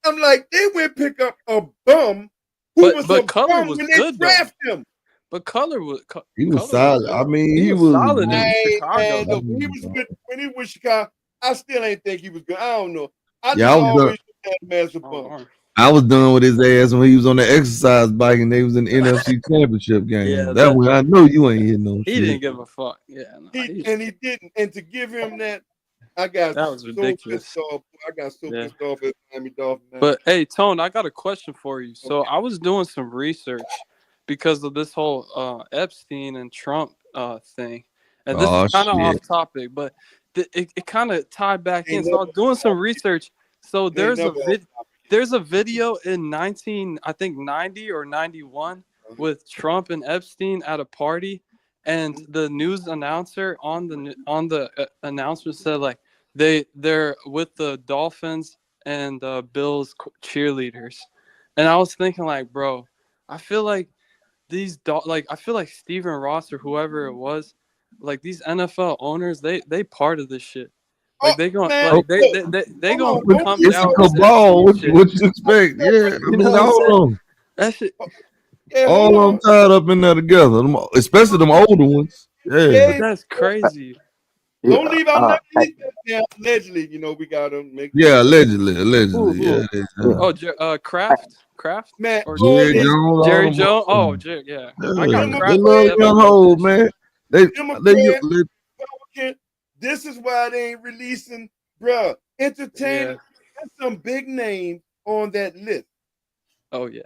Speaker 3: I'm like, they went pick up a bum who was a bum when they drafted him.
Speaker 6: But Cutler was
Speaker 4: solid. I mean, he was
Speaker 6: solid in Chicago.
Speaker 3: When he was with Chicago, I still ain't think he was good. I don't know.
Speaker 4: I was done with his ass when he was on the exercise bike and they was in the NFC Championship game.
Speaker 6: Yeah,
Speaker 4: that's when I know you ain't hitting no shit.
Speaker 6: He didn't give a fuck. Yeah,
Speaker 3: he didn't. And to give him that, that was ridiculous. Pissed off. I got so pissed off at Miami Dolphins.
Speaker 6: But hey, Tone, I got a question for you. So I was doing some research because of this whole Epstein and Trump thing, and this is kind of off topic, but it kind of tied back in. So I was doing some research. So there's a video in 90 or 91 with Trump and Epstein at a party, and the news announcer on the announcement said like they're with the Dolphins and Bills cheerleaders, and I was thinking like, bro, I feel like I feel like Stephen Ross or whoever it was, like these NFL owners, they part of this shit. Like they gonna come down.
Speaker 4: It's a cabal. What you expect? Yeah,
Speaker 6: you know
Speaker 4: all of them.
Speaker 6: That shit.
Speaker 4: All of them tied up in there together, especially them older ones. Yeah,
Speaker 6: that's crazy.
Speaker 3: Don't leave out allegedly. You know we got them.
Speaker 4: Allegedly. Yeah.
Speaker 6: Oh, Kraft,
Speaker 3: man.
Speaker 6: Jerry Jones. Oh, yeah. I got Kraft.
Speaker 4: They love young old man.
Speaker 3: This is why they ain't releasing, bruh. Entertainment. There's some big names on that list.
Speaker 6: Oh yeah.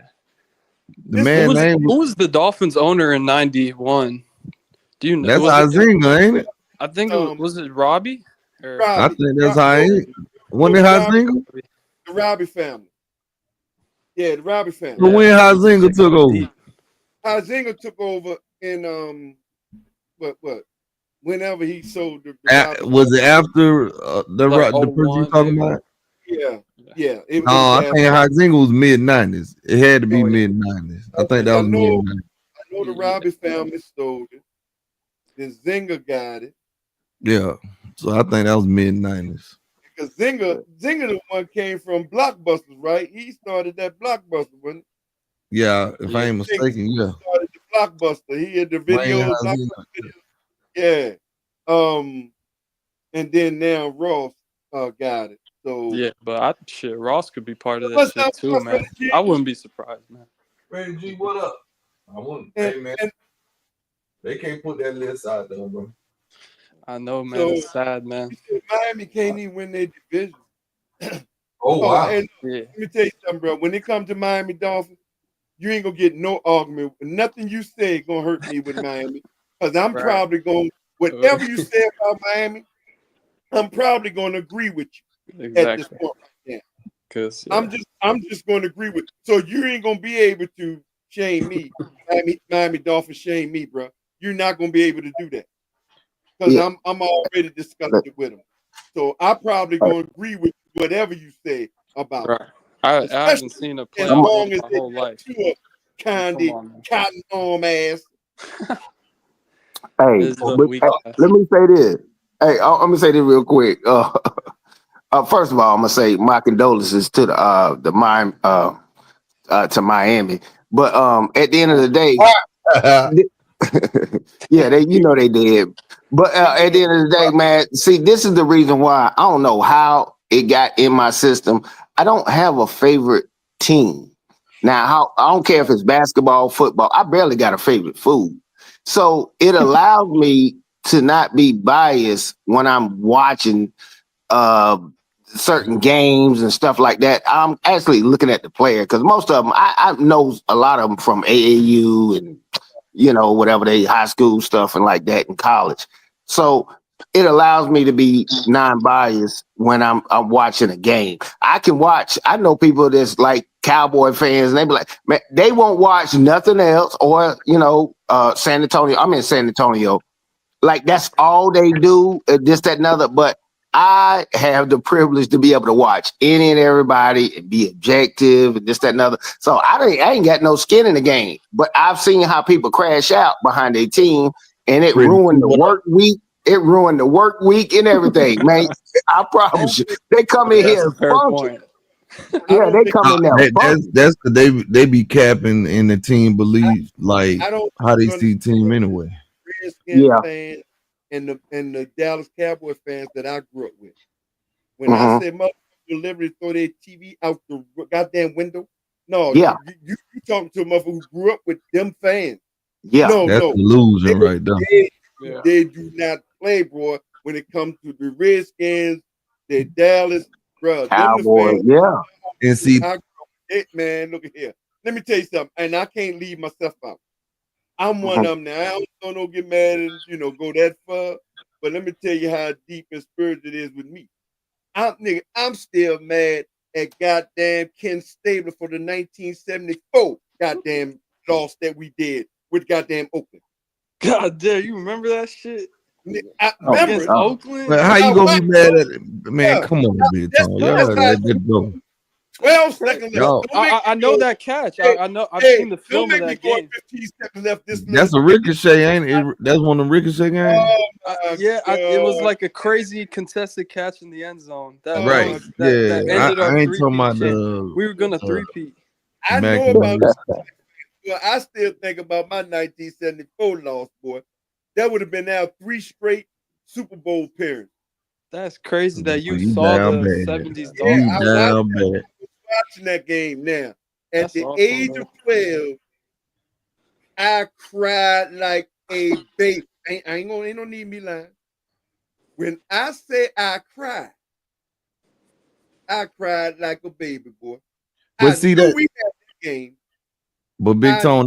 Speaker 4: Who
Speaker 6: was the Dolphins owner in 91? Do you know?
Speaker 4: That's Huizenga, ain't it?
Speaker 6: I think was it Robbie?
Speaker 4: I think that's Huizenga. Wasn't it Huizenga?
Speaker 3: The Robbie family. Yeah, the Robbie family.
Speaker 4: But when Huizenga took over?
Speaker 3: Huizenga took over in what? Whenever he sold the
Speaker 4: was it after the person you talking about?
Speaker 3: Yeah.
Speaker 4: I think Huizenga was mid-90s. It had to be mid-90s. I think that was mid-90s.
Speaker 3: I know the Robbie family stole it. Then Zinga got it.
Speaker 4: Yeah. So I think that was mid-90s.
Speaker 3: Because Zinga the one came from Blockbusters, right? He started that Blockbuster, wasn't he?
Speaker 4: Yeah, if I ain't mistaken,
Speaker 3: He started the Blockbuster. He had the video. Yeah. And then now Ross got it. So
Speaker 6: yeah, but Ross could be part of that shit too, man. I wouldn't be surprised, man.
Speaker 4: Randy G, what up? I wouldn't. Hey, man. They can't put that list out there, bro.
Speaker 6: I know, man. It's sad, man.
Speaker 3: Miami can't even win their division.
Speaker 4: Wow.
Speaker 3: And let me tell you something, bro. When it comes to Miami Dolphins, you ain't gonna get no argument. Nothing you say gonna hurt me with Miami. Because I'm probably going, whatever you say about Miami, I'm probably going to agree with you at this point right now. I'm just going to agree with you. So you ain't going to be able to shame me. Miami Dolphins shame me, bro. You're not going to be able to do that. Because I'm already disgusted with them. So I probably going to agree with whatever you say about it.
Speaker 6: I haven't seen a play
Speaker 3: as long as
Speaker 6: my whole life.
Speaker 3: Cotton arm ass.
Speaker 5: Hey, let me say this. Hey, I'm gonna say this real quick. First of all, I'm gonna say my condolences to to Miami. But at the end of the day, Yeah, they they did. But at the end of the day, man, see, this is the reason why I don't know how it got in my system. I don't have a favorite team. Now, I don't care if it's basketball, football. I barely got a favorite food. So it allows me to not be biased when I'm watching certain games and stuff like that. I'm actually looking at the player because most of them, I know a lot of them from AAU and whatever they high school stuff and like that in college. So it allows me to be non-biased when I'm watching a game. I can watch. I know people that's like Cowboy fans, and they be like, man, they won't watch nothing else, or San Antonio. I'm in San Antonio. Like that's all they do, this, that, and other. But I have the privilege to be able to watch any and everybody and be objective and this, that, and other. So I ain't got no skin in the game. But I've seen how people crash out behind their team, and it ruined the work week. It ruined the work week and everything, man. I promise you, they come in here.
Speaker 6: Point.
Speaker 5: Yeah, they come in there.
Speaker 4: That's because they be capping in the team belief, like how they see team anyway.
Speaker 3: Redskins fans and the Dallas Cowboy fans that I grew up with. When I said motherfuckers will literally throw their TV out the goddamn window. No, you talking to a motherfucker who grew up with them fans.
Speaker 5: Yeah,
Speaker 4: that's the illusion right there.
Speaker 3: They do not play, boy, when it comes to the Redskins, the Dallas, bro.
Speaker 5: Cowboys,
Speaker 4: And see,
Speaker 3: man, look at here. Let me tell you something, and I can't leave myself out. I'm one of them now. I don't get mad and go that far, but let me tell you how deep and spiritual it is with me. I'm still mad at goddamn Ken Stabler for the 1974 goddamn loss that we did with goddamn Oakland.
Speaker 6: God damn, you remember that shit?
Speaker 3: I remember
Speaker 6: Oakland.
Speaker 4: How you gonna be mad at it? Man, come on, Big Tom. Y'all let it go.
Speaker 3: 12 seconds left.
Speaker 6: I know that catch. I know. I've seen the film of that game.
Speaker 3: 15 seconds left.
Speaker 4: That's a ricochet, ain't it? That's one of them ricochet games.
Speaker 6: It was like a crazy contested catch in the end zone. That ended
Speaker 4: I ain't talking about
Speaker 6: we were gonna three-peat.
Speaker 3: I know about this. Well, I still think about my 1974 loss, boy. That would have been now 3 straight Super Bowl appearances.
Speaker 6: That's crazy that you saw the 70s.
Speaker 3: I was watching that game now. At the age of 12, I cried like a baby. Ain't no need me lying. When I say I cried like a baby, boy.
Speaker 4: But see that
Speaker 3: we had that game.
Speaker 4: But Big Tone,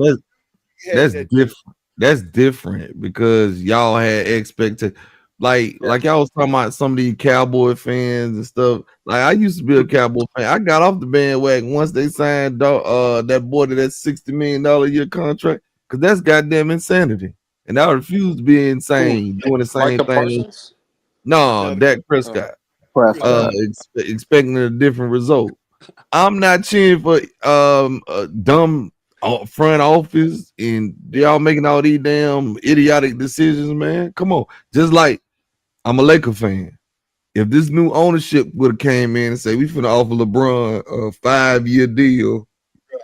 Speaker 4: that's different. That's different because y'all had expectations. Like y'all was talking about some of these Cowboy fans and stuff. Like I used to be a Cowboy fan. I got off the bandwagon once they signed that boy to that $60 million a year contract because that's goddamn insanity. And I refuse to be insane doing the same thing.
Speaker 6: Parsons?
Speaker 4: No, Dak Prescott. Expecting a different result. I'm not cheering for dumb front office and y'all making all these damn idiotic decisions, man. Come on. Just like I'm a Laker fan. If this new ownership would have came in and say we finna offer LeBron a 5-year deal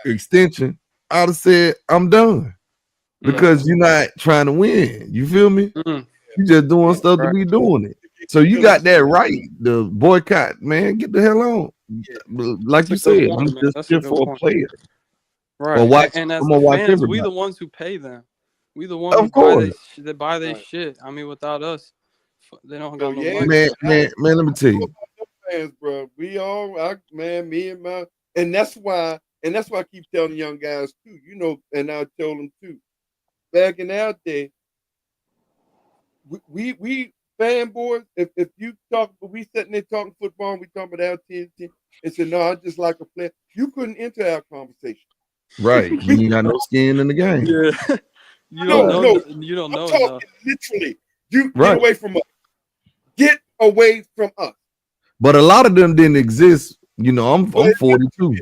Speaker 4: extension, I'd have said I'm done. Because you're not trying to win. You feel me? You just doing stuff to be doing it. So you got that right. The boycott, man, get the hell on. Like you said, I'm just here for a player.
Speaker 6: Right.
Speaker 4: Watch,
Speaker 6: and as the fans, we the ones who pay them. We the ones who buy their shit. I mean, without us, they don't got no money.
Speaker 4: Man, let me tell you.
Speaker 3: Fans, bro. We all, me and my, and that's why I keep telling young guys too, and I told them too. Back in our day, we fanboys, if you talk, we sitting there talking football, we talking about our team, and said, no, I just like a player. You couldn't enter our conversation.
Speaker 4: Right. You ain't got no skin in the game.
Speaker 6: Yeah. You don't know.
Speaker 3: I'm talking literally. You get away from us. Get away from us.
Speaker 4: But a lot of them didn't exist. I'm 42.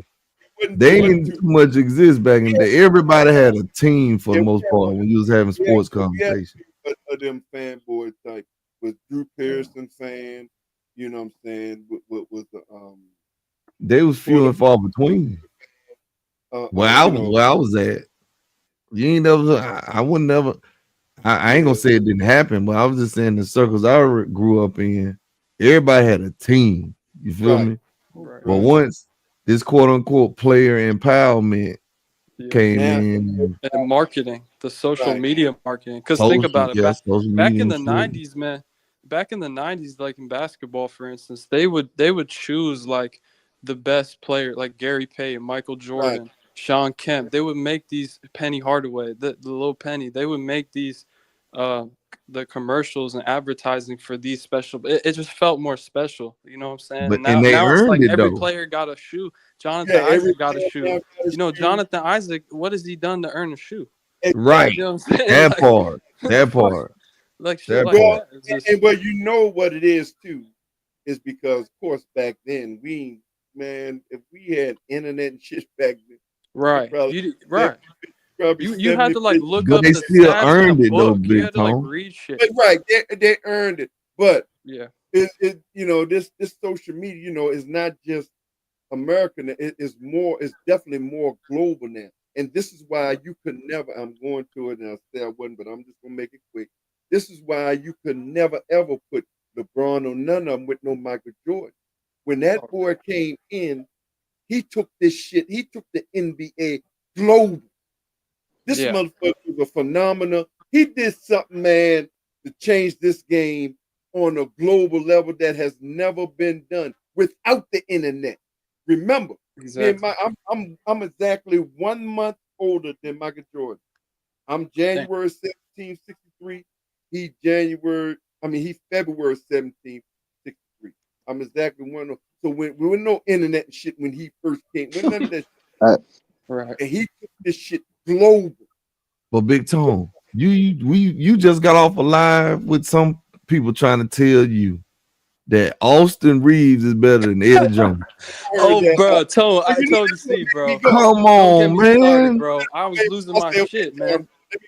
Speaker 4: They didn't too much exist back in the day. Everybody had a team for the most part when you was having sports conversations.
Speaker 3: Of them fanboy type was Drew Pearson fan. You know what I'm saying? What was the
Speaker 4: They was few and far between. Where I was at. You ain't never. I would never. I ain't gonna say it didn't happen, but I was just saying the circles I grew up in, everybody had a team. You feel me?
Speaker 6: Right.
Speaker 4: But once this quote unquote player empowerment came
Speaker 3: Now-
Speaker 4: in,
Speaker 6: And marketing, the social
Speaker 3: Right.
Speaker 6: media marketing. Because think about it,
Speaker 4: social
Speaker 6: back
Speaker 4: media
Speaker 6: in the
Speaker 4: and shit.
Speaker 6: '90s, man. Back in the '90s, like in basketball, for instance, they would choose like the best player, like Gary Payton, Michael Jordan, Sean Kemp. They would make these Penny Hardaway, the little Penny. They would make these the commercials and advertising for these special. It just felt more special. You know what I'm saying?
Speaker 4: But
Speaker 6: Now,
Speaker 4: and they
Speaker 6: now it's like
Speaker 4: earned it
Speaker 6: every
Speaker 4: though.
Speaker 6: player got a shoe. Jonathan
Speaker 3: Yeah, every
Speaker 6: Isaac got a
Speaker 3: player
Speaker 6: shoe.
Speaker 3: now got a
Speaker 6: You know,
Speaker 3: shoe.
Speaker 6: Jonathan Isaac, what has he done to earn a shoe?
Speaker 4: Right.
Speaker 6: You know what I'm saying?
Speaker 4: That
Speaker 6: Like,
Speaker 4: part. That
Speaker 6: fuck,
Speaker 4: part.
Speaker 6: like shit
Speaker 4: That
Speaker 6: like
Speaker 4: part.
Speaker 6: that. It's just,
Speaker 3: And but you know what it is too, is because of course back then if we had internet and shit back then,
Speaker 6: right.
Speaker 3: probably-
Speaker 6: Right.
Speaker 3: probably
Speaker 6: You had to like
Speaker 3: 70,
Speaker 6: look
Speaker 4: But
Speaker 6: up
Speaker 4: they
Speaker 6: the
Speaker 4: still
Speaker 6: stats in
Speaker 4: earned
Speaker 6: a
Speaker 4: it though,
Speaker 6: book. You
Speaker 4: Big
Speaker 6: had to like
Speaker 4: Tone.
Speaker 6: read shit.
Speaker 3: But right, they earned it. But
Speaker 6: Yeah.
Speaker 3: it this social media, is not just American. It's definitely more global now. And this is why you could never, I'm going to it and I'll say I wasn't, but I'm just gonna make it quick. This is why you could never ever put LeBron or none of them with no Michael Jordan. When that boy came in, he took this shit, he took the NBA global. This
Speaker 6: Yeah.
Speaker 3: motherfucker was a phenomenon. He did something, man, to change this game on a global level that has never been done without the internet. Remember,
Speaker 6: Exactly.
Speaker 3: I'm exactly 1 month older than Michael Jordan. I'm January 17, 63. He February 17, 63. I'm exactly one of, so when we were no internet and shit when he first came, when none of that shit,
Speaker 6: Right.
Speaker 3: and he took this shit global.
Speaker 4: But Big Tone, you just got off a live with some people trying to tell you that Austin Reeves is better than Eddie Jones.
Speaker 6: Oh,
Speaker 3: Heard that.
Speaker 6: bro, Tone, I
Speaker 3: You know,
Speaker 6: told you,
Speaker 3: that's what
Speaker 6: see,
Speaker 3: made
Speaker 6: bro.
Speaker 3: me go,
Speaker 4: Come
Speaker 6: Don't get
Speaker 4: on,
Speaker 6: me started,
Speaker 4: man.
Speaker 6: bro. I was losing
Speaker 3: I'll
Speaker 6: my
Speaker 3: say, okay,
Speaker 6: shit, man.
Speaker 3: Let me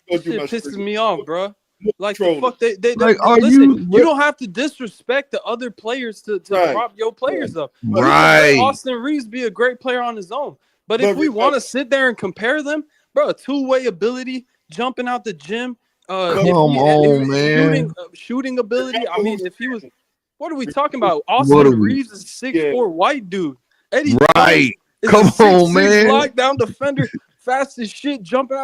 Speaker 3: go
Speaker 6: This
Speaker 3: do my
Speaker 6: shit pisses
Speaker 3: stream.
Speaker 6: me off, bro. Like the
Speaker 3: Trolling.
Speaker 6: fuck they
Speaker 4: Like, are
Speaker 6: listen.
Speaker 4: you
Speaker 6: You don't have to disrespect the other players to
Speaker 3: Right.
Speaker 6: prop your players up.
Speaker 3: Right.
Speaker 6: You can let
Speaker 4: right?
Speaker 6: Austin Reeves be a great player on his own, but if
Speaker 3: But
Speaker 6: we want to sit there and compare them, bro, two-way ability, jumping out the gym,
Speaker 4: Come
Speaker 6: if
Speaker 4: on, man.
Speaker 6: shooting ability. I mean, if he was, what are we talking about?
Speaker 4: What
Speaker 6: Austin
Speaker 4: are we?
Speaker 6: Reeves is 6'4" white dude. Eddie
Speaker 4: Right.
Speaker 6: Jones is
Speaker 4: Come
Speaker 6: a 6'6"
Speaker 4: on, man.
Speaker 6: lockdown defender. Fast as shit, jumping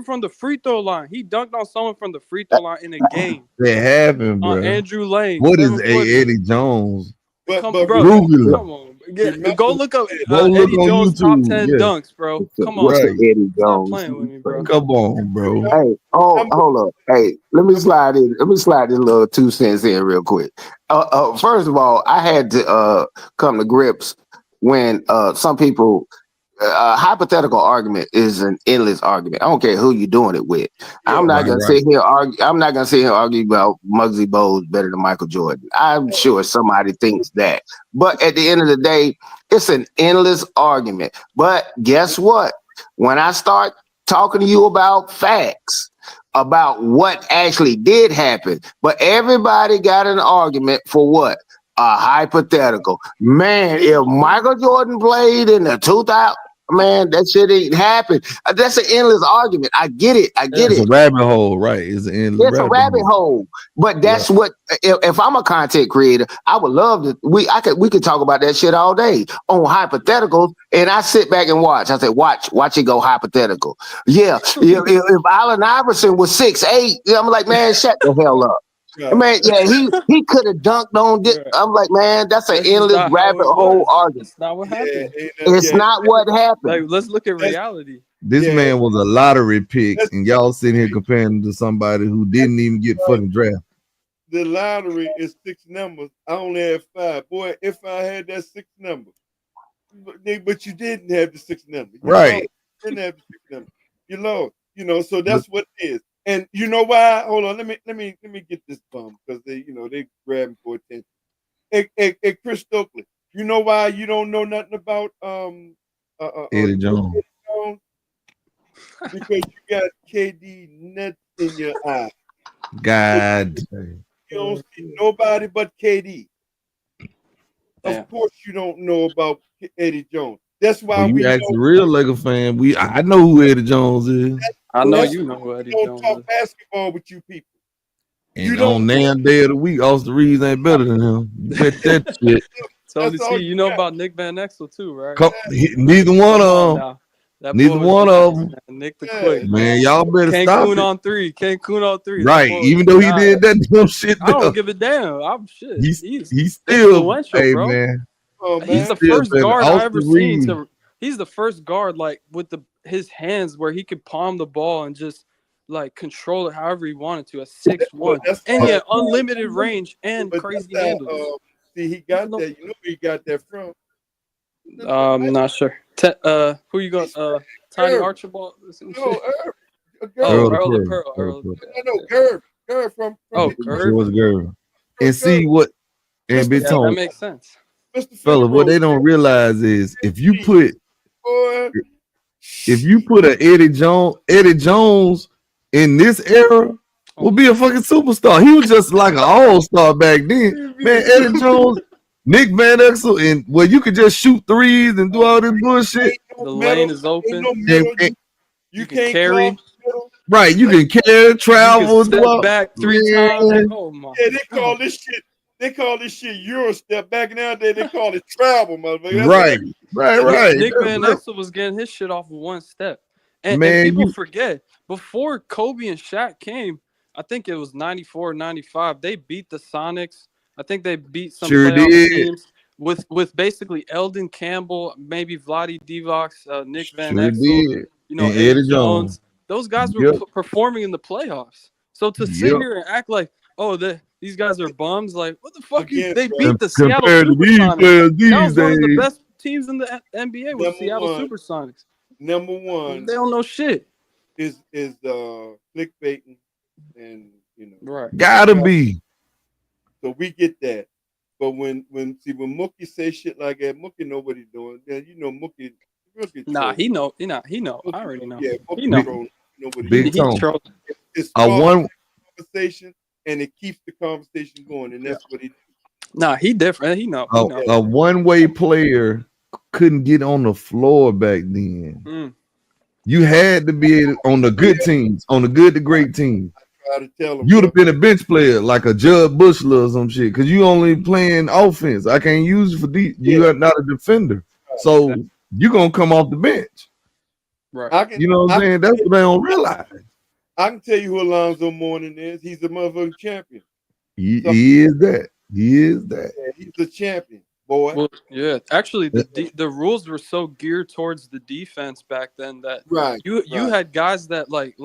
Speaker 6: from the free throw line. He dunked on someone from the free throw line in a game.
Speaker 4: That happened,
Speaker 6: On
Speaker 4: bro.
Speaker 6: Andrew Lane.
Speaker 4: What is
Speaker 6: 7-footer.
Speaker 4: Eddie Jones?
Speaker 3: But
Speaker 6: Come,
Speaker 3: bro,
Speaker 6: bro,
Speaker 4: Google it.
Speaker 6: come on. Go look up
Speaker 4: Go look
Speaker 6: Eddie
Speaker 4: on
Speaker 6: Jones top
Speaker 4: YouTube,
Speaker 6: 10
Speaker 4: yeah.
Speaker 6: dunks, bro. Come
Speaker 5: What's
Speaker 6: on.
Speaker 4: Right.
Speaker 5: the Eddie
Speaker 6: Stop
Speaker 5: Jones?
Speaker 6: playing with me, bro.
Speaker 4: Come on, bro.
Speaker 5: Hey, hold up. Hey, let me slide this little 2 cents in real quick. First of all, I had to come to grips when some people hypothetical argument is an endless argument. I don't care who you're doing it with. I'm not gonna sit here argue. I'm not gonna sit here and argue about Muggsy Bogues better than Michael Jordan. I'm sure somebody thinks that, but at the end of the day, it's an endless argument. But guess what? When I start talking to you about facts, about what actually did happen, but everybody got an argument for what? A hypothetical. Man, if Michael Jordan played in the 2000, man, that shit ain't happened. That's an endless argument. I get it.
Speaker 4: It's a rabbit hole, right? It's an endless
Speaker 5: It's a rabbit hole. But that's what if I'm a content creator, I would love to we could talk about that shit all day on hypotheticals. And I sit back and watch. I say, watch it go hypothetical. Yeah. if Allen Iverson was 6'8", I'm like, man, shut the hell up. Man, yeah, he could have dunked on this. I'm like, man, that's an endless rabbit hole argument.
Speaker 6: It's not what happened.
Speaker 5: It's not what happened.
Speaker 6: Like, let's look at reality.
Speaker 4: This man was a lottery pick, and y'all sitting here comparing to somebody who didn't even get fucking drafted.
Speaker 3: The lottery is 6 numbers. I only have 5. Boy, if I had that 6 number, but you didn't have the 6 number.
Speaker 4: Right.
Speaker 3: You didn't have the 6 number. You lost. So that's what it is. And you know why? Hold on, let me get this bum because they grabbing for attention. Hey, Chris Stokely, you know why you don't know nothing about
Speaker 4: Eddie Jones?
Speaker 3: Because you got KD nuts in your eye.
Speaker 4: God.
Speaker 3: You don't see nobody but KD. Of course, you don't know about Eddie Jones. That's why
Speaker 4: you ask the real Laker fan. I know who Eddie Jones is.
Speaker 6: I know
Speaker 3: That's
Speaker 6: you know who
Speaker 3: why
Speaker 6: Eddie
Speaker 3: I don't
Speaker 6: Jones
Speaker 3: talk
Speaker 6: is.
Speaker 3: basketball with you people.
Speaker 4: And
Speaker 3: You
Speaker 4: on
Speaker 3: don't-
Speaker 4: damn day of the week, Austin Reeves ain't better than him. You bet that shit.
Speaker 6: Tony
Speaker 3: That's all
Speaker 6: C,
Speaker 3: you
Speaker 6: you know
Speaker 3: got.
Speaker 6: about Nick Van Exel too, right?
Speaker 4: Neither one
Speaker 6: Come on
Speaker 4: of them.
Speaker 6: now. That
Speaker 4: Neither
Speaker 6: boy was
Speaker 4: one of
Speaker 6: nice,
Speaker 4: them.
Speaker 6: man. Nick the
Speaker 3: Yeah.
Speaker 6: Quick.
Speaker 4: Man, y'all better stop
Speaker 6: Cancun
Speaker 4: it.
Speaker 6: on three. Cancun on three. That
Speaker 4: Right.
Speaker 6: boy
Speaker 4: Even
Speaker 6: was
Speaker 4: though he
Speaker 6: nice.
Speaker 4: did that dumb shit,
Speaker 6: I don't
Speaker 4: though,
Speaker 6: give a damn. I'm shit.
Speaker 4: he's still,
Speaker 6: influential,
Speaker 4: hey,
Speaker 6: bro.
Speaker 4: man.
Speaker 3: Oh,
Speaker 6: He's
Speaker 3: man.
Speaker 6: the
Speaker 4: still
Speaker 6: first
Speaker 4: better.
Speaker 6: guard I ever
Speaker 4: Austin
Speaker 6: seen
Speaker 4: Reeves.
Speaker 6: to. He's the first guard like with his hands where he could palm the ball and just like control it however he wanted to at 6'1",
Speaker 3: that's
Speaker 6: and he
Speaker 3: why-
Speaker 6: had unlimited range and
Speaker 3: But
Speaker 6: crazy
Speaker 3: that's how,
Speaker 6: handles.
Speaker 3: see, he got that. You know where he got that from?
Speaker 6: I'm not sure. Who you got? Tiny
Speaker 3: Irv.
Speaker 6: Archibald?
Speaker 3: No,
Speaker 6: Oh,
Speaker 3: Girl.
Speaker 6: Earl the
Speaker 4: Pearl.
Speaker 6: Pearl.
Speaker 3: No, Gerb from
Speaker 6: Oh,
Speaker 3: Big
Speaker 6: Gerb.
Speaker 3: Tom.
Speaker 4: George Gervin. And see what, and
Speaker 3: Mr.
Speaker 4: Big
Speaker 6: Yeah,
Speaker 4: Tone,
Speaker 6: that makes sense.
Speaker 3: Mr.
Speaker 4: fella, what they don't realize is if you put an Eddie Jones in this era, will be a fucking superstar. He was just like an all-star back then. Man, Eddie Jones, Nick Van Exel, and where you could just shoot threes and do all this bullshit.
Speaker 6: The lane is open.
Speaker 3: You
Speaker 6: can
Speaker 3: can't
Speaker 6: carry.
Speaker 4: Right, you can carry, travel,
Speaker 6: You can
Speaker 4: do
Speaker 6: step
Speaker 4: all,
Speaker 6: back 3 times. Oh my!
Speaker 3: Yeah, they call this shit. They call this shit Euro step. Back nowadays, they call it travel, motherfucker.
Speaker 4: right.
Speaker 6: Nick Van Exel was getting his shit off of one step, and
Speaker 4: Man,
Speaker 6: people
Speaker 4: you-
Speaker 6: forget before Kobe and Shaq came. I think it was 94, 95. They beat the Sonics. I think they beat some
Speaker 4: Sure
Speaker 6: playoff
Speaker 4: did.
Speaker 6: teams with basically Eldon Campbell, maybe Vlade Divac, Nick Van
Speaker 4: Sure
Speaker 6: Exel,
Speaker 4: did.
Speaker 6: you know,
Speaker 4: And
Speaker 6: Eddie
Speaker 4: Eddie
Speaker 6: Jones.
Speaker 4: Jones.
Speaker 6: Those guys were
Speaker 4: Yep.
Speaker 6: performing in the playoffs. So to sit
Speaker 4: Yep.
Speaker 6: here and act like, oh, these guys are bums, like what the fuck?
Speaker 3: Again,
Speaker 6: They
Speaker 3: bro.
Speaker 6: beat the Seattle
Speaker 4: Compared to these
Speaker 6: Supersonics.
Speaker 4: players these
Speaker 6: That was one of the
Speaker 4: days.
Speaker 6: best teams in the NBA was
Speaker 3: Number
Speaker 6: Seattle
Speaker 3: one.
Speaker 6: Supersonics.
Speaker 3: Number one
Speaker 6: They don't know shit.
Speaker 3: is clickbaiting, and you know,
Speaker 6: Right.
Speaker 4: Gotta be.
Speaker 3: so we get that. But when Mookie say shit like that, Mookie know what he's doing. Then you know Mookie
Speaker 6: Nah,
Speaker 3: troll.
Speaker 6: he know. I already know.
Speaker 3: Yeah, Mookie
Speaker 6: He know.
Speaker 3: troll. You know what he
Speaker 4: Big
Speaker 3: doing.
Speaker 4: Tone.
Speaker 6: He trolled.
Speaker 3: It's
Speaker 4: A one
Speaker 3: conversation, and it keeps the conversation going, and that's what he.
Speaker 6: Nah, he different. He know.
Speaker 4: a one-way player couldn't get on the floor back then.
Speaker 6: Mm.
Speaker 4: You had to be on the good teams, on the good to great teams.
Speaker 3: Try to tell him.
Speaker 4: You'd have been a bench player like a Judd Bushler or some shit, because you only playing offense. I can't use you for you are not a defender, so you gonna come off the bench.
Speaker 6: Right.
Speaker 4: You know what I'm saying? That's what they don't realize.
Speaker 3: I can tell you who Alonzo Mourning is. He's a motherfucking champion.
Speaker 4: He is that. He is that.
Speaker 3: Yeah, he's a champion, boy.
Speaker 6: Well, yeah. Actually, the rules were so geared towards the defense back then that
Speaker 3: Right.
Speaker 6: you
Speaker 3: right.
Speaker 6: had guys that like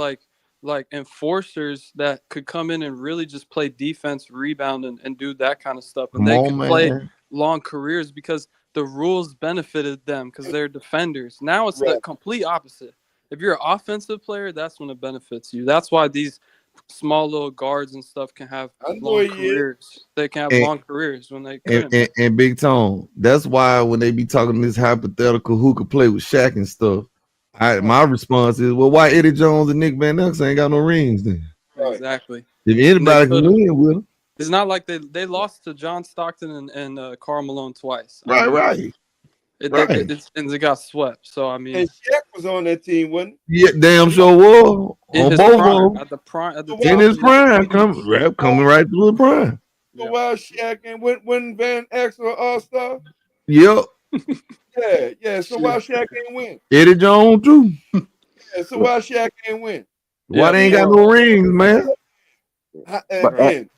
Speaker 6: enforcers that could come in and really just play defense, rebound, and do that kind of stuff, and
Speaker 4: Come
Speaker 6: they
Speaker 4: on,
Speaker 6: could
Speaker 4: man.
Speaker 6: play long careers because the rules benefited them because they're defenders. Now it's the
Speaker 3: Right.
Speaker 6: complete opposite. If you're an offensive player, that's when it benefits you. That's why these small little guards and stuff can have
Speaker 3: I know
Speaker 6: long
Speaker 3: he is.
Speaker 6: careers. They can have
Speaker 4: And-
Speaker 6: long careers when they couldn't.
Speaker 4: And Big Tone. That's why when they be talking this hypothetical who could play with Shaq and stuff, my response is, well, why Eddie Jones and Nick Van Exel ain't got no rings then?
Speaker 3: Right.
Speaker 6: Exactly.
Speaker 4: If anybody
Speaker 6: They
Speaker 4: can win with them.
Speaker 6: It's not like they lost to John Stockton and Karl Malone twice. I
Speaker 4: Right,
Speaker 6: mean,
Speaker 4: right.
Speaker 6: and they got swept. So I mean,
Speaker 3: And Shaq was on that team, wasn't
Speaker 4: Yeah, damn sure was.
Speaker 6: in
Speaker 4: On
Speaker 6: his
Speaker 4: both
Speaker 6: prime,
Speaker 4: of them.
Speaker 6: at the prime, at the
Speaker 4: In
Speaker 6: top
Speaker 4: his
Speaker 6: of
Speaker 4: prime, coming right through the prime.
Speaker 3: he? So while Shaq and when Van Exel All-Star?
Speaker 4: Yep.
Speaker 3: Yeah. So why Shaq ain't win?
Speaker 4: Eddie Jones too.
Speaker 3: Yeah, so why Shaq ain't win?
Speaker 4: Why they ain't got no rings, man?
Speaker 3: Again,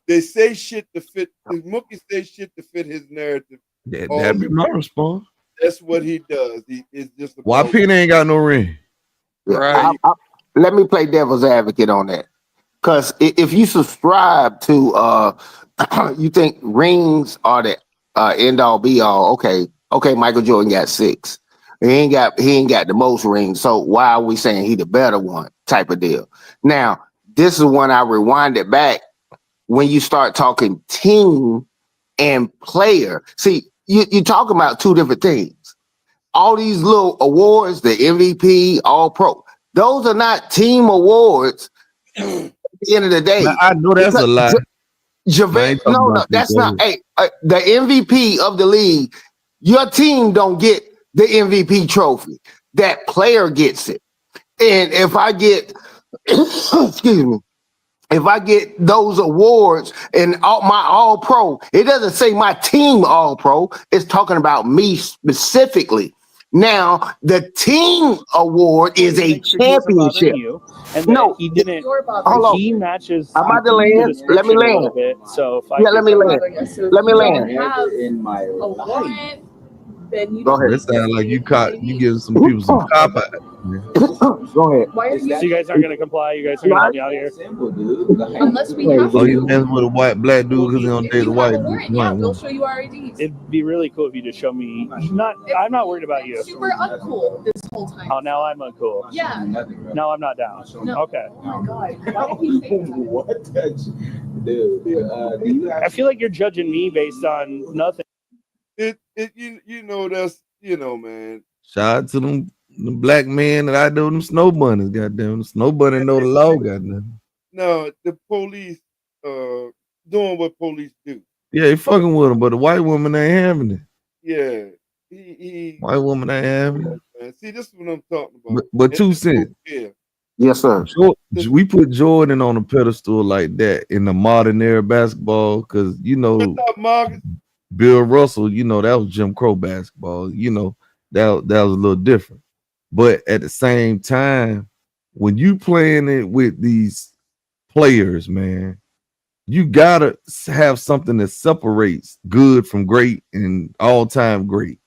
Speaker 3: they say shit to fit. Mookie say shit to fit his narrative.
Speaker 4: That'd be my response.
Speaker 3: That's what he does. He is just.
Speaker 4: Why Penny ain't got no ring?
Speaker 6: Right.
Speaker 5: Let me play devil's advocate on that. Because if you subscribe to, you think rings are the end all be all. Okay, Michael Jordan got 6. He ain't got the most rings. So why are we saying he the better one? Type of deal. Now, this is when I rewind it back. When you start talking team and player, see, you talking about two different things. All these little awards, the MVP, All Pro, those are not team awards. At the end of the day,
Speaker 4: I know that's a lie.
Speaker 5: Javale, no, that's not. Hey, the MVP of the league, your team don't get the MVP trophy. That player gets it. And if I get, excuse me, if I get those awards and my all pro, it doesn't say my team all pro. It's talking about me specifically. Now, the team award is a championship. No,
Speaker 7: he didn't.
Speaker 5: Hold on.
Speaker 7: He matches.
Speaker 5: I'm about to land. Let me land.
Speaker 7: A bit, so if I
Speaker 5: Yeah, let me land. Let me land. Go ahead.
Speaker 4: That sounds like you giving some people some cop out.
Speaker 5: Go ahead.
Speaker 7: So you guys aren't going to comply? You guys are going to help me out here?
Speaker 8: Unless we have
Speaker 4: Oh, you messing with a black dude because he don't date a white dude.
Speaker 8: yeah, we'll show you our IDs.
Speaker 7: It'd be really cool if you just show me. I'm not worried about you.
Speaker 8: You were uncool this whole time.
Speaker 7: Oh, now I'm uncool.
Speaker 8: Yeah.
Speaker 7: No, I'm not down.
Speaker 8: No.
Speaker 7: Okay.
Speaker 8: Oh my God. Why did he say that?
Speaker 7: I feel like you're judging me based on nothing.
Speaker 3: You know, that's, you know, man.
Speaker 4: Shout out to them black men that I do, them snow bunnies, goddamn. The snow bunny know the law, goddamn.
Speaker 3: No, the police doing what police do.
Speaker 4: Yeah, he fucking with them, but the white woman ain't having it.
Speaker 3: Yeah.
Speaker 4: White woman ain't having it.
Speaker 3: Man. See, this is what I'm talking about.
Speaker 4: But 2 cents.
Speaker 3: Yeah.
Speaker 5: Yes, sir.
Speaker 4: We put Jordan on a pedestal like that in the modern era basketball because, you know,
Speaker 3: What's up, Marcus?
Speaker 4: Bill Russell, you know, that was Jim Crow basketball. You know, that was a little different. But at the same time, when you playing it with these players, man, you gotta have something that separates good from great and all-time great.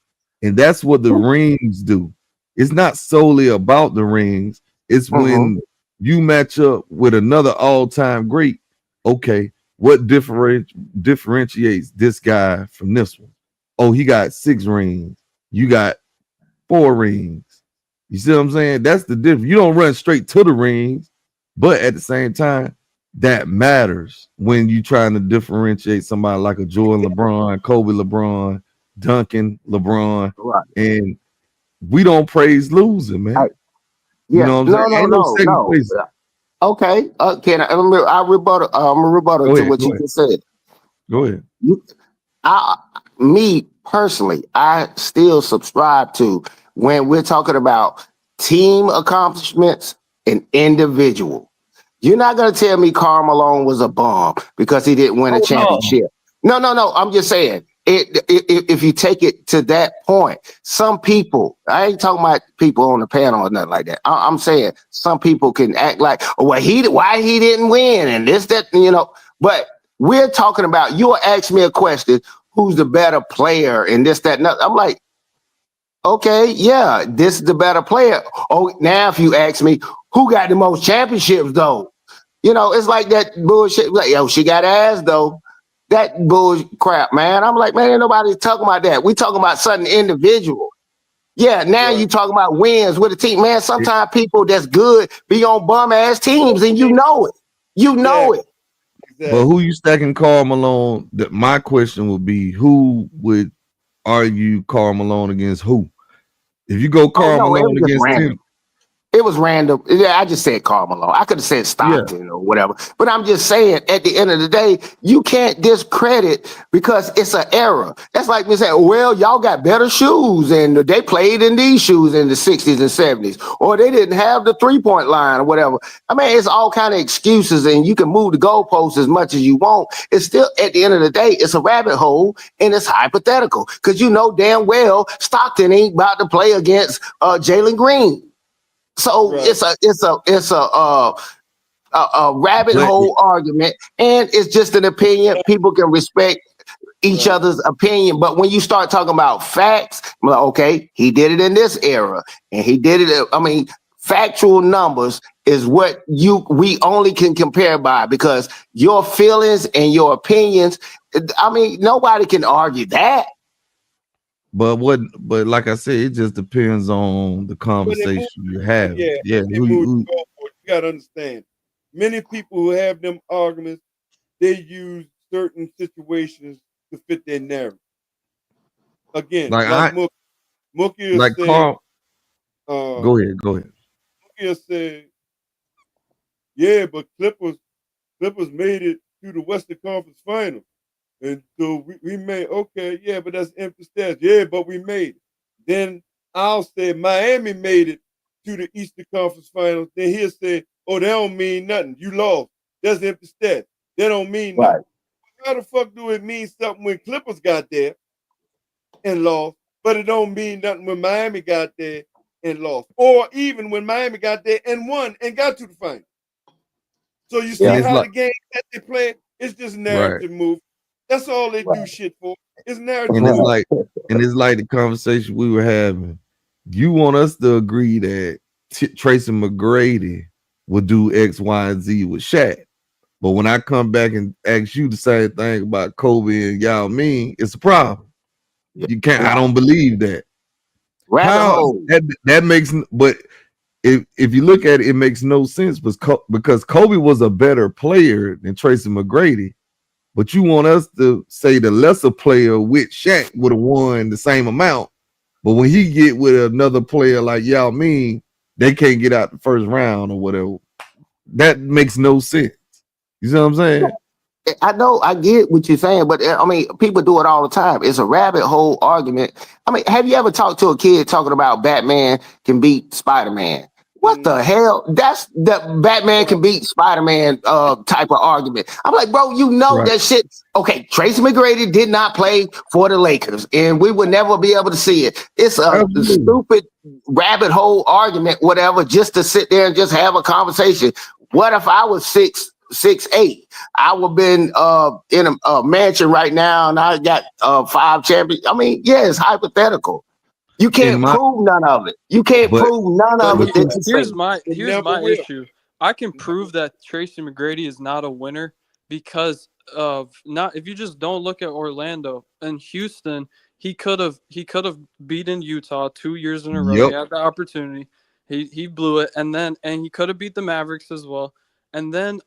Speaker 4: And that's what the rings do. It's not solely about the rings. It's when you match up with another all-time great. Okay, what differentiates this guy from this one? Oh, he got 6 rings. You got 4 rings. You see what I'm saying? That's the difference. You don't run straight to the rings, but at the same time, that matters when you're trying to differentiate somebody like a Jordan LeBron, Kobe LeBron, Duncan LeBron,
Speaker 5: right.
Speaker 4: And we don't praise losing, man.
Speaker 5: Yeah,
Speaker 4: you know what I'm saying?
Speaker 5: No. Okay, can I rebuttal? I'm a rebuttal to what you just said.
Speaker 4: Go ahead.
Speaker 5: Me personally, I still subscribe to when we're talking about team accomplishments and individual. You're not going to tell me Karl Malone was a bum because he didn't win a championship. No. I'm just saying, if you take it to that point, some people, I ain't talking about people on the panel or nothing like that. I'm saying some people can act like, oh, well, why he didn't win and this, that, you know. But we're talking about, you'll ask me a question, who's the better player and this, that, and that. I'm like, okay, yeah, this is the better player. Oh, now if you ask me, who got the most championships though? You know, it's like that bullshit. Like, yo, she got ass though. That bull crap, man. I'm like, man, ain't nobody talking about that. We talking about something individual. Yeah, now you talking about wins with a team. Man, sometimes people that's good be on bum ass teams and you know it. You know it.
Speaker 4: But who you stacking Karl Malone? My question would be, who would argue Karl Malone against who? If you go Karl Malone against him.
Speaker 5: It was random. Yeah, I just said Karl Malone. I could have said Stockton or whatever. But I'm just saying, at the end of the day, you can't discredit because it's an era. That's like me saying, well, y'all got better shoes and they played in these shoes in the 60s and 70s, or they didn't have the three-point line or whatever. I mean, it's all kind of excuses and you can move the goalposts as much as you want. It's still, at the end of the day, it's a rabbit hole and it's hypothetical because you know damn well Stockton ain't about to play against Jalen Green. So it's a rabbit hole argument, and it's just an opinion. People can respect each other's opinion, but when you start talking about facts, I'm like, okay, he did it in this era, and he did it. I mean, factual numbers is what we only can compare by because your feelings and your opinions. I mean, nobody can argue that.
Speaker 4: But like I said, it just depends on the conversation you have.
Speaker 3: You gotta understand. Many people who have them arguments, they use certain situations to fit their narrative. Again, like Mookie
Speaker 4: like
Speaker 3: said,
Speaker 4: Karl. Go ahead.
Speaker 3: Mookie said, yeah, but Clippers made it to the Western Conference Finals. And so we made, okay, yeah, but that's empty stats. Yeah, but we made it. Then I'll say Miami made it to the Eastern Conference Finals, then he'll say, "Oh, that don't mean nothing. You lost. That's empty stats. That don't mean nothing."
Speaker 5: Right.
Speaker 3: How the fuck do it mean something when Clippers got there and lost, but it don't mean nothing when Miami got there and lost, or even when Miami got there and won and got to the final? So you see
Speaker 4: Yeah, it's
Speaker 3: how
Speaker 4: like-
Speaker 3: the game that they play, it's just narrative move. That's all they do shit for. It's narrative.
Speaker 4: And it's
Speaker 3: move.
Speaker 4: like the conversation we were having. You want us to agree that Tracy McGrady will do X, Y, and Z with Shaq. But when I come back and ask you the same thing about Kobe and Yao Ming, it's a problem. You can't. I don't believe that. That makes. But if you look at it, it makes no sense because Kobe was a better player than Tracy McGrady. But you want us to say the lesser player with Shaq would have won the same amount. But when he get with another player like Yao Ming, they can't get out the first round or whatever. That makes no sense. You see what I'm saying?
Speaker 5: I know, I get what you're saying, but I mean, people do it all the time. It's a rabbit hole argument. I mean, have you ever talked to a kid talking about Batman can beat Spider-Man? What the hell? That's the Batman can beat Spider-Man type of argument. I'm like, bro, you know that shit. Okay, Tracy McGrady did not play for the Lakers, and we would never be able to see it. It's a stupid rabbit hole argument, whatever, just to sit there and just have a conversation. What if I was 6'8"? I would have been in a mansion right now, and I got 5 champions. I mean, yeah, it's hypothetical. You can't prove none of it. You can't prove none of it.
Speaker 6: Here's my issue. I can prove that Tracy McGrady is not a winner because of not. If you just don't look at Orlando and Houston, he could have beaten Utah 2 years in a row. He had the opportunity. He blew it, and he could have beat the Mavericks as well. And then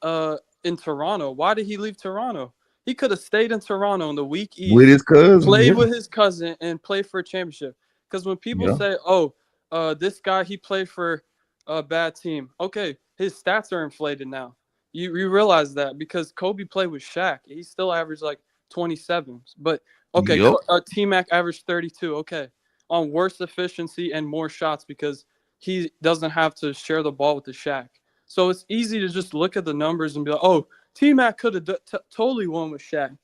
Speaker 6: in Toronto, why did he leave Toronto? He could have stayed in Toronto in the weak East
Speaker 4: with his cousin,
Speaker 6: played with his cousin, and played for a championship. Because when people say, "Oh, this guy he played for a bad team," okay, his stats are inflated now. You realize that because Kobe played with Shaq, he still averaged like 27. But okay, T-Mac averaged 32. Okay, on worse efficiency and more shots because he doesn't have to share the ball with the Shaq. So it's easy to just look at the numbers and be like, "Oh, T-Mac could have totally won with Shaq."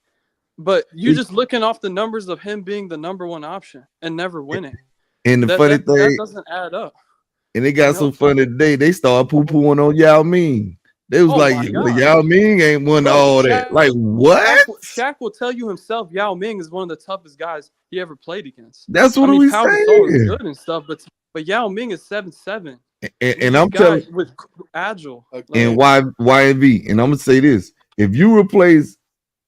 Speaker 6: But you're just looking off the numbers of him being the number one option and never winning.
Speaker 4: And the funny thing,
Speaker 6: that doesn't add up.
Speaker 4: And it got so funny today. They started poo-pooing on Yao Ming. They was Yao Ming ain't won all that. Like what?
Speaker 6: Shaq will tell you himself. Yao Ming is one of the toughest guys he ever played against.
Speaker 4: That's what we
Speaker 6: Pau Gasol is good and stuff, but Yao Ming is 7'7".
Speaker 4: And I'm telling you,
Speaker 6: with agile
Speaker 4: and YNV. And I'm gonna say this: if you replace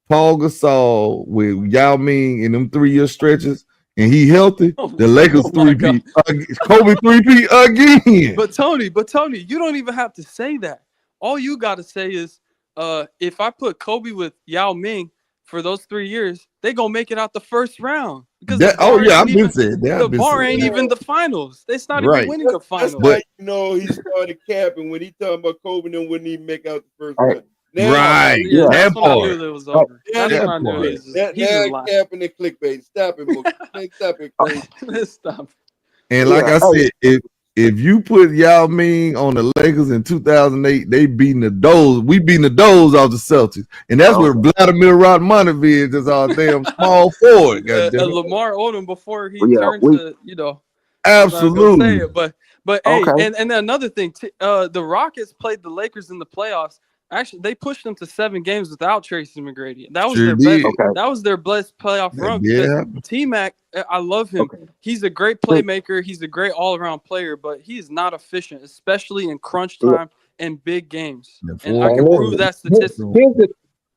Speaker 4: Paul Gasol with Yao Ming in them 3-year stretches, and he healthy, the Lakers 3-peat, Kobe 3-peat again.
Speaker 6: But Tony, you don't even have to say that. All you got to say is, if I put Kobe with Yao Ming for those 3 years, they gonna make it out the first round. Because
Speaker 4: I've been saying that.
Speaker 6: The bar ain't even the finals. It's not even winning the finals.
Speaker 3: But you know, he started capping when he talking about Kobe and wouldn't even make out the first round.
Speaker 4: Now,
Speaker 6: that's when I knew it was over. That's when I knew he's
Speaker 3: capping and clickbait. Stop it, stop it, crazy.
Speaker 6: Stop.
Speaker 4: And like I said, if you put Yao Ming on the Lakers in 2008, they beating the Doze. We beating the Doze off the Celtics, and that's where Vladimir Radmanovich is our damn small forward.
Speaker 6: Lamar Odom before he turned to
Speaker 4: absolutely.
Speaker 6: But hey, and another thing, the Rockets played the Lakers in the playoffs. Actually, they pushed them to 7 games without Tracy McGrady. That was that was their best playoff run. Because T-Mac, I love him. He's a great playmaker. He's a great all-around player, but he is not efficient, especially in crunch time and big games. And I can prove that statistically.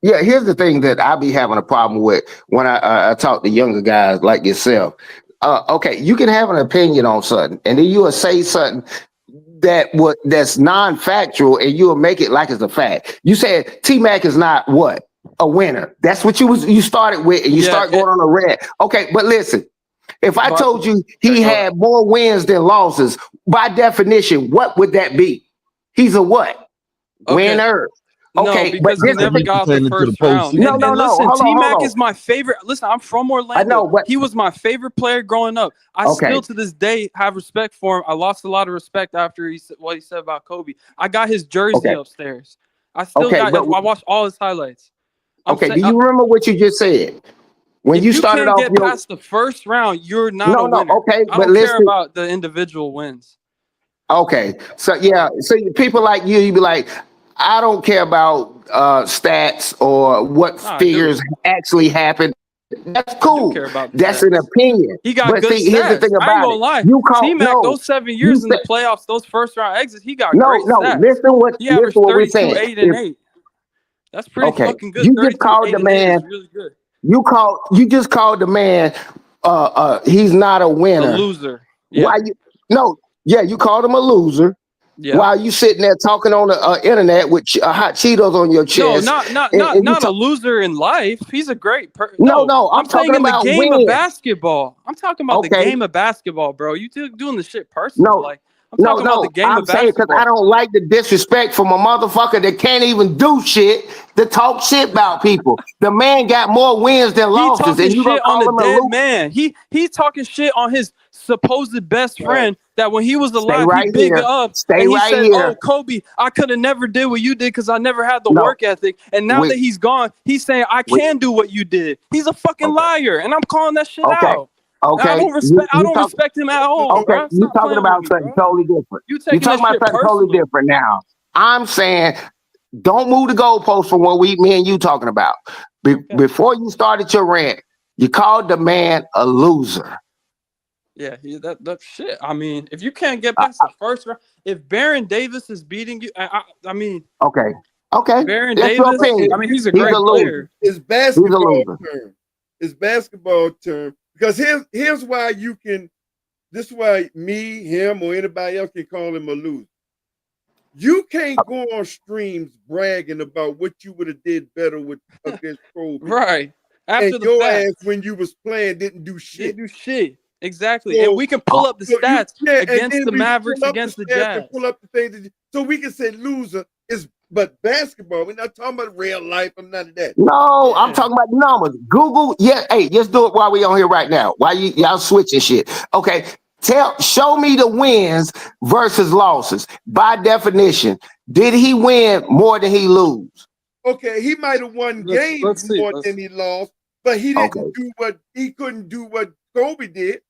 Speaker 5: Here's the thing that I be having a problem with when I talk to younger guys like yourself. Okay, you can have an opinion on something, and then you will say something that's non-factual, and you'll make it like it's a fact. You said T-Mac is not a winner. That's what you started with, and you start going on a rant. Okay, but listen, if I told you he had more wins than losses, by definition, what would that be? He's a what? Winner.
Speaker 6: No,
Speaker 5: Okay,
Speaker 6: because
Speaker 5: but
Speaker 6: he
Speaker 5: this
Speaker 6: never
Speaker 5: is-
Speaker 6: got the
Speaker 4: Pertaining to the
Speaker 6: first round.
Speaker 4: postseason.
Speaker 5: No,
Speaker 6: And
Speaker 5: no, no.
Speaker 6: listen,
Speaker 5: Hold on,
Speaker 6: T-Mac
Speaker 5: hold on.
Speaker 6: is my favorite. Listen, I'm from Orlando.
Speaker 5: I know, but
Speaker 6: He was my favorite player growing up. I
Speaker 5: Okay.
Speaker 6: still to this day have respect for him. I lost a lot of respect after what he said about Kobe. I got his jersey
Speaker 5: Okay.
Speaker 6: upstairs. I still
Speaker 5: Okay,
Speaker 6: got.
Speaker 5: but-
Speaker 6: I watched all his highlights. I'm
Speaker 5: okay,
Speaker 6: saying,
Speaker 5: do you remember what you just said? When
Speaker 6: if
Speaker 5: you
Speaker 6: you
Speaker 5: started
Speaker 6: can't
Speaker 5: off
Speaker 6: get
Speaker 5: your
Speaker 6: past the first round, you're not
Speaker 5: No,
Speaker 6: a
Speaker 5: no,
Speaker 6: winner.
Speaker 5: okay,
Speaker 6: I
Speaker 5: but
Speaker 6: don't care
Speaker 5: listen.
Speaker 6: about the individual wins.
Speaker 5: Okay, so yeah, so people like you be like, I don't care about stats or what
Speaker 6: Nah, I
Speaker 5: figures actually happened. That's cool.
Speaker 6: care about the
Speaker 5: That's an
Speaker 6: stats.
Speaker 5: opinion.
Speaker 6: He got
Speaker 5: But
Speaker 6: good
Speaker 5: see, here's the
Speaker 6: stats.
Speaker 5: thing
Speaker 6: I ain't
Speaker 5: about
Speaker 6: gonna
Speaker 5: it.
Speaker 6: lie.
Speaker 5: You call
Speaker 6: T-Mac,
Speaker 5: no,
Speaker 6: those 7 years in the
Speaker 5: said-
Speaker 6: playoffs, those first round exits, he got
Speaker 5: no,
Speaker 6: great
Speaker 5: no.
Speaker 6: stats.
Speaker 5: Listen
Speaker 6: He averaged
Speaker 5: what we're
Speaker 6: 32,
Speaker 5: saying.
Speaker 6: 8, and
Speaker 5: If-
Speaker 6: 8. That's pretty
Speaker 5: Okay,
Speaker 6: fucking good.
Speaker 5: you
Speaker 6: 32,
Speaker 5: just called
Speaker 6: 8,
Speaker 5: the
Speaker 6: and 8
Speaker 5: man.
Speaker 6: is really good.
Speaker 5: You just called the man. He's not a
Speaker 6: The
Speaker 5: winner.
Speaker 6: loser. Yeah.
Speaker 5: Why you? No, yeah, you called him a loser.
Speaker 6: Yeah.
Speaker 5: While you sitting there talking on the internet with hot Cheetos on your
Speaker 6: No,
Speaker 5: chest.
Speaker 6: not
Speaker 5: and you
Speaker 6: not a
Speaker 5: talk-
Speaker 6: loser in life. He's a great person.
Speaker 5: No, I'm
Speaker 6: saying
Speaker 5: talking
Speaker 6: in the
Speaker 5: about
Speaker 6: game
Speaker 5: wins.
Speaker 6: of basketball. I'm talking about the
Speaker 5: Okay.
Speaker 6: game of basketball, bro. You doing the shit personal.
Speaker 5: No,
Speaker 6: Like I'm talking about the game
Speaker 5: I'm
Speaker 6: of
Speaker 5: saying because
Speaker 6: basketball.
Speaker 5: I don't like the disrespect from a motherfucker that can't even do shit to talk shit about people. The man got more wins than
Speaker 6: He
Speaker 5: losses,
Speaker 6: talking
Speaker 5: and you gonna
Speaker 6: shit on
Speaker 5: call
Speaker 6: a
Speaker 5: him a
Speaker 6: dead
Speaker 5: loser?
Speaker 6: man. He's talking shit on his supposed best friend that when he was alive
Speaker 5: right
Speaker 6: he bigged
Speaker 5: here.
Speaker 6: up
Speaker 5: Stay
Speaker 6: and he
Speaker 5: right
Speaker 6: said,
Speaker 5: here.
Speaker 6: "Oh, Kobe, I could have never did what you did because I never had the
Speaker 5: No.
Speaker 6: work ethic." And now
Speaker 5: Wait.
Speaker 6: that he's gone, he's saying, "I
Speaker 5: Wait.
Speaker 6: can do what you did." He's a fucking
Speaker 5: Okay.
Speaker 6: liar, and I'm calling that shit
Speaker 5: Okay.
Speaker 6: out.
Speaker 5: Okay,
Speaker 6: I don't respect. I
Speaker 5: You
Speaker 6: don't
Speaker 5: talk-
Speaker 6: respect him at all,
Speaker 5: Okay,
Speaker 6: bro.
Speaker 5: you're
Speaker 6: Stop
Speaker 5: talking
Speaker 6: playing
Speaker 5: about
Speaker 6: with me,
Speaker 5: something
Speaker 6: bro.
Speaker 5: totally different.
Speaker 6: You
Speaker 5: You're
Speaker 6: taking
Speaker 5: talking
Speaker 6: this
Speaker 5: about
Speaker 6: shit
Speaker 5: something
Speaker 6: personal.
Speaker 5: totally different now. I'm saying, don't move the goalpost from what me and you talking about. Before you started your rant, you called the man a loser.
Speaker 6: Yeah, that shit. I mean, if you can't get past the first round, if Baron Davis is beating you, I mean,
Speaker 5: Okay,
Speaker 6: Baron
Speaker 5: that's your
Speaker 6: Davis.
Speaker 5: opinion.
Speaker 6: I mean, he's a
Speaker 5: He's
Speaker 6: great
Speaker 5: a loser.
Speaker 6: player.
Speaker 3: It's basketball
Speaker 5: loser.
Speaker 3: term. It's basketball term. Because here's why you can. This is why me, him, or anybody else can call him a loser. You can't go on streams bragging about what you would have did better with against Kobe.
Speaker 6: Right. After
Speaker 3: And
Speaker 6: the
Speaker 3: your
Speaker 6: fact,
Speaker 3: ass when you was playing didn't do shit.
Speaker 6: didn't do shit. Exactly.
Speaker 3: So-
Speaker 6: and we can pull up the
Speaker 3: So you-
Speaker 6: stats
Speaker 3: yeah, and
Speaker 6: against
Speaker 3: then
Speaker 6: the
Speaker 3: we
Speaker 6: Mavericks,
Speaker 3: pull up
Speaker 6: against the
Speaker 3: stats and
Speaker 6: Jazz.
Speaker 3: pull up the things so we can say loser is but basketball. We're not talking about real life or none of that.
Speaker 5: No, I'm
Speaker 6: Yeah.
Speaker 5: talking about numbers. Google, yeah. Hey, let's do it while we on here right now. Why y'all switching shit? Okay, show me the wins versus losses. By definition, did he win more than he lose?
Speaker 3: Okay, he might have won
Speaker 6: Let's
Speaker 3: games
Speaker 6: see.
Speaker 3: more than he lost, but he didn't
Speaker 5: Okay.
Speaker 3: do what he couldn't do what Kobe did.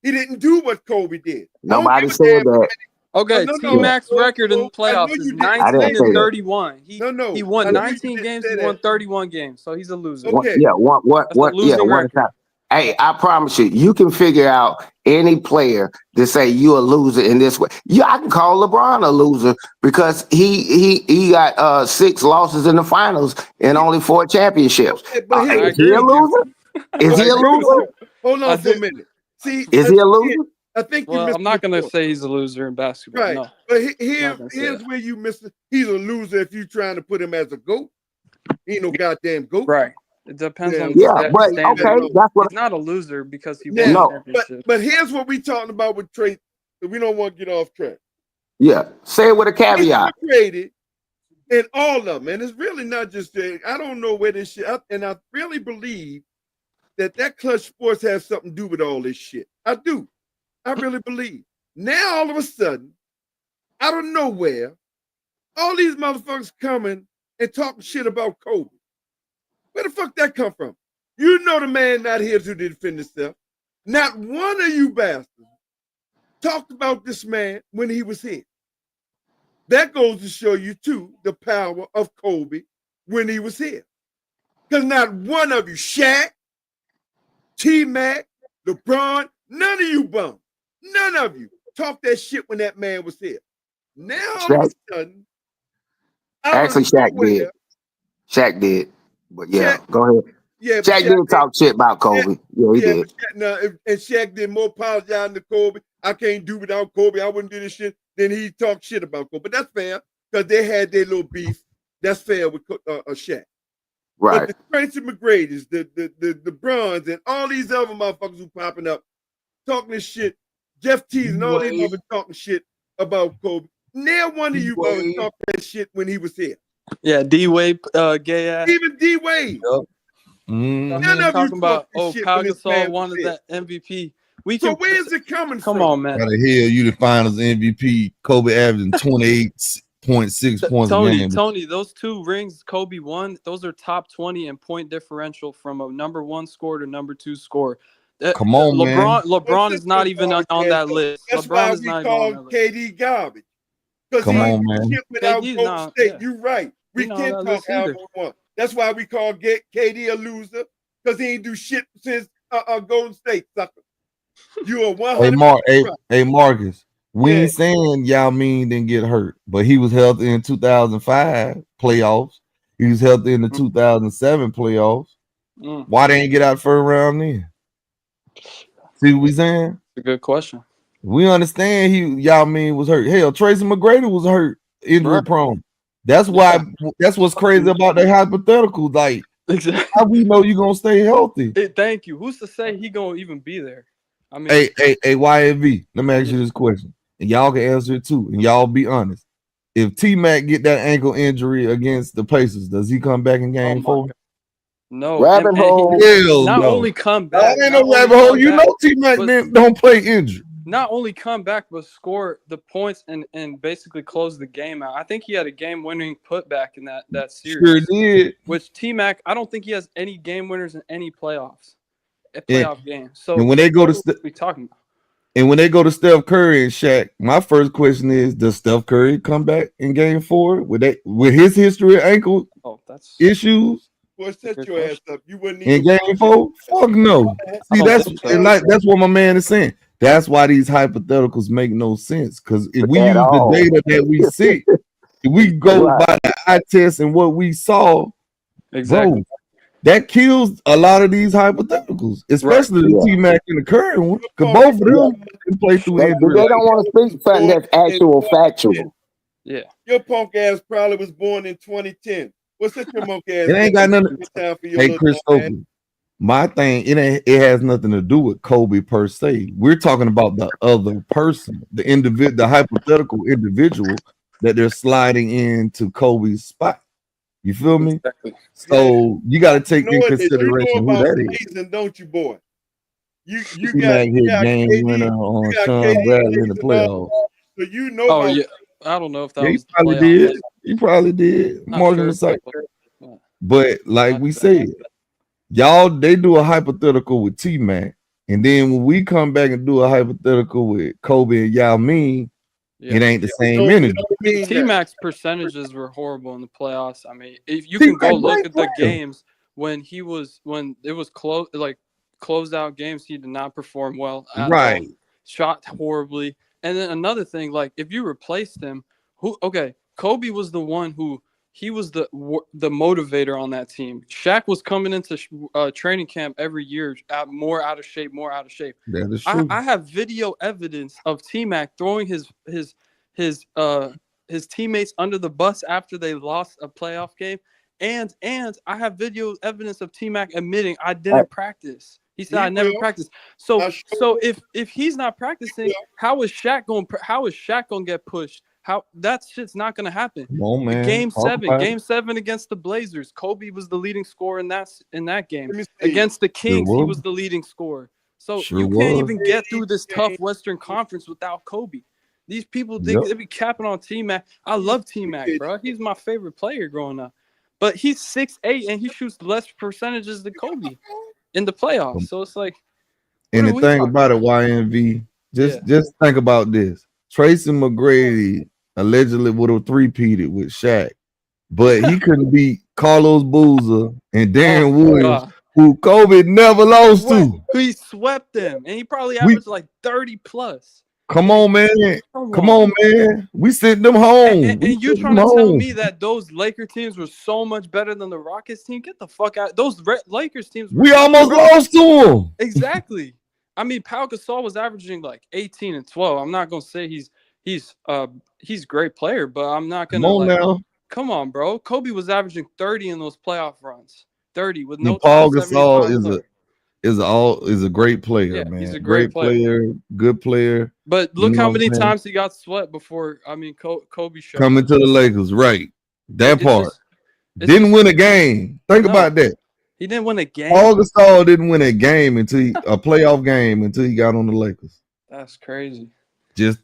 Speaker 3: He didn't do what Kobe did.
Speaker 5: Nobody
Speaker 3: I don't
Speaker 5: said
Speaker 3: give a damn.
Speaker 5: that.
Speaker 6: Okay,
Speaker 3: No,
Speaker 6: T-Mac's
Speaker 3: no,
Speaker 6: record in
Speaker 3: no,
Speaker 6: the playoffs
Speaker 3: I know
Speaker 6: is
Speaker 3: you didn't
Speaker 5: I didn't
Speaker 6: 19
Speaker 5: say
Speaker 6: and
Speaker 5: that.
Speaker 6: 31. He won
Speaker 3: I know you
Speaker 6: 19
Speaker 3: didn't
Speaker 6: games.
Speaker 3: say
Speaker 6: He
Speaker 3: that.
Speaker 6: won 31 games, so he's a loser.
Speaker 3: Okay.
Speaker 5: One
Speaker 6: That's a losing
Speaker 5: one
Speaker 6: record.
Speaker 5: time. Hey, I promise you can figure out any player to say you a loser in this way. Yeah, I can call LeBron a loser because he got 6 losses in the finals and only 4 championships.
Speaker 3: But
Speaker 6: I
Speaker 5: Is he
Speaker 6: agree
Speaker 5: a
Speaker 6: with you.
Speaker 5: loser? Is he a loser?
Speaker 3: Hold
Speaker 6: I
Speaker 3: on for a
Speaker 6: do.
Speaker 3: minute. See,
Speaker 5: Is he a loser?
Speaker 3: I think you
Speaker 6: Well,
Speaker 3: missed
Speaker 6: I'm not
Speaker 3: the
Speaker 6: gonna
Speaker 3: point.
Speaker 6: say he's a loser in basketball.
Speaker 3: Right.
Speaker 6: No.
Speaker 3: But
Speaker 6: not gonna say
Speaker 3: here's
Speaker 6: that.
Speaker 3: where you miss it. He's a loser if you're trying to put him as a GOAT. He ain't no goddamn GOAT.
Speaker 6: Right. It depends on
Speaker 5: Yeah,
Speaker 6: the
Speaker 5: but
Speaker 6: standard.
Speaker 5: okay, that's what.
Speaker 6: He's not a loser because he
Speaker 3: Yeah,
Speaker 6: won
Speaker 5: No.
Speaker 6: championships.
Speaker 3: But here's what we talking about with Trey. We don't want to get off track.
Speaker 5: Yeah, say it with a caveat.
Speaker 3: It's created in all of them, and it's really not just that. I don't know where this shit. And I really believe that Clutch Sports has something to do with all this shit. I do. I really believe. Now all of a sudden, out of nowhere, all these motherfuckers coming and talking shit about Kobe. Where the fuck that come from? You know the man not here to defend himself. Not one of you bastards talked about this man when he was here. That goes to show you, too, the power of Kobe when he was here. Because not one of you, Shaq, T-Mac, LeBron, none of you bums, none of you talked that shit when that man was here. Now, all of a sudden,
Speaker 5: Actually, Shaq did. Shaq did. But yeah, go ahead.
Speaker 3: Yeah,
Speaker 5: Shaq did talk shit about Kobe. Yeah, he did.
Speaker 3: And Shaq did more apologizing to Kobe. I can't do without Kobe. I wouldn't do this shit. Then he talked shit about Kobe. But that's fair because they had their little beef. That's fair with Shaq.
Speaker 5: Right.
Speaker 3: But the Tracy McGrady's, the Bruns, and all these other motherfuckers who popping up talking this shit, Jeff Tees and all these motherfuckers talking shit about Kobe. Now one of you motherfuckers talked that shit when he was here.
Speaker 6: Yeah, D Wade, gay ass.
Speaker 3: Even D Wade.
Speaker 4: Mhm.
Speaker 3: None of you
Speaker 6: Talking about
Speaker 3: talking shit
Speaker 6: Pau
Speaker 3: when this
Speaker 6: Gasol
Speaker 3: man
Speaker 6: wanted
Speaker 3: was
Speaker 6: that MVP. We
Speaker 3: So
Speaker 6: can.
Speaker 3: where's it coming
Speaker 6: Come
Speaker 3: from?
Speaker 6: on, man.
Speaker 4: How the hell you the finals MVP? Kobe averaging 28.6 points a game.
Speaker 6: Tony, those 2 rings Kobe won, those are top 20 in point differential from a number 1 score to number 2 score.
Speaker 4: Come on, man.
Speaker 6: LeBron is not even on that list.
Speaker 3: That's
Speaker 6: LeBron
Speaker 3: why
Speaker 6: is
Speaker 3: we
Speaker 6: not even on
Speaker 3: call
Speaker 6: that list.
Speaker 3: KD garbage. Because
Speaker 4: Come
Speaker 3: he
Speaker 4: on,
Speaker 3: ain't
Speaker 4: man.
Speaker 3: shit without
Speaker 6: KD's
Speaker 3: Golden
Speaker 6: not-
Speaker 3: State.
Speaker 6: yeah.
Speaker 3: You're right. We
Speaker 6: He not
Speaker 3: can't
Speaker 6: on that
Speaker 3: talk
Speaker 6: list either.
Speaker 3: however we want. That's why we call KD a loser. Because he ain't do shit since Golden State, sucker. You are 100%.
Speaker 4: Hey, Marcus. We
Speaker 3: Yeah.
Speaker 4: ain't saying Yao Ming didn't get hurt, but he was healthy in 2005 playoffs. He was healthy in the 2007 playoffs. Why they ain't get out first round then? See what we saying?
Speaker 6: It's a good question.
Speaker 4: We understand Yao Ming was hurt. Hell, Tracy McGrady was hurt, injury prone. That's why. That's what's crazy about the hypotheticals. Like,
Speaker 6: exactly.
Speaker 4: How we know you gonna stay healthy?
Speaker 6: Thank you. Who's to say he gonna even be there? I mean,
Speaker 4: Hey, YFV. Let me ask you this question, and y'all can answer it too. And y'all be honest. If T-Mac get that ankle injury against the Pacers, does he come back in game 4?
Speaker 6: No.
Speaker 5: Rabbit hole.
Speaker 6: Not only come back.
Speaker 4: Ain't no rabbit hole. You know T-Mac don't play injured.
Speaker 6: Not only come back, but score the points and basically close the game out. I think he had a game-winning putback in that series.
Speaker 4: Sure did.
Speaker 6: Which T-Mac, I don't think he has any game winners in any playoffs. Game. So
Speaker 4: and when they go to
Speaker 6: we talking about.
Speaker 4: And when they go to Steph Curry and Shaq, my first question is: does Steph Curry come back in game 4 with his history of ankle issues?
Speaker 3: Well, set your ass up. You wouldn't
Speaker 4: In
Speaker 3: even
Speaker 4: game 4? Fuck no. See, that's what my man is saying. That's why these hypotheticals make no sense. Because if we use the data that we see, if we go by the eye test and what we saw, bro, that kills a lot of these hypotheticals, especially the T-Mac and the Curry one. Because both of them can play through injury.
Speaker 5: They don't want to speak something that's actual factual.
Speaker 6: Yeah.
Speaker 3: Your punk ass probably was born in 2010. What's that your monkey ass?
Speaker 4: It ain't got nothing. Hey, Chris Oakley, my thing, it has nothing to do with Kobe per se. We're talking about the other person, the hypothetical individual that they're sliding into Kobe's spot. You feel me?
Speaker 6: Exactly.
Speaker 4: So you got to take in consideration who that is.
Speaker 3: Season, don't you, boy? You
Speaker 4: got game winner on Sean Bradley in the playoffs.
Speaker 3: So you know.
Speaker 6: Oh yeah, I don't know if that was
Speaker 4: he probably did. He probably did. Margin of sight. But like we said, they do a hypothetical with T-Mac, and then when we come back and do a hypothetical with Kobe and Yao Ming, it ain't the same energy.
Speaker 6: T-Mac's percentages were horrible in the playoffs. I mean, if you can go look at the games when it was closed out games, he did not perform well at all. Shot horribly. And then another thing, like if you replaced him, Kobe was the one who he was the motivator on that team. Shaq was coming into training camp every year more out of shape.
Speaker 4: That is true.
Speaker 6: I have video evidence of T-Mac throwing his teammates under the bus after they lost a playoff game, and I have video evidence of T-Mac admitting I didn't practice. He said I never practiced. So if he's not practicing, how is Shaq going to get pushed? That shit's not going to happen.
Speaker 4: Come on, man.
Speaker 6: Game 7 against the Blazers, Kobe was the leading scorer in that game. Against the Kings, he was the leading scorer. So you can't even get through this tough Western Conference without Kobe. These people they be capping on T-Mac. I love T-Mac, bro. He's my favorite player growing up. But he's 6'8" and he shoots less percentages than Kobe in the playoffs. So it's like,
Speaker 4: and the thing about it, YNV, just think about this. Tracy McGrady allegedly would have three-peated with Shaq, but he couldn't beat Carlos Boozer and Darren Williams, who Kobe never lost to.
Speaker 6: He swept them, and he probably averaged like 30 plus.
Speaker 4: Come on, man. Come on, man. We sent them home.
Speaker 6: And you trying to tell me that those Laker teams were so much better than the Rockets team? Get the fuck out. Those Lakers teams
Speaker 4: we almost lost to them.
Speaker 6: Exactly. I mean, Pau Gasol was averaging like 18 and 12. I'm not gonna say he's a great player, but I'm not gonna come on, bro. Kobe was averaging 30 in those playoff runs. 30 with no.
Speaker 4: Paul Gasol is a great player, man.
Speaker 6: He's a great player,
Speaker 4: good player.
Speaker 6: But look how many times he got swept before. I mean, Kobe showed
Speaker 4: coming to the Lakers, right? That
Speaker 6: It's
Speaker 4: part.
Speaker 6: just it's
Speaker 4: Didn't
Speaker 6: just
Speaker 4: win a game. Think
Speaker 6: no.
Speaker 4: about that.
Speaker 6: He didn't win a game.
Speaker 4: Paul Gasol didn't win a game until a playoff game until he got on the Lakers.
Speaker 6: That's crazy.
Speaker 4: Just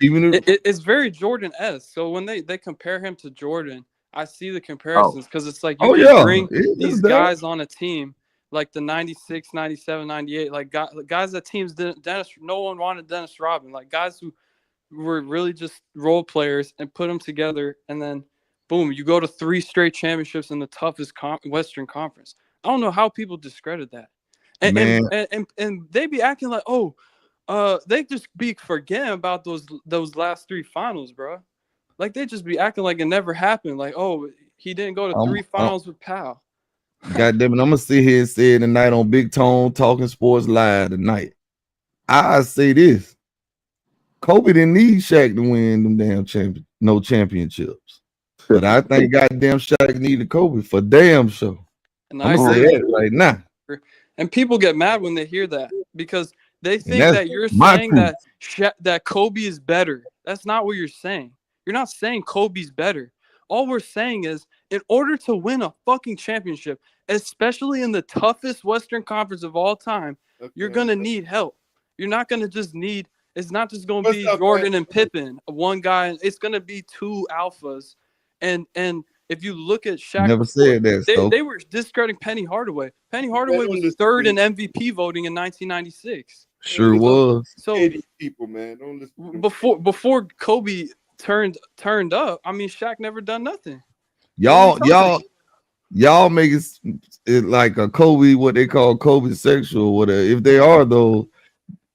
Speaker 4: even
Speaker 6: It's very Jordan-esque. So when they compare him to Jordan, I see the comparisons because it's like you can bring these guys on a team like the 96, 97, 98, like guys that teams didn't. No one wanted Dennis Rodman, like guys who were really just role players and put them together, and then boom, you go to 3 straight championships in the toughest Western Conference. I don't know how people discredit that, and they be acting like, they just be forgetting about those last 3 finals, bro. Like they just be acting like it never happened. Like, he didn't go to 3 finals with Powell.
Speaker 4: God damn it, I'm gonna sit here and say it tonight on Big Tone Talking Sports Live tonight. I say this: Kobe didn't need Shaq to win them damn championships, but I think goddamn Shaq needed Kobe for damn sure.
Speaker 6: And
Speaker 4: I'm gonna say that right now.
Speaker 6: And people get mad when they hear that because they think that you're saying that Kobe is better. That's not what you're saying. You're not saying Kobe's better. All we're saying is, in order to win a fucking championship, especially in the toughest Western Conference of all time, you're going to need help. You're not going to just need – it's not just going to be Jordan and Pippen, one guy. It's going to be 2 alphas. And if you look at Shaq,
Speaker 4: never said that.
Speaker 6: They were discrediting Penny Hardaway. Penny Hardaway was 3rd in MVP voting in 1996.
Speaker 4: Sure was.
Speaker 6: So
Speaker 3: people, man, don't listen.
Speaker 6: Before Kobe turned up, I mean, Shaq never done nothing.
Speaker 4: Y'all make it like a Kobe, what they call Kobe sexual, whatever. If they are though,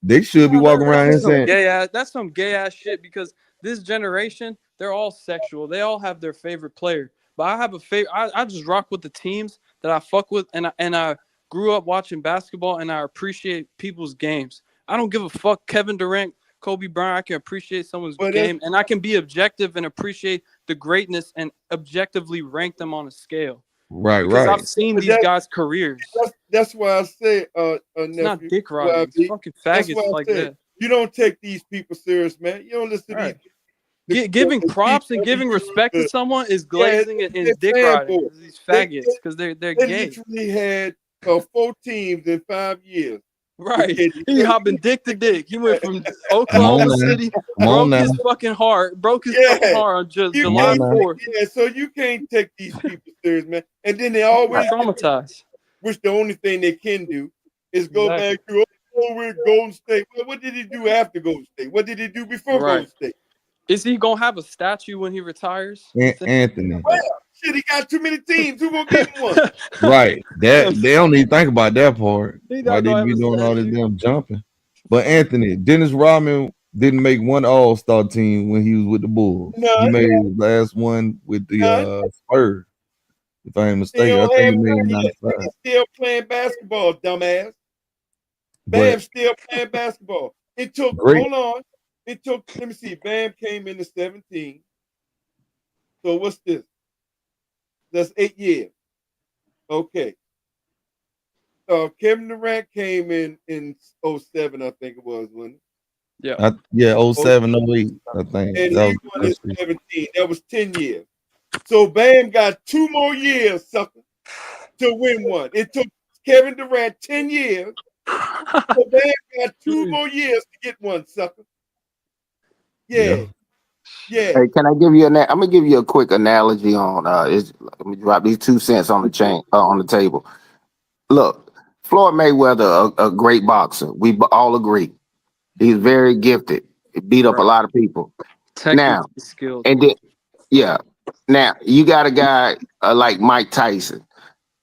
Speaker 4: they should be walking around and saying,
Speaker 6: that's some gay ass shit because this generation, they're all sexual. They all have their favorite player. But I have a favorite. I just rock with the teams that I fuck with, and I grew up watching basketball, and I appreciate people's games. I don't give a fuck Kevin Durant, Kobe Bryant. I can appreciate someone's game, and I can be objective and appreciate the greatness and objectively rank them on a scale.
Speaker 4: Right.
Speaker 6: I've seen these guys' careers.
Speaker 3: That's why I say,
Speaker 6: it's not dick riding. It's fucking faggots like that.
Speaker 3: You don't take these people serious, man. You don't listen to these.
Speaker 6: Giving props and giving respect to someone is glazing and dick riding. These faggots because they're gay.
Speaker 3: They literally had 4 teams in 5 years.
Speaker 6: Right. He hopping dick to dick. He went from Oklahoma City, broke his fucking heart on July 4th.
Speaker 3: Yeah, so you can't take these people serious, man. And then they always
Speaker 6: traumatized.
Speaker 3: Which the only thing they can do is go back to with Golden State. Well, what did he do after Golden State? What did he do before Golden State?
Speaker 6: Is he gonna have a statue when he retires?
Speaker 4: Anthony.
Speaker 3: Well, shit, he got too many teams. Who gonna give him one?
Speaker 4: Right. That they don't even think about that part. Why they be doing all this damn jumping? But Anthony, Dennis Rodman didn't make one All-Star team when he was with the Bulls. He made his last one with the Spurs. If I ain't mistaken, I think he made 95.
Speaker 3: He's still playing basketball, dumbass. Bam still playing basketball. It took let me see. Bam came in the 17. So what's this? That's 8 years. Okay. Kevin Durant came in 07, I think it was, wasn't it?
Speaker 4: Yeah. 07, 08, I think.
Speaker 3: And he won in 17. That was 10 years. So Bam got 2 more years, sucker, to win one. It took Kevin Durant 10 years. So Bam got 2 more years to get one, sucker. Yeah.
Speaker 5: Hey, can I give you I'm gonna give you a quick analogy on let me drop these 2 cents on the table. Look, Floyd Mayweather, a great boxer. We all agree. He's very gifted. He beat up a lot of people. Now,
Speaker 6: skilled.
Speaker 5: And then, now you got a guy like Mike Tyson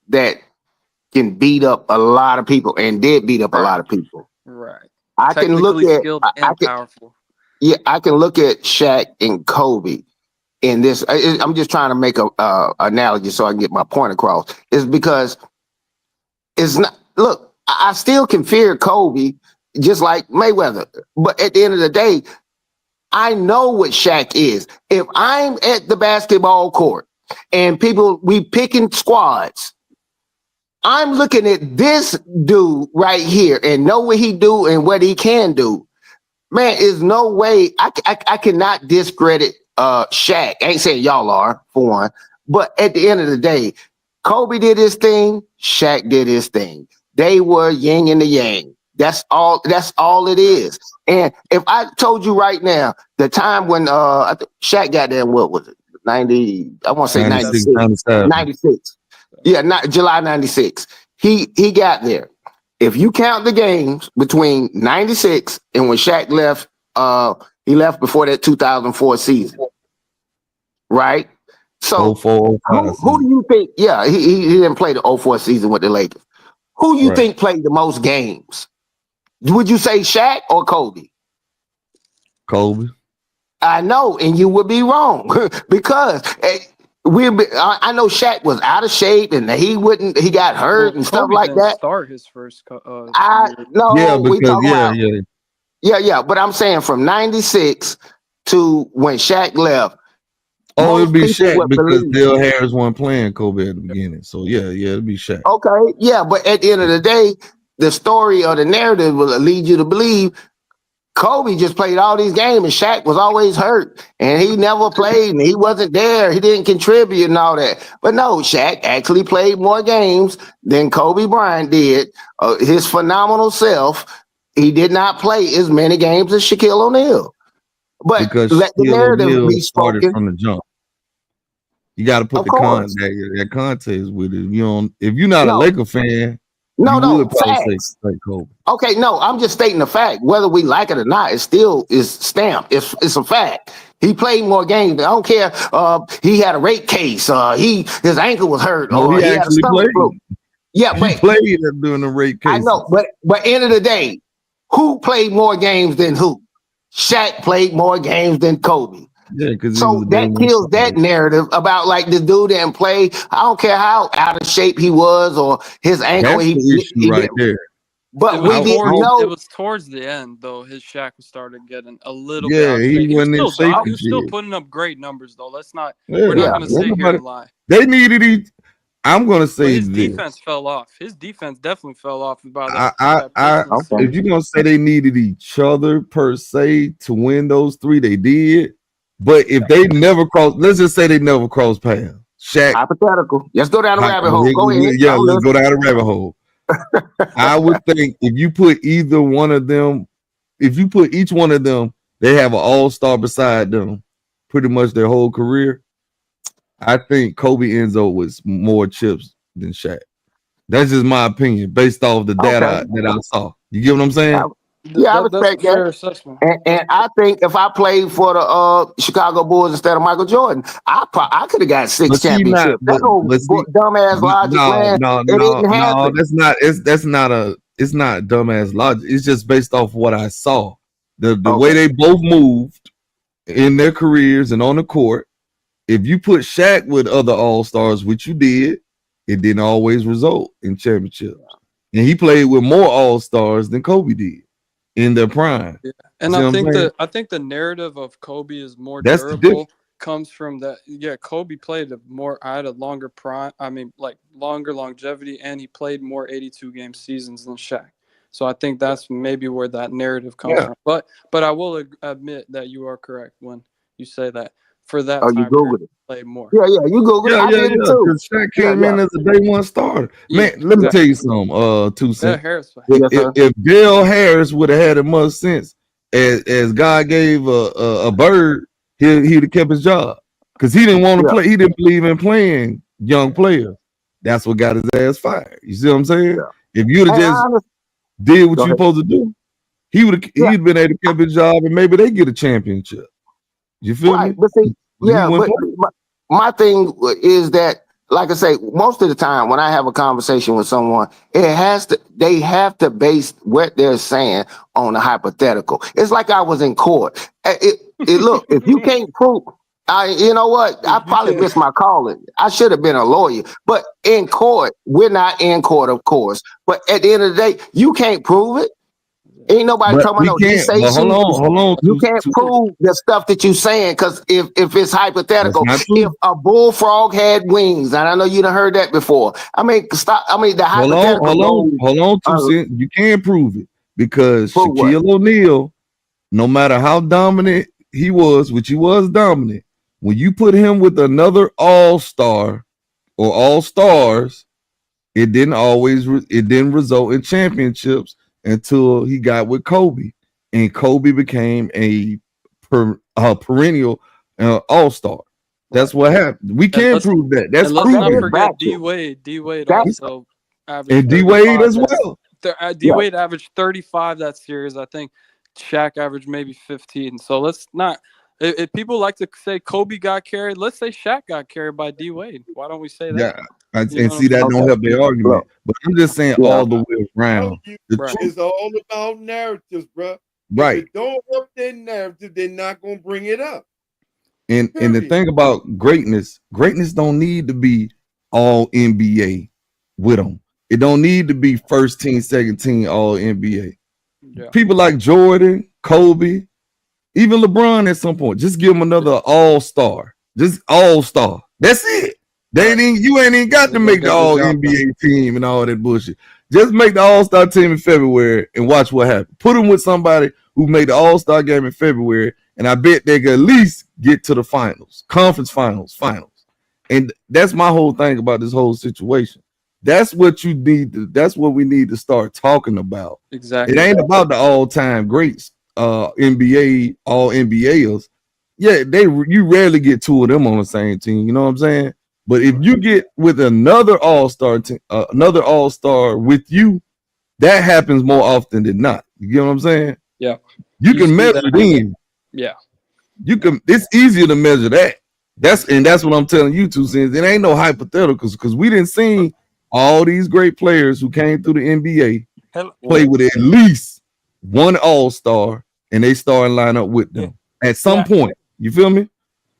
Speaker 5: that can beat up a lot of people and did beat up a lot of people.
Speaker 6: Right.
Speaker 5: I can look at skilled and powerful. Yeah, I can look at Shaq and Kobe in this. I'm just trying to make a analogy so I can get my point across. It's because it's not. Look, I still can fear Kobe just like Mayweather, but at the end of the day, I know what Shaq is. If I'm at the basketball court and we picking squads, I'm looking at this dude right here and know what he do and what he can do. Man, there's no way I cannot discredit Shaq. I ain't saying y'all are for one, but at the end of the day, Kobe did his thing, Shaq did his thing. They were yin and the yang. That's all it is. And if I told you right now, the time when I think Shaq got there, what was it? 90, I want to say 96. 96. Yeah, not July 96. He got there. If you count the games between 96 and when Shaq left, he left before that 2004 season. Right? So
Speaker 4: 04,
Speaker 5: who do you think? Yeah, he didn't play the 04 season with the Lakers. Who you think played the most games? Would you say Shaq or Kobe?
Speaker 4: Kobe.
Speaker 5: I know, and you would be wrong because I know Shaq was out of shape and he got hurt and stuff
Speaker 6: Kobe
Speaker 5: like
Speaker 6: didn't
Speaker 5: that.
Speaker 6: Start his first.
Speaker 5: I know.
Speaker 4: Yeah,
Speaker 5: we
Speaker 4: because
Speaker 5: talking about yeah. But I'm saying from 96 to when Shaq left.
Speaker 4: Oh, it'd be Shaq because Dale Harris wasn't playing Kobe at the beginning. So yeah, it'd be Shaq.
Speaker 5: Okay, yeah, but at the end of the day, the story or the narrative will lead you to believe Kobe just played all these games and Shaq was always hurt and he never played and he wasn't there. He didn't contribute and all that. But no, Shaq actually played more games than Kobe Bryant did. His phenomenal self, he did not play as many games as Shaquille O'Neal. But
Speaker 4: because
Speaker 5: let the narrative be
Speaker 4: started
Speaker 5: spoken
Speaker 4: from the jump. You got to put that context with it. If you're not a Laker fan,
Speaker 5: no,
Speaker 4: facts. Say Kobe.
Speaker 5: Okay, no, I'm just stating the fact. Whether we like it or not, it still is stamped. It's a fact. He played more games. I don't care. He had a rape case. His ankle was hurt.
Speaker 4: No, he
Speaker 5: had a stomach flu. Yeah,
Speaker 4: he played during the rape case.
Speaker 5: I know, but end of the day, who played more games than who? Shaq played more games than Kobe.
Speaker 4: Yeah, because
Speaker 5: so that kills that narrative about like the dude didn't play. I don't care how out of shape he was or his ankle.
Speaker 4: That's the issue right there.
Speaker 5: But we didn't know.
Speaker 6: It was towards the end though. His Shaq started getting a little
Speaker 4: bit.
Speaker 6: Yeah,
Speaker 4: he wasn't in shape.
Speaker 6: He was still putting up great numbers though. Let's not.
Speaker 4: Yeah,
Speaker 6: we're not going to sit here and lie.
Speaker 4: They needed. I'm going to say
Speaker 6: his defense fell off. His defense definitely fell off. About
Speaker 4: if you're going to say they needed each other per se to win those three, they did. But if they never crossed, let's just say they never crossed paths. Shaq.
Speaker 5: Hypothetical. Let's go down the rabbit hole. Go ahead.
Speaker 4: Yeah, let's go down the rabbit hole. I would think if you put either one of them, if you put each one of them, they have an all-star beside them pretty much their whole career. I think Kobe ends up with more chips than Shaq. That's just my opinion based off the data that I saw. You get what I'm saying?
Speaker 5: Yeah, I respect that. And I think if I played for the Chicago Bulls instead of Michael Jordan, I could have got 6 championships. That's no dumbass logic, man.
Speaker 4: No, that's not. It's not dumbass logic. It's just based off what I saw. The way they both moved in their careers and on the court. If you put Shaq with other all-stars, which you did, it didn't always result in championships. And he played with more all-stars than Kobe did in their prime.
Speaker 6: Yeah. And I think the narrative of Kobe is more durable comes from that. Yeah, Kobe played had a longer prime. I mean, like longer longevity, and he played more 82 game seasons than Shaq. So I think that's maybe where that narrative comes from. But I will admit that you are correct when you say that. For that time,
Speaker 5: you Googled it.
Speaker 6: Play more.
Speaker 5: Yeah, you Googled it. I did it too.
Speaker 4: Because Shaq came in as a day one starter. Man, let me tell you something. 2 cents. If Dale Harris would have had as much sense as God gave a bird, he'd have kept his job because he didn't want to play. He didn't believe in playing young players. That's what got his ass fired. You see what I'm saying? Yeah. If you'd have just did what you're supposed to do, he'd been able to keep his job and maybe they get a championship. You feel me?
Speaker 5: But see, but my thing is that, like I say, most of the time when I have a conversation with someone, they have to base what they're saying on a hypothetical. It's like I was in court. Look, if you can't prove, you know what? I probably missed my calling. I should have been a lawyer. But in court, we're not in court, of course. But at the end of the day, you can't prove it. Ain't nobody talking about
Speaker 4: hold on.
Speaker 5: You can't prove the stuff that you're saying because if it's hypothetical, if a bullfrog had wings, and I know you done heard that before. I mean, the hypothetical.
Speaker 4: Hold on, 2 cents. You can't prove it because Shaquille O'Neal, no matter how dominant he was, which he was dominant, When you put him with another all-star or all-stars, it didn't result in championships until he got with Kobe, and Kobe became a perennial all-star. That's what happened. We can't prove that. That's
Speaker 6: and let's not
Speaker 4: proven.
Speaker 6: forget D Wade. D Wade
Speaker 5: That's-
Speaker 6: also averaged
Speaker 4: And D Wade as well.
Speaker 6: D Wade averaged 35 that series. I think Shaq averaged maybe 15. So let's not. If people like to say Kobe got carried, let's say Shaq got carried by D Wade. Why don't we say that?
Speaker 4: Yeah, and
Speaker 6: You know
Speaker 4: see that
Speaker 6: what I'm
Speaker 4: don't help their argument. But I'm just saying
Speaker 5: Yeah.
Speaker 4: all the way around. The
Speaker 6: Right.
Speaker 4: truth,
Speaker 3: It's all about narratives, bro.
Speaker 4: right.
Speaker 3: If it don't help their narrative, they're not gonna bring it up.
Speaker 4: And the
Speaker 3: Period.
Speaker 4: thing about greatness don't need to be all NBA with them. It don't need to be first team, second team, all NBA.
Speaker 6: Yeah.
Speaker 4: People like Jordan, Kobe, even LeBron at some point. Just give them another all-star. Just all-star. That's it. You ain't even got to make the all NBA team and all that bullshit. Just make the all-star team in February and watch what happens. Put them with somebody who made the all-star game in February, and I bet they could at least get to the finals, conference finals. And that's my whole thing about this whole situation. That's what you need to, that's what we need to start talking about.
Speaker 6: Exactly.
Speaker 4: It ain't about the all-time greats, NBA, all NBAers. Yeah, you rarely get two of them on the same team, you know what I'm saying? But if you get with another all-star team, another all-star with you, that happens more often than not. You get what I'm saying?
Speaker 6: Yeah.
Speaker 4: You
Speaker 6: You
Speaker 4: can
Speaker 6: see
Speaker 4: measure
Speaker 6: that.
Speaker 4: them.
Speaker 6: Yeah.
Speaker 4: It's easier to measure that. That's what I'm telling you two cents. It ain't no hypotheticals because we didn't see all these great players who came through the NBA play with at least one all-star and they starting line up with them at some point. You feel me?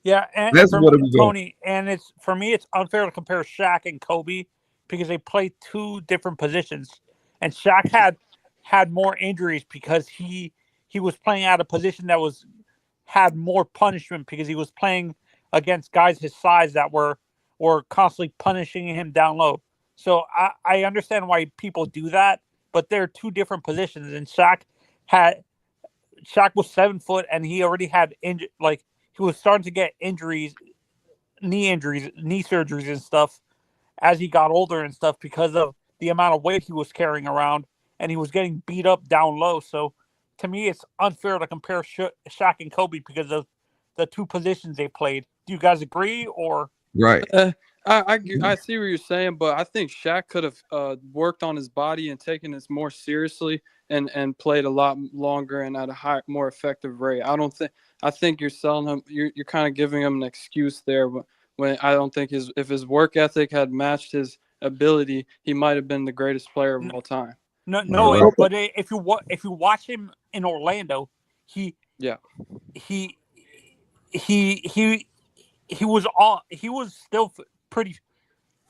Speaker 7: Yeah, and
Speaker 4: That's
Speaker 7: for
Speaker 4: what
Speaker 7: me,
Speaker 4: it was going.
Speaker 7: Tony, and it's for me, it's unfair to compare Shaq and Kobe because they play two different positions, and Shaq had more injuries because he was playing at a position that had more punishment because he was playing against guys his size that were constantly punishing him down low. So I understand why people do that, but they're two different positions. And Shaq was 7 foot, and he already had he was starting to get knee surgeries and stuff as he got older and stuff because of the amount of weight he was carrying around, and he was getting beat up down low. So to me, it's unfair to compare Shaq and Kobe because of the two positions they played. Do you guys agree or?
Speaker 4: Right.
Speaker 6: I see what you're saying, but I think Shaq could have worked on his body and taken this more seriously and played a lot longer and at a more effective rate. I think you're selling him. You're kind of giving him an excuse there. When I don't think if his work ethic had matched his ability, he might have been the greatest player of all time.
Speaker 7: No, but if you watch him in Orlando, he was still pretty.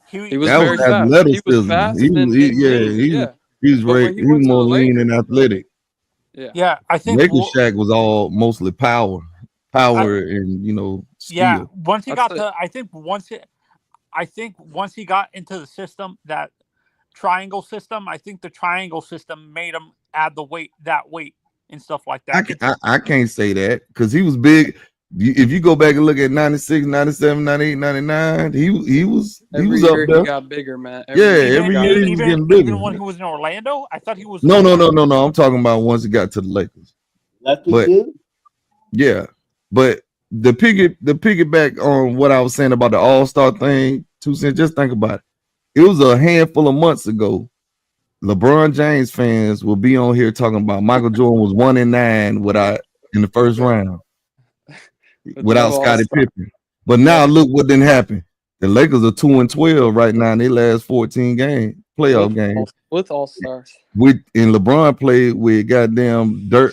Speaker 6: He was
Speaker 4: that
Speaker 6: very
Speaker 4: was
Speaker 6: fast.
Speaker 4: athleticism.
Speaker 6: He was fast.
Speaker 4: He was
Speaker 6: But when
Speaker 4: he was more lean and athletic.
Speaker 7: Yeah, I think
Speaker 4: Lakers Shaq was all mostly power and skill.
Speaker 7: Yeah, once he got to, I think once he got into the system, that triangle system, I think the triangle system made him add that weight and stuff like that.
Speaker 4: I can't say that because he was big. If you go back and look at 96, 97, 98, 99, he was up there.
Speaker 6: He got bigger, man.
Speaker 4: Every year he was getting bigger.
Speaker 7: Even when he was in Orlando, I thought he was.
Speaker 4: No. I'm talking about once he got to the Lakers. But the piggyback on what I was saying about the All-Star thing, 2 cents. Just think about it. It was a handful of months ago. LeBron James fans will be on here talking about Michael Jordan was 1-9 in the first round. Without Scottie Pippen. But now look what didn't happen. The Lakers are 2-12 right now in their last 14 playoff games.
Speaker 6: With all-stars.
Speaker 4: And LeBron played with goddamn
Speaker 6: AD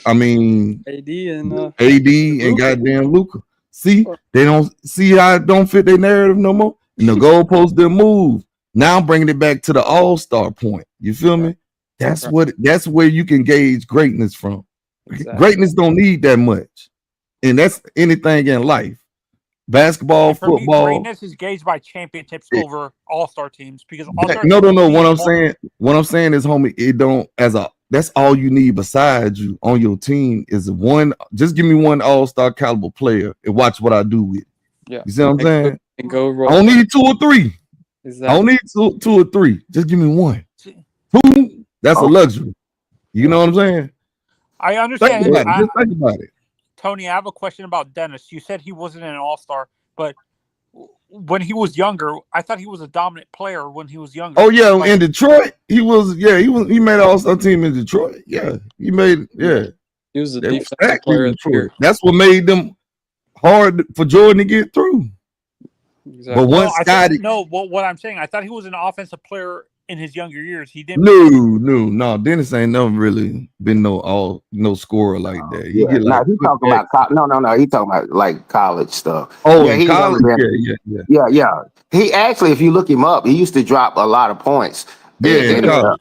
Speaker 4: and goddamn Luka. See, they don't see how it don't fit their narrative no more. And the goalposts didn't move. Now I'm bringing it back to the all-star point. You feel me? That's where you can gauge greatness from. Exactly. Greatness don't need that much. And that's anything in life. Basketball, football.
Speaker 7: Greatness is gauged by championships over all-star teams because
Speaker 4: no. What I'm saying is, homie, that's all you need besides you on your team is one. Just give me one all-star caliber player and watch what I do with it.
Speaker 6: Yeah.
Speaker 4: You see what I'm saying?
Speaker 6: And go
Speaker 4: I
Speaker 6: roll.
Speaker 4: don't need 2 or 3.
Speaker 6: Exactly.
Speaker 4: I don't need two or 3. Just give me 1. 2, that's a luxury. You know what I'm saying?
Speaker 7: I
Speaker 4: Think
Speaker 7: understand.
Speaker 4: about it. Just think about it.
Speaker 7: Tony, I have a question about Dennis. You said he wasn't an all-star, but when he was younger, I thought he was a dominant player when he was younger.
Speaker 4: Oh yeah, in Detroit, he made an all-star team in Detroit. Yeah, he made
Speaker 6: He was a
Speaker 4: They were
Speaker 6: defensive
Speaker 4: stacked
Speaker 6: player
Speaker 4: in
Speaker 6: of the year.
Speaker 4: Detroit. That's what made them hard for Jordan to get through.
Speaker 6: Exactly.
Speaker 4: But once Scotty,
Speaker 7: what I'm saying, I thought he was an offensive player in his younger years. He didn't.
Speaker 4: no, Dennis ain't never really been no scorer like that. He get like
Speaker 5: he talking about he talking about like college stuff.
Speaker 4: Oh,
Speaker 5: he
Speaker 4: college,
Speaker 5: yeah. He actually, if you look him up, he used to drop a lot of points.
Speaker 4: In college.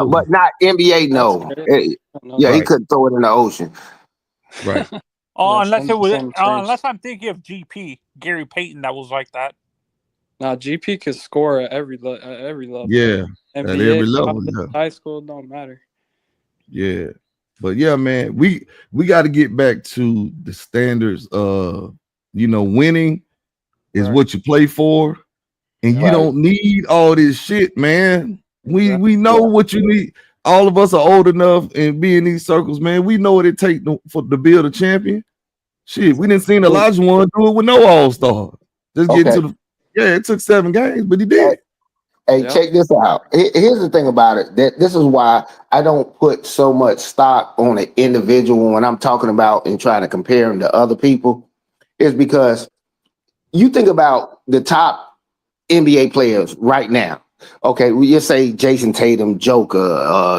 Speaker 5: But not NBA. No, he couldn't throw it in the ocean.
Speaker 4: Right.
Speaker 7: Unless I'm thinking of GP Gary Payton, that was like that.
Speaker 6: Now GP could score at every level.
Speaker 4: Yeah,
Speaker 6: NBA,
Speaker 4: at every level.
Speaker 6: college, high school, don't matter.
Speaker 4: Yeah, but yeah, man, we got to get back to the standards of winning is what you play for, and you don't need all this shit, man. We know what you need. All of us are old enough and be in these circles, man. We know what it takes to build a champion. Shit, we didn't see Elijah One do it with no all-star. Just get to the it took 7 games, but he did.
Speaker 5: Hey, check this out. Here's the thing about it. This is why I don't put so much stock on an individual when I'm talking about and trying to compare him to other people, is because you think about the top NBA players right now. Okay, we just say Jason Tatum, Joker,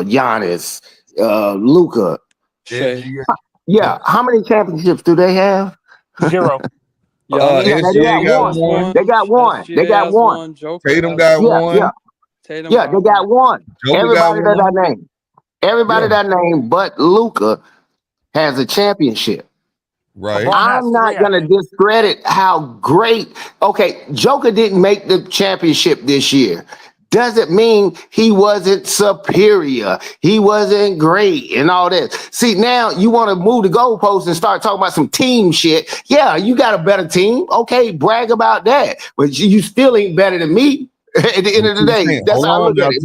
Speaker 5: Giannis, Luka. Yeah, how many championships do they have?
Speaker 7: 0.
Speaker 5: They got one. They got one. Tatum got one.
Speaker 4: They
Speaker 5: got one. Everybody that I named but Luka has a championship.
Speaker 4: Right.
Speaker 5: I'm not going to discredit how great. Okay, Joker didn't make the championship this year. Doesn't mean he wasn't superior. He wasn't great and all that. See, now you want to move the goalposts and start talking about some team shit. Yeah, you got a better team. Okay, brag about that. But you still ain't better than me. At the end of the day, that's how I look at it.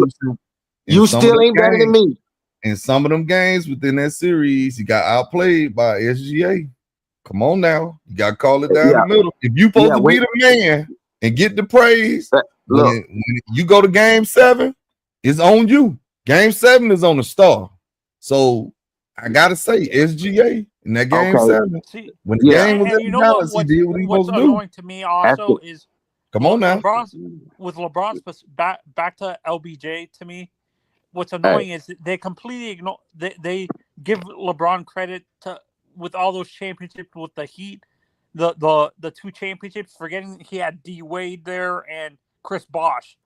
Speaker 5: You still ain't better than me.
Speaker 4: In some of them games within that series, he got outplayed by SGA. Come on now. You got to call it down the middle. If you supposed to be the man and get the praise, when you go to game 7, it's on you. Game 7 is on the star. So I got to say, SGA in that game 7. When the game was in balance, he did what he was supposed to do.
Speaker 7: What's annoying to me also is
Speaker 4: come on now.
Speaker 7: LeBron's back to LBJ to me. What's annoying is they completely ignore. They give LeBron credit with all those championships with the Heat, the 2 championships, forgetting he had D Wade there and Chris Bosh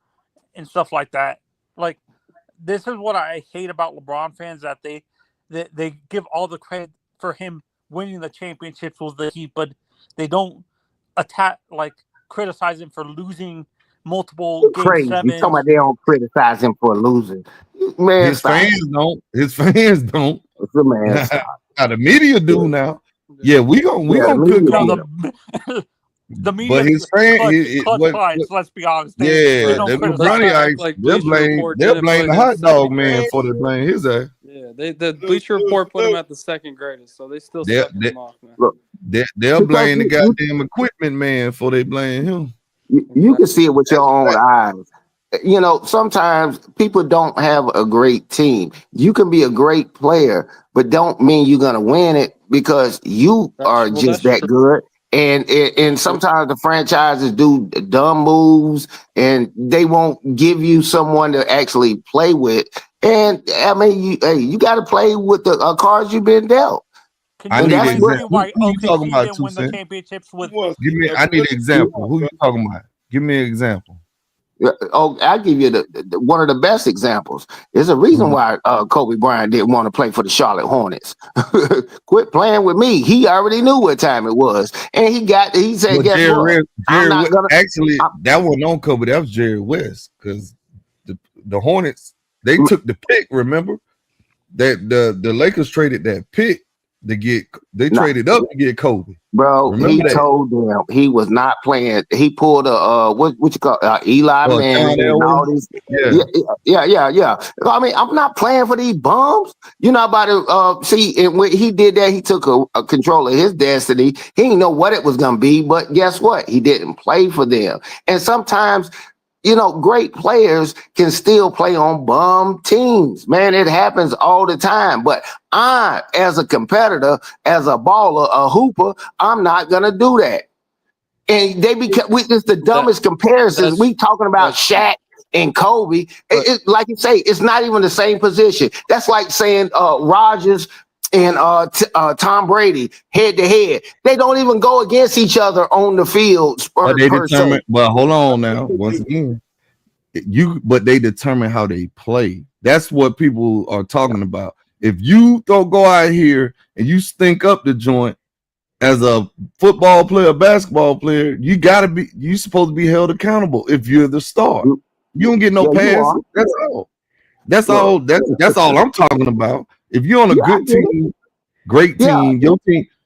Speaker 7: and stuff like that. Like, this is what I hate about LeBron fans, that they give all the credit for him winning the championships with the Heat, but they don't criticize him for losing multiple game 7.
Speaker 5: You talking about they don't criticize him for losing? Man,
Speaker 4: his fans don't. His fans don't.
Speaker 5: Man,
Speaker 4: now the media do now. Yeah, we gonna cook
Speaker 7: the media.
Speaker 4: But his fans,
Speaker 7: let's be honest.
Speaker 4: They're blaming the hot dog man for the blame his ass.
Speaker 6: Yeah, the Bleacher Report put him at the 2nd greatest, so they still suck him off, man.
Speaker 5: Look,
Speaker 4: they'll blame the goddamn equipment man for they blame him.
Speaker 5: You can see it with your own eyes. You know, sometimes people don't have a great team. You can be a great player, but don't mean you're gonna win it because you are just that good. And sometimes the franchises do dumb moves, and they won't give you someone to actually play with. And I mean, you got to play with the cards you've been dealt.
Speaker 4: I need an example. Who you talking about? I need an example. Who you talking about? Give me an example.
Speaker 5: Oh, I'll give you the one of the best examples. There's a reason why Kobe Bryant didn't want to play for the Charlotte Hornets. Quit playing with me. He already knew what time it was, and he said,
Speaker 4: well,
Speaker 5: "Guess what?
Speaker 4: Actually, that wasn't on Kobe. That was Jerry West, because the Hornets, they took the pick. Remember that the Lakers traded that pick They
Speaker 5: Nah.
Speaker 4: traded up to get Kobe.
Speaker 5: Bro,
Speaker 4: Remember
Speaker 5: he
Speaker 4: that?
Speaker 5: told them he was not playing. He pulled a what you call Eli
Speaker 4: Oh,
Speaker 5: Manning
Speaker 4: John
Speaker 5: and all
Speaker 4: Elway?
Speaker 5: these.
Speaker 4: Yeah.
Speaker 5: Yeah. I mean, I'm not playing for these bums. You know about it. See, and when he did that, he took a control of his destiny. He didn't know what it was gonna be, but guess what? He didn't play for them. And sometimes, you know, great players can still play on bum teams. Man, it happens all the time. But I, as a competitor, as a baller, a hooper, I'm not gonna do that. And they become it's the dumbest comparisons. We talking about Shaq and Kobe. Like you say, it's not even the same position. That's like saying Rodgers and Tom Brady head to head. They don't even go against each other on the field.
Speaker 4: But they determine. Well, hold on now. Once again, but they determine how they play. That's what people are talking about. If you don't go out here and you stink up the joint as a football player, basketball player, you supposed to be held accountable if you're the star. You don't get no pass. That's all. That's all I'm talking about. If you're on a good team, great team,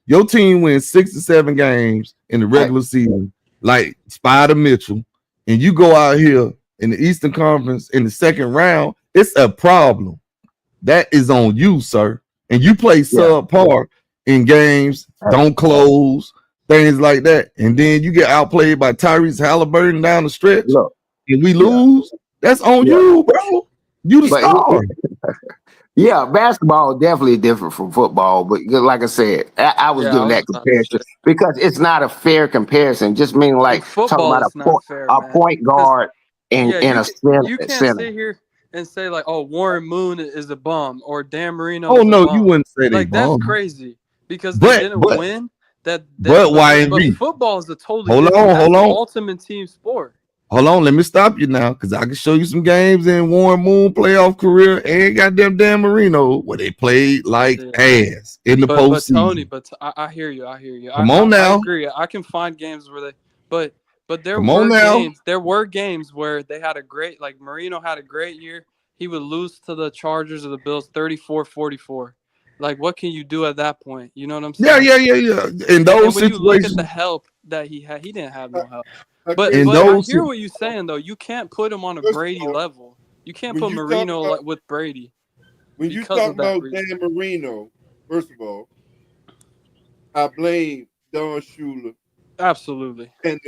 Speaker 4: your team wins 6 to 7 games in the regular season, like Spider Mitchell, and you go out here in the Eastern Conference in the second round, it's a problem. That is on you, sir. And you play subpar in games, don't close, things like that. And then you get outplayed by Tyrese Halliburton down the stretch, and we lose. That's on you, bro. You the star.
Speaker 5: Yeah, basketball is definitely different from football, but like I said, I was giving that comparison because it's not a fair comparison. Just meaning like talking about a point guard and a center.
Speaker 6: You can't sit here and say like, "Oh, Warren Moon is a bum," or Dan Marino.
Speaker 4: Oh no, you wouldn't say
Speaker 6: like
Speaker 4: that's
Speaker 6: crazy because they didn't win. But football is a totally
Speaker 4: hold on.
Speaker 6: ultimate team sport.
Speaker 4: Hold on, let me stop you now because I can show you some games in Warren Moon playoff career and goddamn Dan Marino where they played like ass in the postseason.
Speaker 6: But Tony, I hear you.
Speaker 4: Come on now.
Speaker 6: I agree. I can find games where they, but there were games. There were games where they had a great, like Marino had a great year. He would lose to the Chargers or the Bills 34-44. Like, what can you do at that point? You know what I'm saying?
Speaker 4: Yeah. In those
Speaker 6: when you look at
Speaker 4: situations,
Speaker 6: the help that he had, he didn't have no help. But I hear what you're saying, though. You can't put him on a Brady level. You can't put Marino with Brady.
Speaker 3: When you talk about Dan Marino, first of all, I blame Don Shula.
Speaker 6: Absolutely.
Speaker 3: And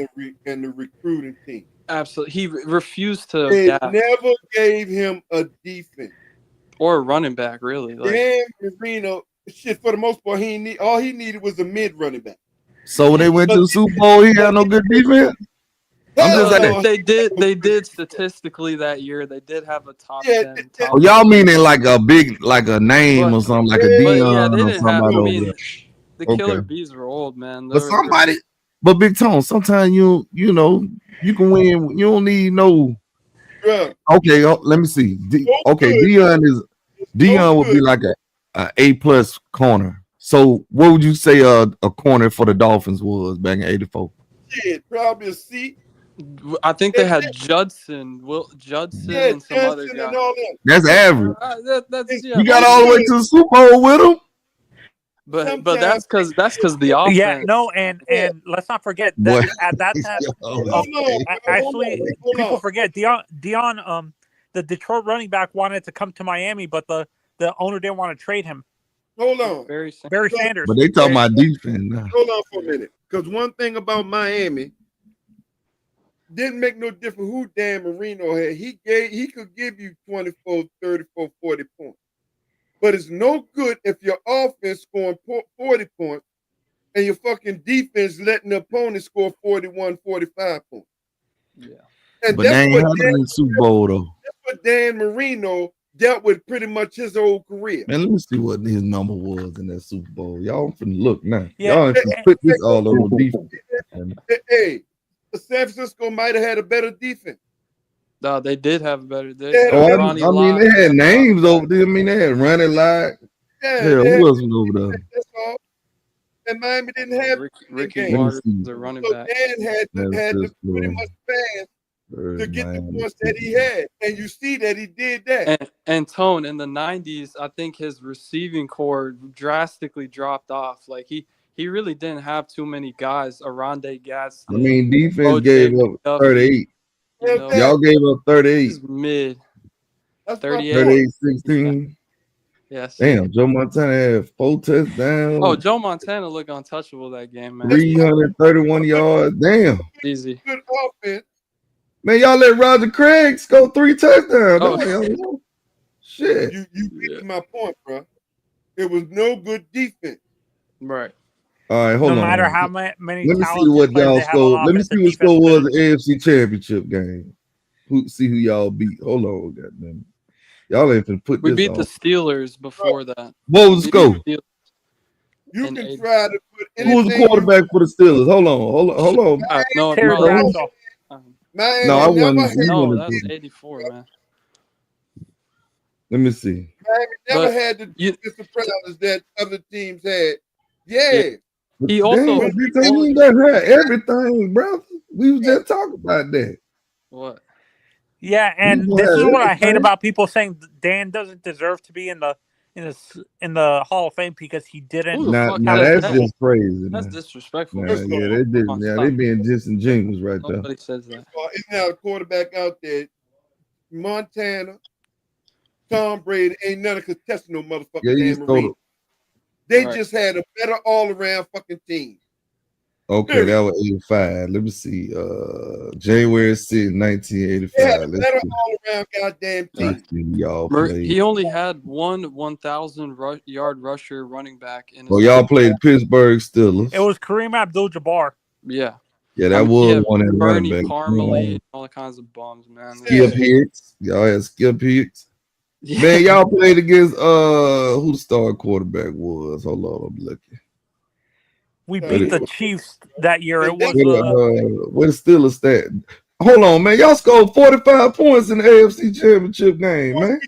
Speaker 3: the recruiting team.
Speaker 6: Absolutely. He refused to
Speaker 3: adapt. Never gave him a defense.
Speaker 6: Or a running back, really.
Speaker 3: Dan Marino, for the most part, all he needed was a mid running back.
Speaker 4: So when they went to the Super Bowl, he had no good defense?
Speaker 6: They did statistically that year. They did have a top 10.
Speaker 4: Y'all meaning like a name or something, like a Dion or somebody over there.
Speaker 6: The Killer Bees were old, man.
Speaker 4: But Big Tone, sometimes you know, you can win. You don't need no.
Speaker 3: Yeah.
Speaker 4: Okay, let me see. Dion would be like a A+ corner. So what would you say a corner for the Dolphins was back in '84?
Speaker 3: Shit, probably a C.
Speaker 6: I think they had Judson, and some other guy.
Speaker 4: That's average.
Speaker 6: You
Speaker 4: got all the way to the Super Bowl with them.
Speaker 6: But that's because the offense.
Speaker 7: Yeah, no, and let's not forget that at that time. Actually, people forget Dion. The Detroit running back wanted to come to Miami, but the owner didn't want to trade him.
Speaker 3: Hold on,
Speaker 7: Barry Sanders.
Speaker 4: But they talking about defense.
Speaker 3: Hold on for a minute, because one thing about Miami didn't make no difference who Dan Marino had. He could give you 24, 34, 40 points. But it's no good if your offense scoring 40 points and your fucking defense letting the opponent score 41, 45 points.
Speaker 6: Yeah.
Speaker 3: And
Speaker 4: but they ain't had in the Super Bowl, though.
Speaker 3: That's what Dan Marino dealt with pretty much his whole career.
Speaker 4: Man, let me see what his number was in that Super Bowl. Y'all finna look now.
Speaker 7: Yeah.
Speaker 4: Y'all finna put this all on defense.
Speaker 3: Hey, San Francisco might have had a better defense.
Speaker 6: No, they did have a better. They
Speaker 4: had names over there. I mean, they had Ronnie Lott.
Speaker 3: Yeah,
Speaker 4: who else was over there?
Speaker 3: That's all. And Miami didn't have
Speaker 6: Ricky Waters, the running back.
Speaker 3: Dan had to pretty much pass to get the points that he had. And you see that he did that.
Speaker 6: And Tone, in the 90s, I think his receiving core drastically dropped off. Like he really didn't have too many guys. Arondé Gadsden.
Speaker 4: I mean, defense
Speaker 6: O.J.
Speaker 4: gave up
Speaker 6: McDuffie,
Speaker 4: 38.
Speaker 6: you know,
Speaker 4: Y'all gave up 38.
Speaker 6: this is mid.
Speaker 3: That's
Speaker 6: 38.
Speaker 4: 38-16.
Speaker 6: Yes.
Speaker 4: Damn, Joe Montana had 4 touchdowns.
Speaker 6: Oh, Joe Montana looked untouchable that game, man.
Speaker 4: 331 yards. Damn.
Speaker 6: Easy.
Speaker 3: Good offense.
Speaker 4: Man, y'all let Roger Craig score 3 touchdowns.
Speaker 6: Oh.
Speaker 4: Oh. Shit.
Speaker 3: You get my point, bro. It was no good defense.
Speaker 6: Right.
Speaker 4: All right, hold on.
Speaker 7: No matter how many
Speaker 4: Let me see
Speaker 7: talented
Speaker 4: what
Speaker 7: players
Speaker 4: y'all
Speaker 7: they have
Speaker 4: score.
Speaker 7: on
Speaker 4: Let me
Speaker 7: offense,
Speaker 4: see
Speaker 7: the
Speaker 4: what score was
Speaker 7: defense
Speaker 4: the AFC Championship game. See who y'all beat. Hold on, goddamn. Y'all ain't finna put
Speaker 6: We
Speaker 4: this
Speaker 6: beat
Speaker 4: on.
Speaker 6: the Steelers before that.
Speaker 4: What was the score?
Speaker 6: Steelers
Speaker 3: You
Speaker 6: in
Speaker 3: can
Speaker 6: 80.
Speaker 3: try to put
Speaker 4: Who was the
Speaker 3: anything
Speaker 4: quarterback for the Steelers? Hold on.
Speaker 6: No,
Speaker 7: Terry
Speaker 6: no,
Speaker 7: Bradshaw.
Speaker 3: Miami
Speaker 4: No, I
Speaker 3: never
Speaker 4: wasn't.
Speaker 3: had,
Speaker 6: no, that's 84, man.
Speaker 4: Let me see.
Speaker 3: Miami never
Speaker 6: But
Speaker 3: had the
Speaker 6: you-
Speaker 3: defensive prowess that other teams had. Yeah.
Speaker 6: He also-
Speaker 4: Damn, we ain't done had everything, brother. We was just talking about that.
Speaker 6: What?
Speaker 7: Yeah, and
Speaker 4: People
Speaker 7: this
Speaker 4: have
Speaker 7: is what I hate
Speaker 4: everything.
Speaker 7: about people saying Dan doesn't deserve to be in the Hall of Fame because he didn't.
Speaker 6: Who the
Speaker 4: Now,
Speaker 6: fuck
Speaker 4: now
Speaker 6: has
Speaker 4: that's
Speaker 6: that?
Speaker 4: just crazy.
Speaker 6: That's
Speaker 4: Man.
Speaker 6: disrespectful.
Speaker 4: Nah, yeah, they did.
Speaker 6: Come on,
Speaker 4: Yeah,
Speaker 6: stop.
Speaker 4: they being disingenuous right there.
Speaker 6: Nobody says that.
Speaker 3: It's now a quarterback out there. Montana, Tom Brady, ain't none of contesting no motherfucking
Speaker 4: Yeah, you
Speaker 3: Dan
Speaker 4: stole
Speaker 3: Marino.
Speaker 4: it.
Speaker 3: They
Speaker 6: Right.
Speaker 3: just had a better all-around fucking team.
Speaker 4: Okay, that was 85. Let me see. January 6,
Speaker 3: They had
Speaker 4: 1985.
Speaker 3: a
Speaker 4: Let's
Speaker 3: better
Speaker 4: see.
Speaker 3: all-around goddamn
Speaker 4: Let's
Speaker 3: team.
Speaker 4: see y'all played.
Speaker 6: He only had one 1,000-yard rusher running back in his
Speaker 4: Well, y'all played Pittsburgh Steelers.
Speaker 7: It was Kareem Abdul-Jabbar.
Speaker 6: Yeah.
Speaker 4: Yeah, that
Speaker 6: I mean,
Speaker 4: was
Speaker 6: yeah,
Speaker 4: one in running
Speaker 6: Bernie
Speaker 4: back.
Speaker 6: Parmalee, all kinds of bums, man.
Speaker 4: Skip Hicks. Y'all had Skip Hicks. Man, y'all played against who the star quarterback was. Hold on, I'm looking.
Speaker 7: We beat the Chiefs that year. It was
Speaker 4: Where's the Steelers stat? Hold on, man. Y'all scored 45 points in the AFC Championship game, man.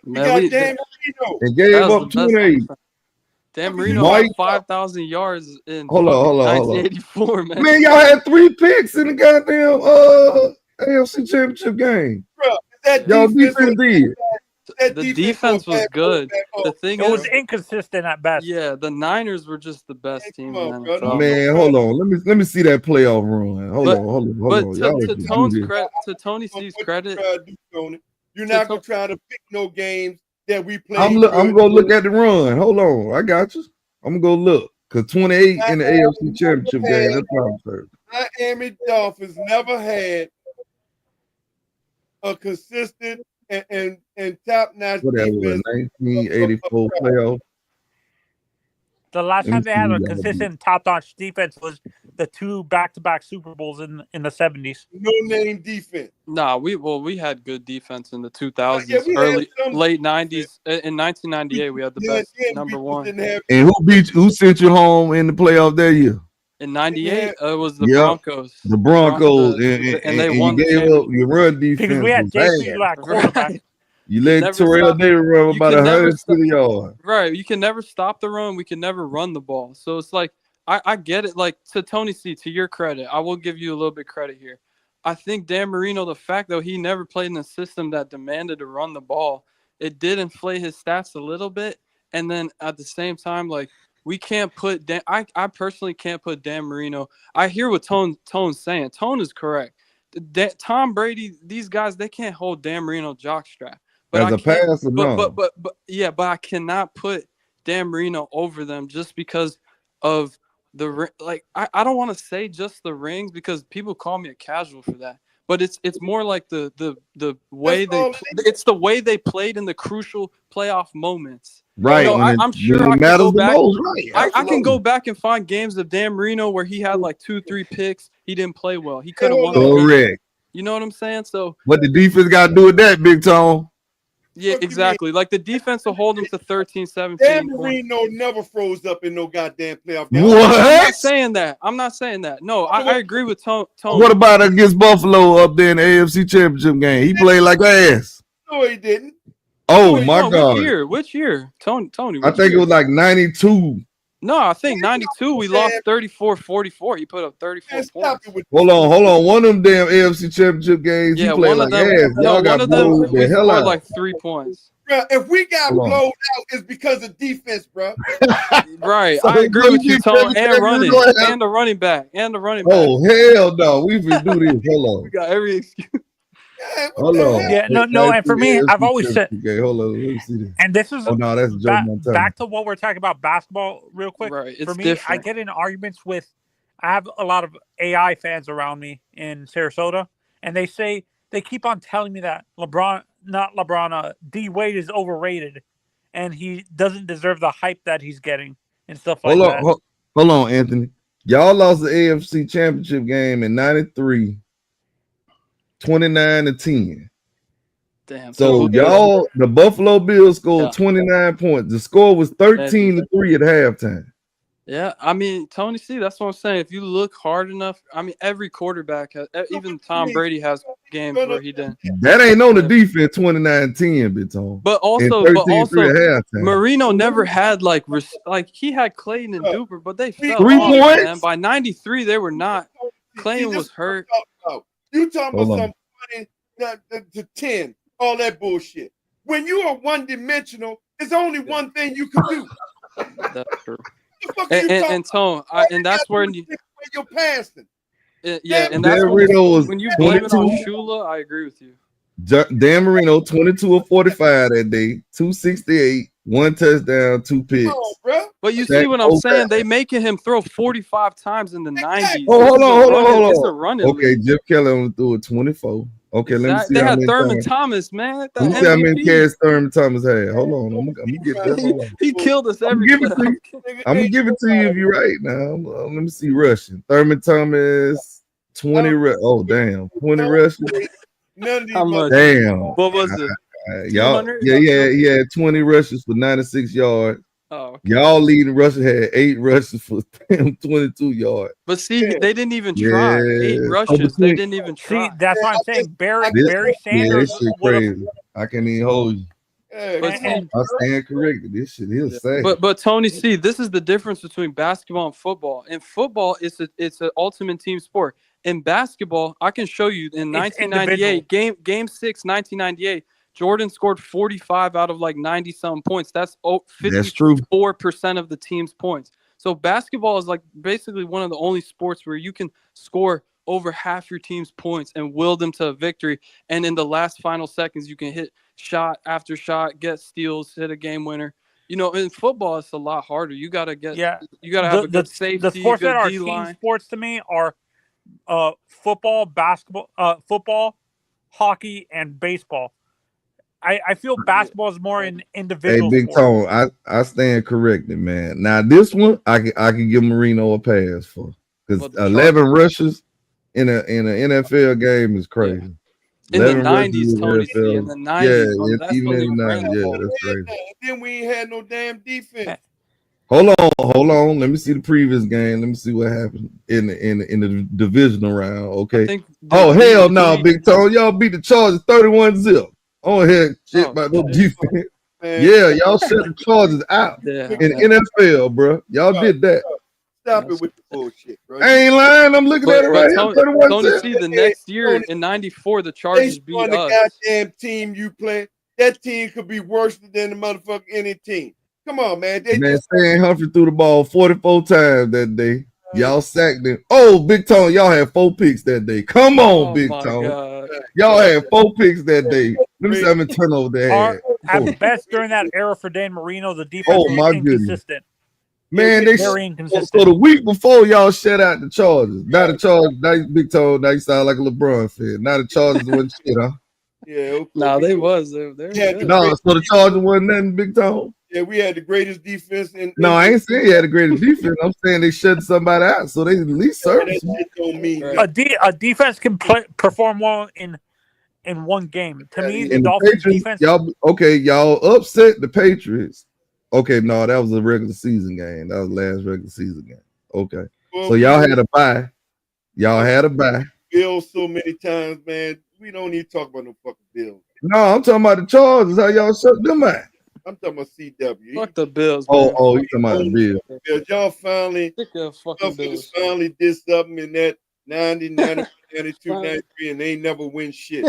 Speaker 3: We got Dan Marino.
Speaker 4: And gave up 28.
Speaker 6: Dan Marino
Speaker 4: Mike-
Speaker 6: had 5,000 yards in
Speaker 4: Hold on.
Speaker 6: 1984, man.
Speaker 4: Man, y'all had 3 picks in the goddamn AFC Championship game.
Speaker 3: Bro, that
Speaker 4: Y'all
Speaker 3: defense
Speaker 4: defense did.
Speaker 6: The defense was good. The thing
Speaker 7: It was
Speaker 6: is,
Speaker 7: inconsistent at best.
Speaker 6: yeah, the Niners were just the best team in the NFL.
Speaker 4: Man, hold on. Let me see that playoff run. Hold
Speaker 6: But-
Speaker 4: on.
Speaker 6: But
Speaker 4: Y'all
Speaker 6: to
Speaker 4: ain't finna
Speaker 6: Tone's
Speaker 4: do this.
Speaker 6: credit, to Tony C's credit,
Speaker 3: You're not gonna try to pick no games that we play.
Speaker 4: I'm gonna look at the run. Hold on, I got you. I'm gonna go look because 28 in the AFC Championship game. That's probably third.
Speaker 3: Miami Dolphins never had a consistent and top-notch
Speaker 4: Whatever,
Speaker 3: defense.
Speaker 4: 1984 playoff.
Speaker 7: The last
Speaker 4: Let me
Speaker 7: time they had
Speaker 4: see
Speaker 7: a
Speaker 4: y'all
Speaker 7: consistent top-notch defense was the 2 back-to-back Super Bowls in the 70s.
Speaker 3: No name defense.
Speaker 6: nah, we had good defense in the 2000s,
Speaker 3: Yeah, we had some
Speaker 6: late 90s. In 1998, we had the best number one.
Speaker 4: And who sent you home in the playoff that year?
Speaker 6: In 98, it was the
Speaker 4: Yep,
Speaker 6: Broncos.
Speaker 4: The Broncos,
Speaker 6: and they
Speaker 4: and
Speaker 6: won
Speaker 4: you
Speaker 6: the
Speaker 4: gave up
Speaker 6: championship.
Speaker 4: your run defense.
Speaker 7: Because we had
Speaker 4: was
Speaker 7: JP
Speaker 4: bad.
Speaker 7: at quarterback.
Speaker 6: Right.
Speaker 4: You let
Speaker 6: never
Speaker 4: Terrell
Speaker 6: stop-
Speaker 4: Davis run
Speaker 6: you
Speaker 4: about
Speaker 6: can never
Speaker 4: 150 yards.
Speaker 6: Right. You can never stop the run. We can never run the ball. So it's like, I get it. Like, to Tony C, to your credit, I will give you a little bit credit here. I think Dan Marino, the fact that he never played in a system that demanded to run the ball, it did inflate his stats a little bit. And then at the same time, like, we can't put Dan. I personally can't put Dan Marino. I hear what Tone's saying. Tone is correct. Tom Brady, these guys, they can't hold Dan Marino jockstrap. But
Speaker 4: As
Speaker 6: I
Speaker 4: a
Speaker 6: can't-
Speaker 4: passer, no.
Speaker 6: but I cannot put Dan Marino over them just because of the I don't want to say just the rings because people call me a casual for that. But it's more like the way it's the way they played in the crucial playoff moments.
Speaker 4: Right.
Speaker 6: You know, I'm sure I can
Speaker 4: matters
Speaker 6: go
Speaker 4: the
Speaker 6: back.
Speaker 4: most, right?
Speaker 6: I can go back and find games of Dan Marino where he had like 2-3 picks. He didn't play well. He could have won.
Speaker 4: Correct.
Speaker 6: You know what I'm saying? So
Speaker 4: what the defense got to do with that, Big Tone?
Speaker 6: yeah, exactly. Like the defense will hold him to 13, 17.
Speaker 3: Dan Marino never froze up in no goddamn playoff game.
Speaker 4: What?
Speaker 6: I'm not saying that. I'm not saying that. No, I agree with Tone.
Speaker 4: What about against Buffalo up there in the AFC Championship game? He played like ass.
Speaker 3: No, he didn't.
Speaker 4: Oh my God!
Speaker 6: Which year? Tony.
Speaker 4: I think it was like 92.
Speaker 6: No, I think 92 we lost 34-44. He put up 34 points.
Speaker 4: Hold on. One of them damn AFC Championship games,
Speaker 6: Yeah,
Speaker 4: he played
Speaker 6: one
Speaker 4: like
Speaker 6: of them.
Speaker 4: ass. Y'all
Speaker 6: No,
Speaker 4: got
Speaker 6: one of them
Speaker 4: blowed
Speaker 6: we
Speaker 4: the hell
Speaker 6: scored
Speaker 4: out.
Speaker 6: like 3 points.
Speaker 3: Bro, if we got
Speaker 4: Hold on.
Speaker 3: blowed out, it's because of defense, bro.
Speaker 6: Right,
Speaker 4: So
Speaker 6: I agree with you, Tom.
Speaker 4: every
Speaker 6: And
Speaker 4: time
Speaker 6: running,
Speaker 4: we're gonna have-
Speaker 6: and the running back, and the running back.
Speaker 4: Oh hell no, we can do this. Hold
Speaker 6: We
Speaker 4: on.
Speaker 6: got every excuse.
Speaker 3: Yeah, what
Speaker 4: Hold
Speaker 3: the
Speaker 4: on.
Speaker 3: hell?
Speaker 7: Yeah, no, and for me, I've always said,
Speaker 4: Okay, hold on. Let me see this.
Speaker 7: and this is
Speaker 4: Oh no, that's Joe Montana.
Speaker 7: back to what we're talking about basketball real quick.
Speaker 6: Right,
Speaker 7: For
Speaker 6: it's
Speaker 7: me,
Speaker 6: different.
Speaker 7: I get in arguments with. I have a lot of AI fans around me in Sarasota, and they keep on telling me that D Wade is overrated, and he doesn't deserve the hype that he's getting and stuff like that.
Speaker 4: Hold on, Anthony. Y'all lost the AFC Championship game in 93, 29-10.
Speaker 6: Damn.
Speaker 4: So y'all, the Buffalo Bills scored 29 points. The score was 13-3 at halftime.
Speaker 6: Yeah, I mean, Tony C, that's what I'm saying. If you look hard enough, I mean, every quarterback has, even Tom Brady has games where he didn't.
Speaker 4: That ain't on the defense 29-10, Biton.
Speaker 6: But also,
Speaker 4: at halftime.
Speaker 6: Marino never had like he had Clayton and Duper, but they fell
Speaker 4: 3
Speaker 6: off,
Speaker 4: points.
Speaker 6: man. By 93, they were not. Clayton was hurt.
Speaker 3: You talking about something 20 to 10, all that bullshit. When you are one-dimensional, there's only one thing you can do.
Speaker 6: That's true. And Tone, and that's where
Speaker 3: you're passing.
Speaker 6: Yeah, and that's when you blame it on Shula, I agree with you.
Speaker 4: Dan Marino, 22 of 45 that day, 268, 1 touchdown, 2 picks.
Speaker 6: But you see what I'm saying? They making him throw 45 times in the 90s.
Speaker 4: Oh, hold on.
Speaker 6: It's a running.
Speaker 4: Okay, Jeff Kelly only threw it 24. Okay, let me see.
Speaker 6: They had Thurman Thomas, man.
Speaker 4: Let me see how many carries Thurman Thomas had. Hold on, I'm gonna get that.
Speaker 6: He killed us every
Speaker 4: I'm gonna give it to you if you're right now. Let me see rushing. Thurman Thomas, 20. Oh damn, 20 rushes. Damn.
Speaker 6: What was it?
Speaker 4: Y'all, he had 20 rushes for 96 yards.
Speaker 6: Oh, okay.
Speaker 4: Y'all leading rusher had 8 rushes for 22 yards.
Speaker 6: But see, they didn't even try. 8 rushes. They didn't even try.
Speaker 7: See, that's what I'm saying. Barry Sanders.
Speaker 4: This shit crazy. I can't even hold you.
Speaker 6: But see,
Speaker 4: I stand corrected. This shit is sad.
Speaker 6: But Tony C, this is the difference between basketball and football. In football, it's an ultimate team sport. In basketball, I can show you in 1998, game 6, 1998. Jordan scored 45 out of like 90-something points. That's 54% of the team's points. So basketball is like basically one of the only sports where you can score over half your team's points and will them to a victory. And in the last final seconds, you can hit shot after shot, get steals, hit a game winner. You know, in football, it's a lot harder. You gotta have a good safety.
Speaker 7: The sports that are
Speaker 6: D-line.
Speaker 7: team sports to me are football, basketball, hockey, and baseball. I feel basketball is more an individual.
Speaker 4: Hey, Big Tone, I stand corrected, man. Now this one, I can give Marino a pass for, because 11 rushes in an NFL game is crazy.
Speaker 6: In the 90s, Tony C, in the 90s,
Speaker 4: yeah, even in the 90s, that's crazy.
Speaker 3: Then we ain't had no damn defense.
Speaker 4: Hold on. Let me see the previous game. Let me see what happened in the divisional round. Okay. Oh hell no, Big Tone, y'all beat the Chargers 31-0. On here, shit about no defense. Yeah, y'all shut the Chargers out in NFL, bro. Y'all did that.
Speaker 3: Stop it with the bullshit, bro.
Speaker 4: I ain't lying. I'm looking at it right here.
Speaker 6: Tony C, the next year in 94, the Chargers beat us.
Speaker 3: The goddamn team you play, that team could be worse than the motherfucking any team. Come on, man.
Speaker 4: Stan Humphrey threw the ball 44 times that day. Y'all sacked him. Oh, Big Tone, y'all had 4 picks that day. Come on, Big Tone. Y'all had 4 picks that day. Let me see how many turnovers they had.
Speaker 7: At best, during that era for Dan Marino, the defense was inconsistent.
Speaker 4: Man,
Speaker 7: very inconsistent.
Speaker 4: So the week before, y'all shut out the Chargers. Now the Chargers, now you Big Tone, now you sound like a LeBron fan. Now the Chargers wasn't shit, huh?
Speaker 3: Yeah. Okay.
Speaker 6: No, they was.
Speaker 4: So the Chargers wasn't nothing, Big Tone.
Speaker 3: Yeah, we had the greatest defense.
Speaker 4: No, I ain't saying you had the greatest defense. I'm saying they shut somebody out, so they at least serve.
Speaker 7: A defense can perform well in one game. To me, the Dolphins defense.
Speaker 4: Y'all upset the Patriots. Okay, no, that was a regular season game. That was the last regular season game. Okay, so y'all had a bye.
Speaker 3: Bills so many times, man. We don't need to talk about no fucking Bills.
Speaker 4: No, I'm talking about the Chargers. How y'all shut them out?
Speaker 3: I'm talking about CW.
Speaker 6: Fuck the Bills,
Speaker 4: Oh,
Speaker 6: man.
Speaker 4: oh, you talking about the Bill?
Speaker 3: Yeah, y'all finally,
Speaker 6: Sick of fucking
Speaker 3: motherfuckers
Speaker 6: Bills.
Speaker 3: finally did something in that 90, 91, 92,
Speaker 6: Finally.
Speaker 3: 93, and they ain't never win shit.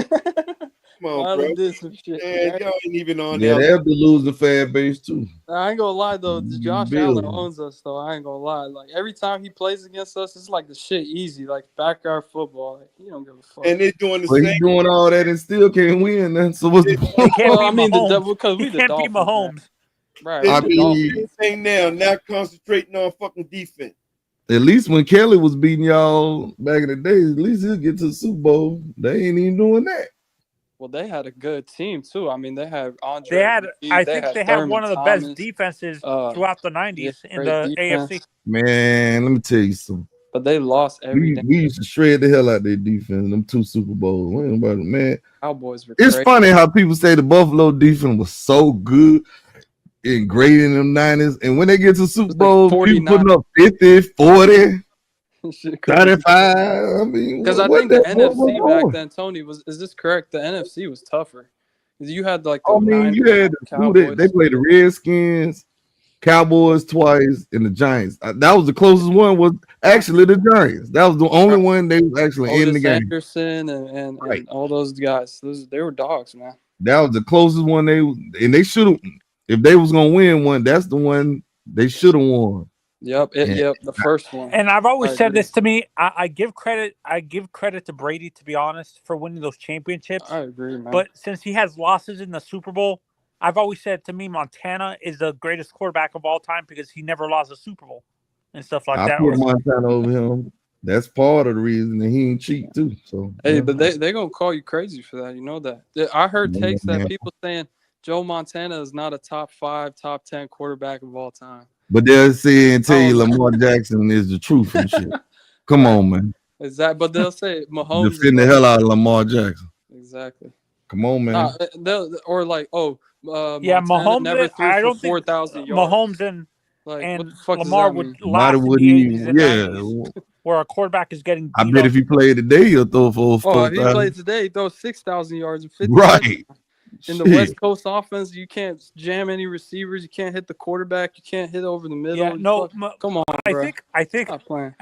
Speaker 3: Come on,
Speaker 6: Finally
Speaker 3: bro.
Speaker 6: did some shit.
Speaker 3: Man, y'all ain't even on
Speaker 4: Yeah,
Speaker 3: that.
Speaker 4: they'll be losing fan base too.
Speaker 6: I ain't gonna lie though, Josh
Speaker 4: Bills.
Speaker 6: Allen owns us though. I ain't gonna lie. Like every time he plays against us, it's like the shit easy, like backyard football. Like, he don't give a fuck.
Speaker 3: And they doing the
Speaker 4: But
Speaker 3: same.
Speaker 4: he doing all that and still can't win. Then so what's the
Speaker 7: He
Speaker 4: point?
Speaker 7: can't
Speaker 6: Well, I
Speaker 7: beat
Speaker 6: mean,
Speaker 7: Mahomes.
Speaker 6: because we
Speaker 7: He
Speaker 6: the
Speaker 7: can't beat
Speaker 6: Dolphins, man.
Speaker 7: Mahomes.
Speaker 6: Right?
Speaker 4: I
Speaker 6: we the
Speaker 4: mean,
Speaker 6: Dolphins.
Speaker 3: Thing now, not concentrating on fucking defense.
Speaker 4: At least when Kelly was beating y'all back in the day, at least he'll get to the Super Bowl. They ain't even doing that.
Speaker 6: Well, they had a good team too. I mean, they had Andre.
Speaker 7: They had,
Speaker 6: McGee,
Speaker 7: I think they had
Speaker 6: Thurman
Speaker 7: one of the
Speaker 6: Thomas,
Speaker 7: best defenses
Speaker 6: uh,
Speaker 7: throughout the
Speaker 6: yeah,
Speaker 7: 90s in
Speaker 6: great
Speaker 7: the
Speaker 6: defense.
Speaker 7: AFC.
Speaker 4: Man, let me tell you something.
Speaker 6: But they lost every day.
Speaker 4: We used to shred the hell out their defense. Them 2 Super Bowls. We ain't about it, man.
Speaker 6: Cowboys were
Speaker 4: It's
Speaker 6: crazy.
Speaker 4: funny how people say the Buffalo defense was so good and great in them 90s. And when they get to Super
Speaker 6: like
Speaker 4: Bowl,
Speaker 6: 49.
Speaker 4: people putting up 50, 40,
Speaker 6: Shit crazy.
Speaker 4: 35. I mean,
Speaker 6: Because I
Speaker 4: what
Speaker 6: think the
Speaker 4: that boy
Speaker 6: NFC
Speaker 4: was
Speaker 6: back
Speaker 4: on?
Speaker 6: then, Tony, is this correct? The NFC was tougher. 'Cause you had like the
Speaker 4: I mean, you had who they played the Redskins, Cowboys twice, and the Giants. That was the closest one. Was actually the Giants. That was the only one they was actually in the
Speaker 6: Otis
Speaker 4: game.
Speaker 6: Anderson and
Speaker 4: Right.
Speaker 6: all those guys. They were dogs, man.
Speaker 4: That was the closest one they should have. If they was gonna win one, that's the one they should have won.
Speaker 6: Yep, the first one.
Speaker 7: And I've always
Speaker 6: I
Speaker 7: said
Speaker 6: agree.
Speaker 7: this to me. I give credit to Brady, to be honest, for winning those championships.
Speaker 6: I agree, man.
Speaker 7: But since he has losses in the Super Bowl, I've always said, to me, Montana is the greatest quarterback of all time because he never lost a Super Bowl and stuff like
Speaker 4: I
Speaker 7: that.
Speaker 4: put Montana over him. That's part of the reason that he ain't cheat too. So
Speaker 6: Hey,
Speaker 4: yeah.
Speaker 6: but they gonna call you crazy for that. You know that. I heard
Speaker 4: Yeah,
Speaker 6: takes that
Speaker 4: man.
Speaker 6: people saying Joe Montana is not a top 5, top 10 quarterback of all time.
Speaker 4: But they'll say and tell you
Speaker 6: Oh,
Speaker 4: Lamar Jackson is the truth and shit. Come on, man.
Speaker 6: Is that? But they'll say Mahomes.
Speaker 4: Defend the hell out of Lamar Jackson.
Speaker 6: Exactly.
Speaker 4: Come on, man.
Speaker 6: Nah, or like,
Speaker 7: Yeah,
Speaker 6: Montana
Speaker 7: Mahomes.
Speaker 6: never threw
Speaker 7: I
Speaker 6: for
Speaker 7: don't think
Speaker 6: 4,000 yards.
Speaker 7: Mahomes and
Speaker 6: Like,
Speaker 7: and
Speaker 6: what the fuck
Speaker 7: Lamar
Speaker 6: does that
Speaker 7: would
Speaker 6: mean?
Speaker 7: last in
Speaker 4: would
Speaker 7: the
Speaker 4: he?
Speaker 7: 80s and
Speaker 4: Yeah.
Speaker 7: 90s, where a quarterback is getting
Speaker 4: I
Speaker 7: beat
Speaker 4: bet
Speaker 7: up.
Speaker 4: if he played today, he'll throw for
Speaker 6: Oh, if he
Speaker 4: 4,000.
Speaker 6: played today, he throws 6,000 yards and 50.
Speaker 4: Right.
Speaker 6: In the
Speaker 4: Shit.
Speaker 6: West Coast offense, you can't jam any receivers. You can't hit the quarterback. You can't hit over the middle.
Speaker 7: Yeah,
Speaker 6: You
Speaker 7: no,
Speaker 6: come on,
Speaker 7: I
Speaker 6: bro.
Speaker 7: think
Speaker 6: Stop playing.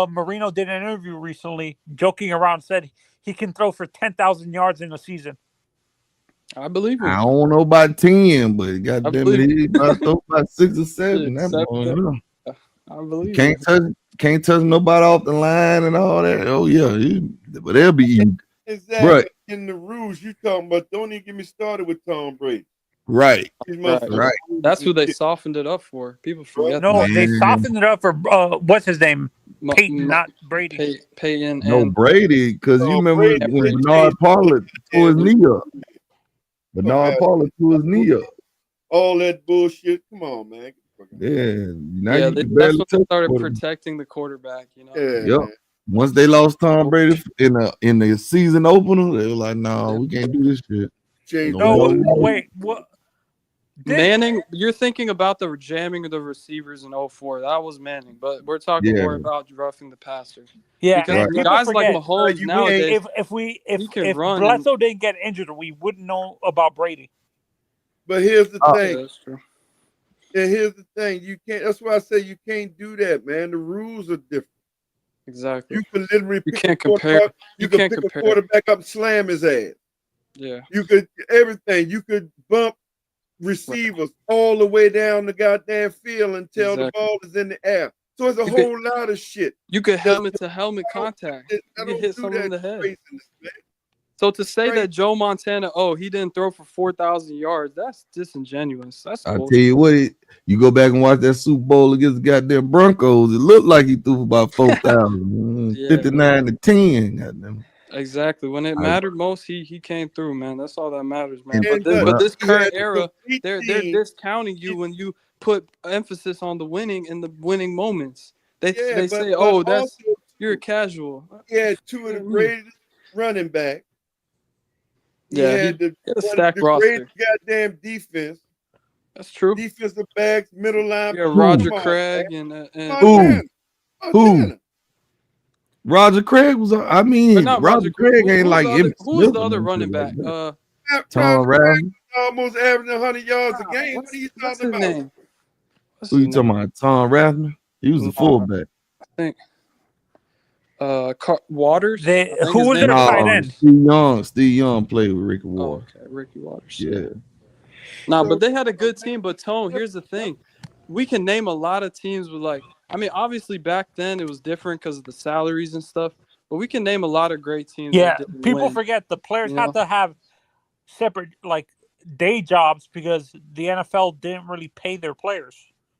Speaker 7: Marino did an interview recently, joking around, said he can throw for 10,000 yards in a season.
Speaker 6: I believe him.
Speaker 4: I don't know about 10, but goddamn
Speaker 6: believe
Speaker 4: it, he about to throw about 6 or 7. That
Speaker 6: Seven,
Speaker 4: boy,
Speaker 6: seven.
Speaker 4: yeah.
Speaker 6: I believe
Speaker 4: Can't touch nobody off the line and all that. Oh yeah, but they'll be eating.
Speaker 3: Exactly.
Speaker 4: Right.
Speaker 3: In the rules you talking about, don't even get me started with Tom Brady.
Speaker 4: Right.
Speaker 3: These
Speaker 6: Right.
Speaker 3: motherfuckers-
Speaker 6: That's who they softened it up for. People forget.
Speaker 7: No,
Speaker 6: that.
Speaker 7: they softened it up for what's his name, Peyton, not Brady.
Speaker 6: Peyton
Speaker 4: No
Speaker 6: and
Speaker 4: Brady, because you remember
Speaker 3: Brady
Speaker 4: when
Speaker 3: did
Speaker 4: Bernard
Speaker 3: change-
Speaker 4: Pollard threw his knee up. Bernard
Speaker 3: Okay.
Speaker 4: Pollard threw his knee up.
Speaker 3: all that bullshit. Come on, man.
Speaker 4: Yeah. Now
Speaker 6: yeah,
Speaker 4: you
Speaker 6: they,
Speaker 4: can
Speaker 6: that's
Speaker 4: barely
Speaker 6: when they
Speaker 4: touch
Speaker 6: started
Speaker 4: quarterback.
Speaker 6: protecting the quarterback. You know.
Speaker 3: Yeah,
Speaker 4: Yep.
Speaker 3: man.
Speaker 4: Once they lost Tom Brady in the season opener, they were like, "No, we can't do this shit."
Speaker 3: Change
Speaker 7: No,
Speaker 3: the whole-
Speaker 7: wait, what?
Speaker 6: Manning, you're thinking about the jamming of the receivers in 04. That was Manning, but we're talking
Speaker 4: Yeah.
Speaker 6: more about roughing the passer.
Speaker 7: Yeah,
Speaker 6: Because
Speaker 7: and people
Speaker 6: guys like
Speaker 7: forget,
Speaker 6: Mahomes
Speaker 3: you
Speaker 6: nowadays,
Speaker 7: if
Speaker 6: run
Speaker 7: Bledsoe didn't get injured, we wouldn't know about Brady.
Speaker 3: But here's the
Speaker 6: yeah,
Speaker 3: thing.
Speaker 6: that's true.
Speaker 3: And here's the thing. You can't. That's why I say you can't do that, man. The rules are different.
Speaker 6: Exactly.
Speaker 3: You can literally
Speaker 6: You
Speaker 3: pick
Speaker 6: can't
Speaker 3: a quarterback.
Speaker 6: compare.
Speaker 3: You
Speaker 6: You
Speaker 3: can
Speaker 6: can't
Speaker 3: pick
Speaker 6: compare.
Speaker 3: a quarterback up and slam his ass.
Speaker 6: Yeah.
Speaker 3: You could everything. You could bump receivers all the way down the goddamn field until the
Speaker 6: Exactly.
Speaker 3: ball is in the air. So it's a
Speaker 6: You could-
Speaker 3: whole lot of shit.
Speaker 6: You could
Speaker 3: That's-
Speaker 6: helmet to helmet contact.
Speaker 3: I
Speaker 6: You
Speaker 3: don't
Speaker 6: could hit
Speaker 3: do
Speaker 6: someone in the
Speaker 3: that
Speaker 6: head.
Speaker 3: craziness, man.
Speaker 6: So to say
Speaker 3: Right.
Speaker 6: that Joe Montana, he didn't throw for 4,000 yards, that's disingenuous. That's
Speaker 4: I
Speaker 6: bullshit.
Speaker 4: tell you what, you go back and watch that Super Bowl against the goddamn Broncos. It looked like he threw for about 4,000,
Speaker 6: Yeah,
Speaker 4: 59 to 10. Goddamn.
Speaker 6: Exactly. When it mattered most, he came through, man. That's all that matters, man.
Speaker 4: And-
Speaker 6: But this
Speaker 3: you had
Speaker 6: current
Speaker 3: the
Speaker 6: era,
Speaker 3: complete
Speaker 6: they're
Speaker 3: team.
Speaker 6: discounting you when you put emphasis on the winning and the winning moments. They
Speaker 3: Yeah,
Speaker 6: they
Speaker 3: but-
Speaker 6: say,
Speaker 3: but
Speaker 6: that's
Speaker 3: also,
Speaker 6: you're a casual.
Speaker 3: he had two of the greatest running backs. He
Speaker 6: Yeah,
Speaker 3: had
Speaker 6: he
Speaker 3: the,
Speaker 6: had a
Speaker 3: one of
Speaker 6: stacked
Speaker 3: the
Speaker 6: roster.
Speaker 3: greatest goddamn defense.
Speaker 6: That's true.
Speaker 3: Defensive backs, middle line.
Speaker 6: Yeah, Roger
Speaker 3: Come on,
Speaker 6: Craig
Speaker 3: man.
Speaker 6: and
Speaker 3: Montana.
Speaker 4: Who?
Speaker 3: Montana.
Speaker 4: Roger Craig was, I mean,
Speaker 6: but not
Speaker 4: Roger Craig ain't like
Speaker 6: who was the other
Speaker 4: Smith or
Speaker 6: running
Speaker 4: no
Speaker 6: back?
Speaker 4: shit like that.
Speaker 3: Not
Speaker 4: Tom
Speaker 3: Roger Craig,
Speaker 4: Riley.
Speaker 3: almost averaging 100 yards a game. What are you
Speaker 6: What's
Speaker 3: talking
Speaker 6: his
Speaker 3: about?
Speaker 6: name? What's
Speaker 4: Who
Speaker 6: his
Speaker 4: you talking
Speaker 6: name?
Speaker 4: about? Tom Rathman? He was a
Speaker 6: No.
Speaker 4: fullback.
Speaker 6: I think Waters. I think
Speaker 7: Who
Speaker 6: his
Speaker 7: was
Speaker 6: name
Speaker 7: their
Speaker 6: is
Speaker 7: tight
Speaker 6: Waters.
Speaker 7: end?
Speaker 4: Steve Young played with Ricky
Speaker 6: Oh,
Speaker 4: Ward.
Speaker 6: okay, Ricky Waters.
Speaker 4: Yeah.
Speaker 6: Nah, but they had a good team. But Tone, here's the thing: we can name a lot of teams with obviously back then it was different because of the salaries and stuff. But we can name a lot of great teams
Speaker 7: Yeah,
Speaker 6: that didn't
Speaker 7: people
Speaker 6: win.
Speaker 7: forget the players
Speaker 6: you
Speaker 7: had
Speaker 6: know?
Speaker 7: to have separate day jobs because the NFL didn't really pay their players.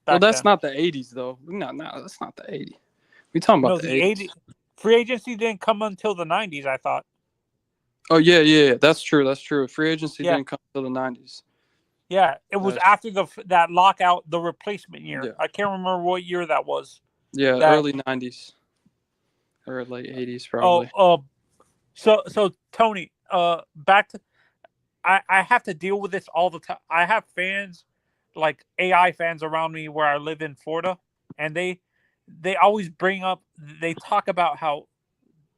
Speaker 6: Well,
Speaker 7: Back
Speaker 6: that's
Speaker 7: then.
Speaker 6: not the '80s though. No, that's not the '80s. We talking about
Speaker 7: No,
Speaker 6: the
Speaker 7: the
Speaker 6: '80s.
Speaker 7: free agency didn't come until the 90s, I thought.
Speaker 6: Oh yeah, that's true. That's true. Free agency
Speaker 7: Yeah.
Speaker 6: didn't come until the '90s.
Speaker 7: Yeah, it was
Speaker 6: That's-
Speaker 7: after that lockout, the replacement year.
Speaker 6: Yeah.
Speaker 7: I can't remember what year that was.
Speaker 6: Yeah,
Speaker 7: That-
Speaker 6: early '90s or late '80s probably.
Speaker 7: So Tony, back to I have to deal with this all the time. I have fans, like AI fans around me where I live in Florida, and they always they talk about how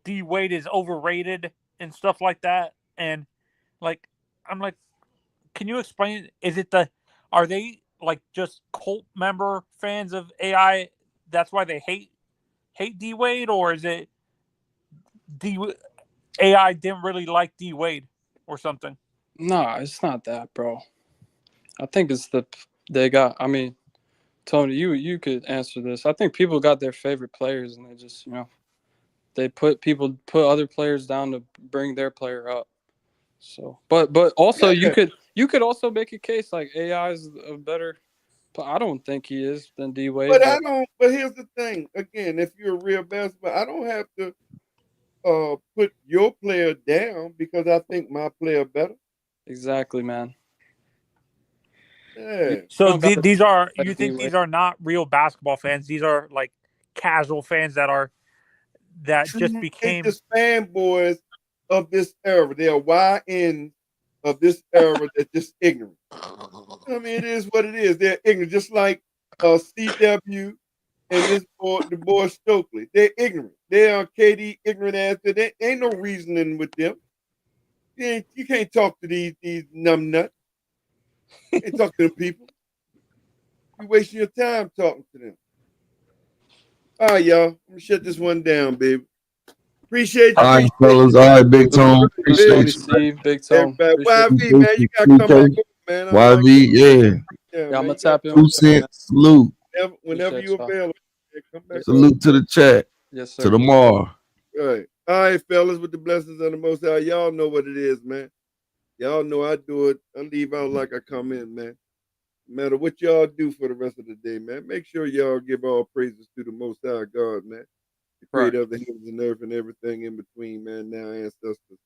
Speaker 7: D Wade is overrated and stuff like that. And I'm like, can you explain? Are they just cult member fans of AI? That's why they hate D Wade, or is it AI didn't really like D Wade or something?
Speaker 6: No, it's not that, bro. I think it's they got. I mean, Tony, you could answer this. I think people got their favorite players, and they just they put other players down to bring their player up. So, but also you could also make a case like AI is a better. But I don't think he is than D Wade.
Speaker 3: But I don't. But here's the thing. Again, if you're a real basketball, I don't have to put your player down because I think my player better.
Speaker 6: Exactly, man.
Speaker 3: Yeah.
Speaker 7: So
Speaker 6: don't
Speaker 7: these are
Speaker 6: like
Speaker 7: you think
Speaker 6: D-Wade.
Speaker 7: these are not real basketball fans? These are like casual fans that just became
Speaker 3: just fanboys of this era. They're YN of this era that's just ignorant. I mean, it is what it is. They're ignorant, just like CW and the boy Stokely. They're ignorant. They are KD ignorant ass. There ain't no reasoning with them. You can't talk to these numb nuts. You can't talk to them people. You're wasting your time talking to them. All right, y'all. I'm gonna shut this one down, baby. Appreciate you.
Speaker 4: All right, fellas. All right, Big Tone. Appreciate
Speaker 6: Tony
Speaker 4: you.
Speaker 6: Steve, Big Tone.
Speaker 3: YV, man, you gotta come back over, man.
Speaker 4: YV,
Speaker 6: Yeah, I'm
Speaker 3: man,
Speaker 6: gonna tap in.
Speaker 4: 2 cents. Salute.
Speaker 3: whenever you
Speaker 6: y'all.
Speaker 3: available, come back.
Speaker 4: Salute to the chat.
Speaker 6: Yes, sir.
Speaker 4: To tomorrow.
Speaker 3: Right. All right, fellas, with the blessings of the Most High, y'all know what it is, man. Y'all know I do it. I leave out like I come in, man. No matter what y'all do for the rest of the day, man, make sure y'all give all praises to the Most High God, man. The creator of the heavens and earth and everything in between, man. Now ancestors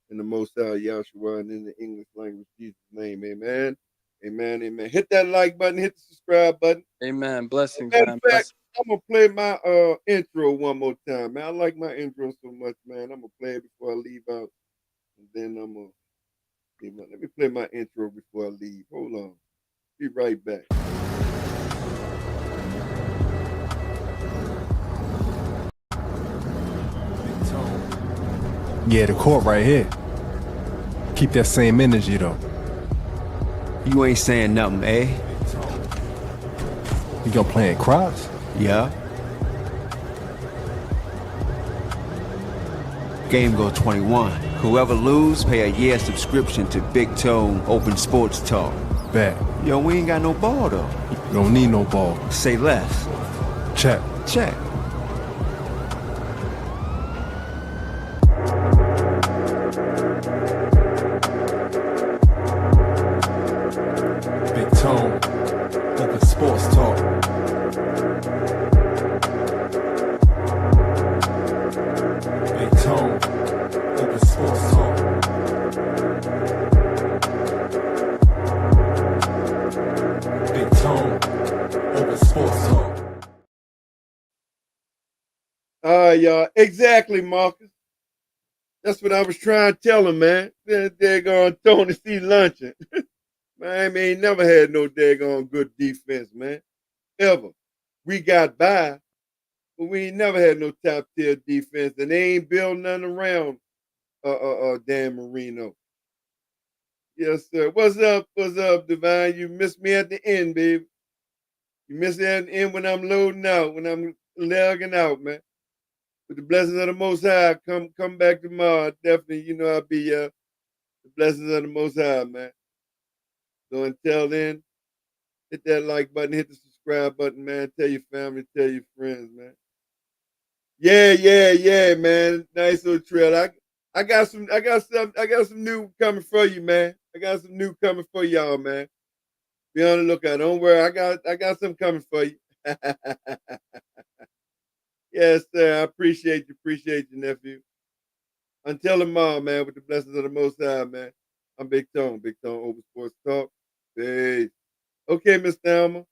Speaker 3: in the Most High Yahshua and in the English language, Jesus' name, amen. Amen, amen. Hit that like button, hit the subscribe button.
Speaker 6: Amen. Blessings,
Speaker 3: Matter
Speaker 6: man.
Speaker 3: of fact, I'm gonna play my intro one more time, man. I like my intro so much, man. I'm gonna play it before I leave out, and then I'm gonna let me play my intro before I leave. Hold on, be right back.
Speaker 1: Yeah, the court right here. Keep that same energy though.
Speaker 2: You ain't saying nothing, eh?
Speaker 1: You gonna play in crops?
Speaker 2: Yeah. Game go 21. Whoever lose, pay a year subscription to Big Tone Open Sports Talk.
Speaker 1: Bet.
Speaker 2: Yo, we ain't got no ball though.
Speaker 1: You don't need no ball.
Speaker 2: Say less.
Speaker 1: Check.
Speaker 2: Check.
Speaker 1: Big Tone. Open Sports Talk. Big Tone. Open Sports Talk. Big Tone. Open Sports Talk.
Speaker 3: All right, y'all. Exactly, Marcus. That's what I was trying to tell him, man. They're going Tony C. luncheon. Miami ain't never had no daggone good defense, man. Ever. We got by, but we ain't never had no top tier defense, and they ain't built nothing around Dan Marino. Yes, sir. What's up? What's up, Divine? You missed me at the end, baby. You missed me at the end when I'm loading out, when I'm logging out, man. With the blessings of the Most High, come back tomorrow. Definitely, you know I'll be the blessings of the Most High, man. So until then, hit that like button, hit the subscribe button, man. Tell your family, tell your friends, man. Yeah, man. Nice little trail. I got some new coming for you, man. I got some new coming for y'all, man. Be on the lookout. Don't worry. I got some coming for you. Yes, sir. I appreciate you, nephew. Until tomorrow, man, with the blessings of the Most High, man. I'm Big Tone Over Sports Talk. Peace. Okay, Miss Thelma.